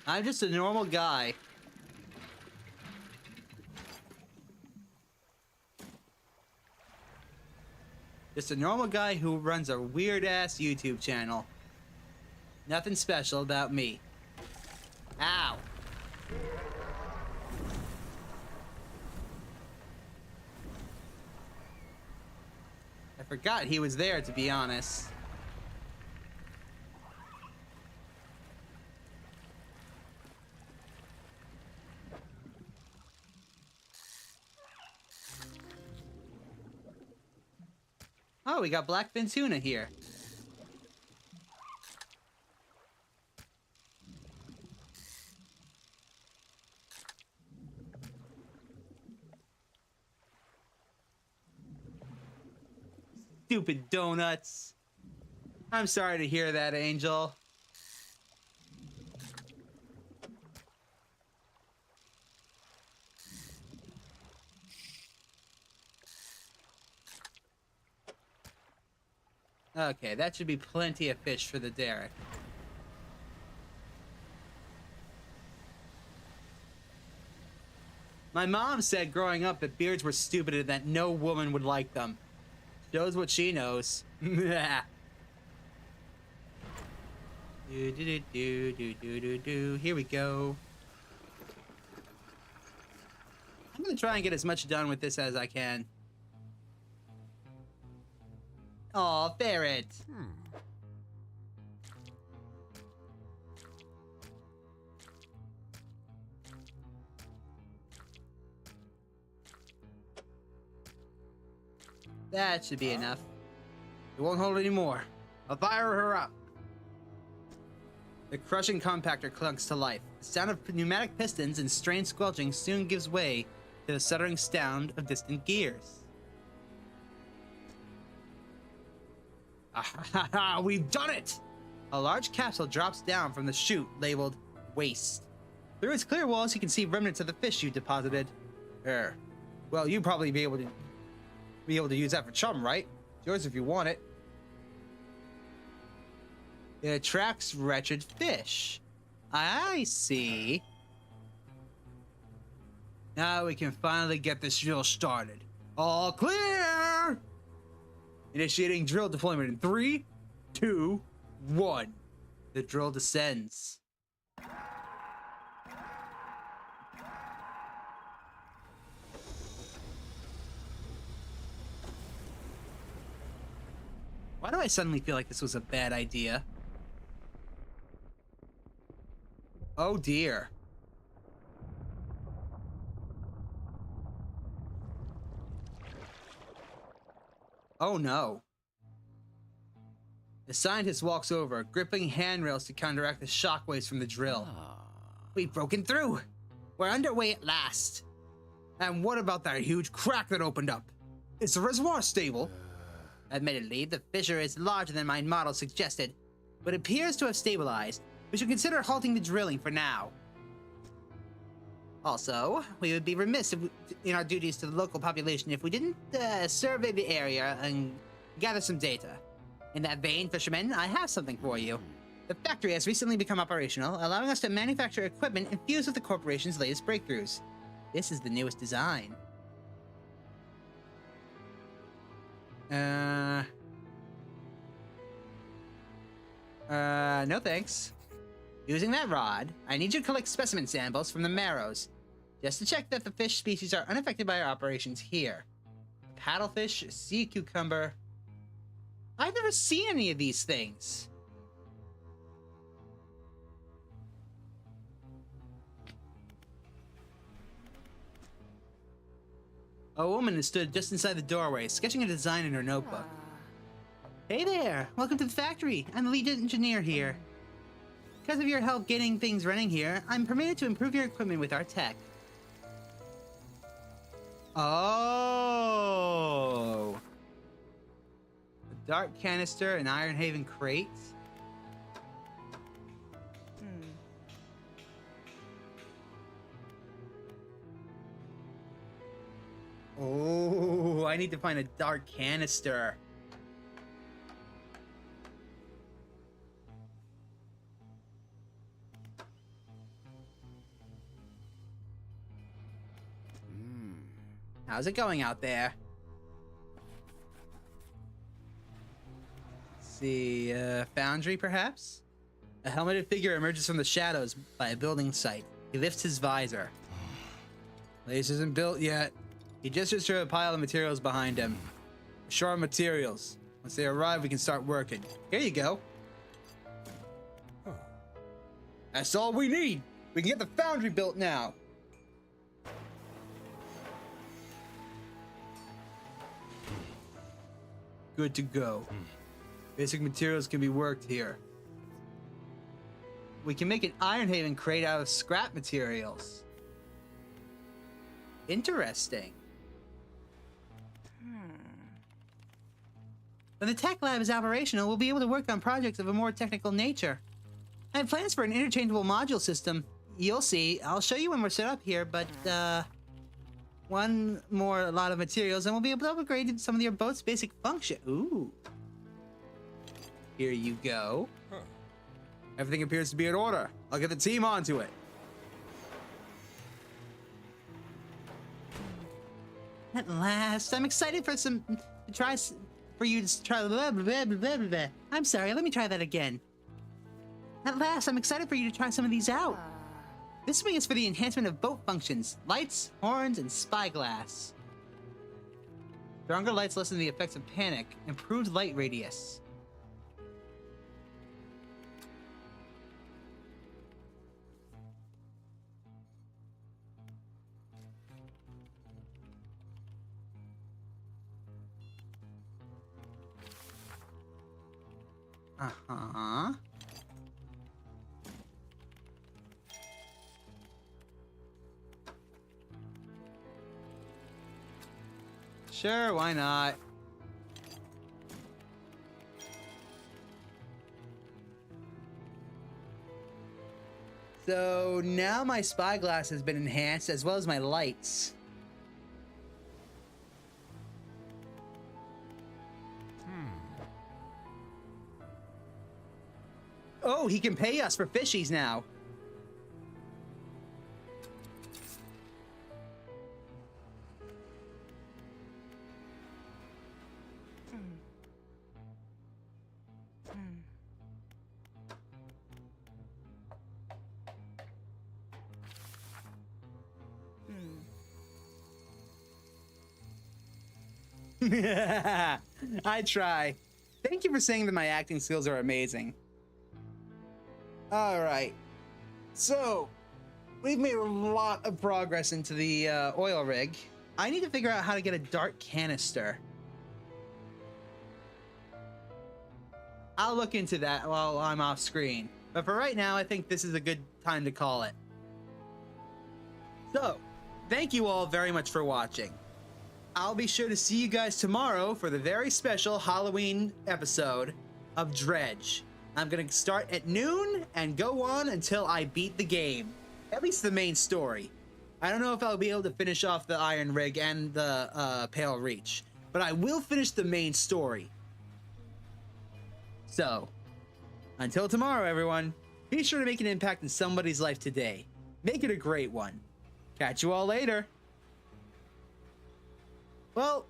I'm just a normal guy. Just a normal guy who runs a weird-ass YouTube channel. Nothing special about me. Ow. I forgot he was there, to be honest. Oh, we got blackfin tuna here. Stupid donuts. I'm sorry to hear that, Angel. Okay, that should be plenty of fish for the derrick. My mom said growing up that beards were stupid and that no woman would like them. Shows what she knows. Here we go. I'm gonna try and get as much done with this as I can. Aw, ferret. That should be enough. It won't hold anymore. I'll fire her up. The crushing compactor clunks to life. The sound of pneumatic pistons and strained squelching soon gives way to the stuttering sound of distant gears. Ah, we've done it! A large capsule drops down from the chute labeled Waste. Through its clear walls, you can see remnants of the fish you deposited. Well, you'd probably be able to use that for chum, right? It's yours if you want it. It attracts wretched fish. I see. Now we can finally get this drill started. All clear! Initiating drill deployment in 3, 2, 1. The drill descends. Why do I suddenly feel like this was a bad idea? Oh dear. Oh no. The scientist walks over, gripping handrails to counteract the shockwaves from the drill. We've broken through. We're underway at last. And what about that huge crack that opened up? Is the reservoir stable? Admittedly, the fissure is larger than my model suggested, but appears to have stabilized. We should consider halting the drilling for now. Also, we would be remiss in our duties to the local population if we didn't survey the area and gather some data. In that vein, fishermen, I have something for you. The factory has recently become operational, allowing us to manufacture equipment infused with the corporation's latest breakthroughs. This is the newest design. No thanks. Using that rod, I need you to collect specimen samples from the marrows, just to check that the fish species are unaffected by our operations here. Paddlefish, sea cucumber. I've never seen any of these things. A woman stood just inside the doorway, sketching a design in her notebook. Hey there! Welcome to the factory. I'm the lead engineer here. Because of your help getting things running here, I'm permitted to improve your equipment with our tech. Oh! A dart canister, an Iron Haven crate. I need to find a dark canister. How's it going out there? Let's see, foundry perhaps? A helmeted figure emerges from the shadows by a building site. He lifts his visor. Place isn't built yet. He gestures to a pile of materials behind him. Short on materials. Once they arrive, we can start working. Here you go. That's all we need. We can get the foundry built now. Good to go. Basic materials can be worked here. We can make an Iron Haven crate out of scrap materials. Interesting. When the tech lab is operational, we'll be able to work on projects of a more technical nature. I have plans for an interchangeable module system. You'll see. I'll show you when we're set up here, but one more lot of materials and we'll be able to upgrade some of your boat's basic function. Ooh. Here you go. Everything appears to be in order. I'll get the team onto it. At last, I'm excited for you to try. Blah, blah, blah, blah, blah, blah. I'm sorry, let me try that again. At last, I'm excited for you to try some of these out. This wing is for the enhancement of boat functions, lights, horns, and spyglass. Stronger lights lessen the effects of panic, improved light radius. Uh-huh. Sure, why not? So now my spyglass has been enhanced as well as my lights. Oh, he can pay us for fishies now. I try. Thank you for saying that my acting skills are amazing. All right. So, we've made a lot of progress into the oil rig. I need to figure out how to get a dark canister. I'll look into that while I'm off screen. But for right now, I think this is a good time to call it. So, thank you all very much for watching. I'll be sure to see you guys tomorrow for the very special Halloween episode of Dredge. I'm gonna start at noon and go on until I beat the game. At least the main story. I don't know if I'll be able to finish off the Iron Rig and the Pale Reach, but I will finish the main story. So, until tomorrow, everyone, be sure to make an impact in somebody's life today. Make it a great one. Catch you all later. Well,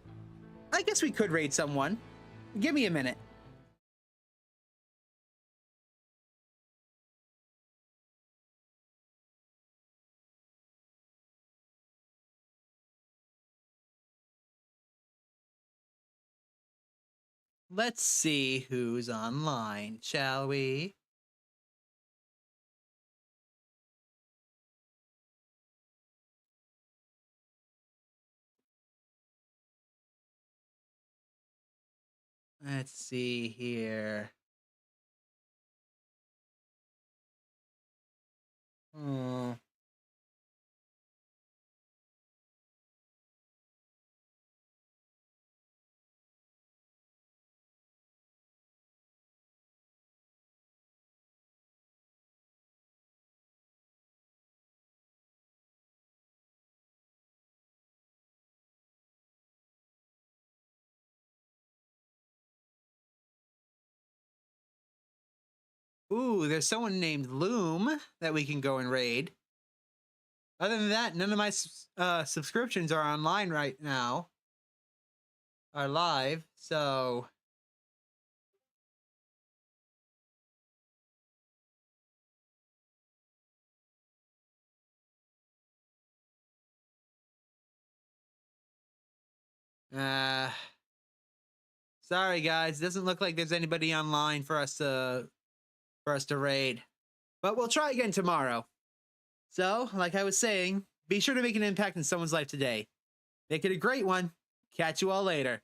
I guess we could raid someone. Give me a minute. Let's see who's online, shall we? Let's see here. Oh. Ooh, there's someone named Loom that we can go and raid. Other than that, none of my subscriptions are online right now. Are live, so... sorry guys, doesn't look like there's anybody online for us to raid. But we'll try again tomorrow. So, like I was saying, be sure to make an impact in someone's life today. Make it a great one. Catch you all later.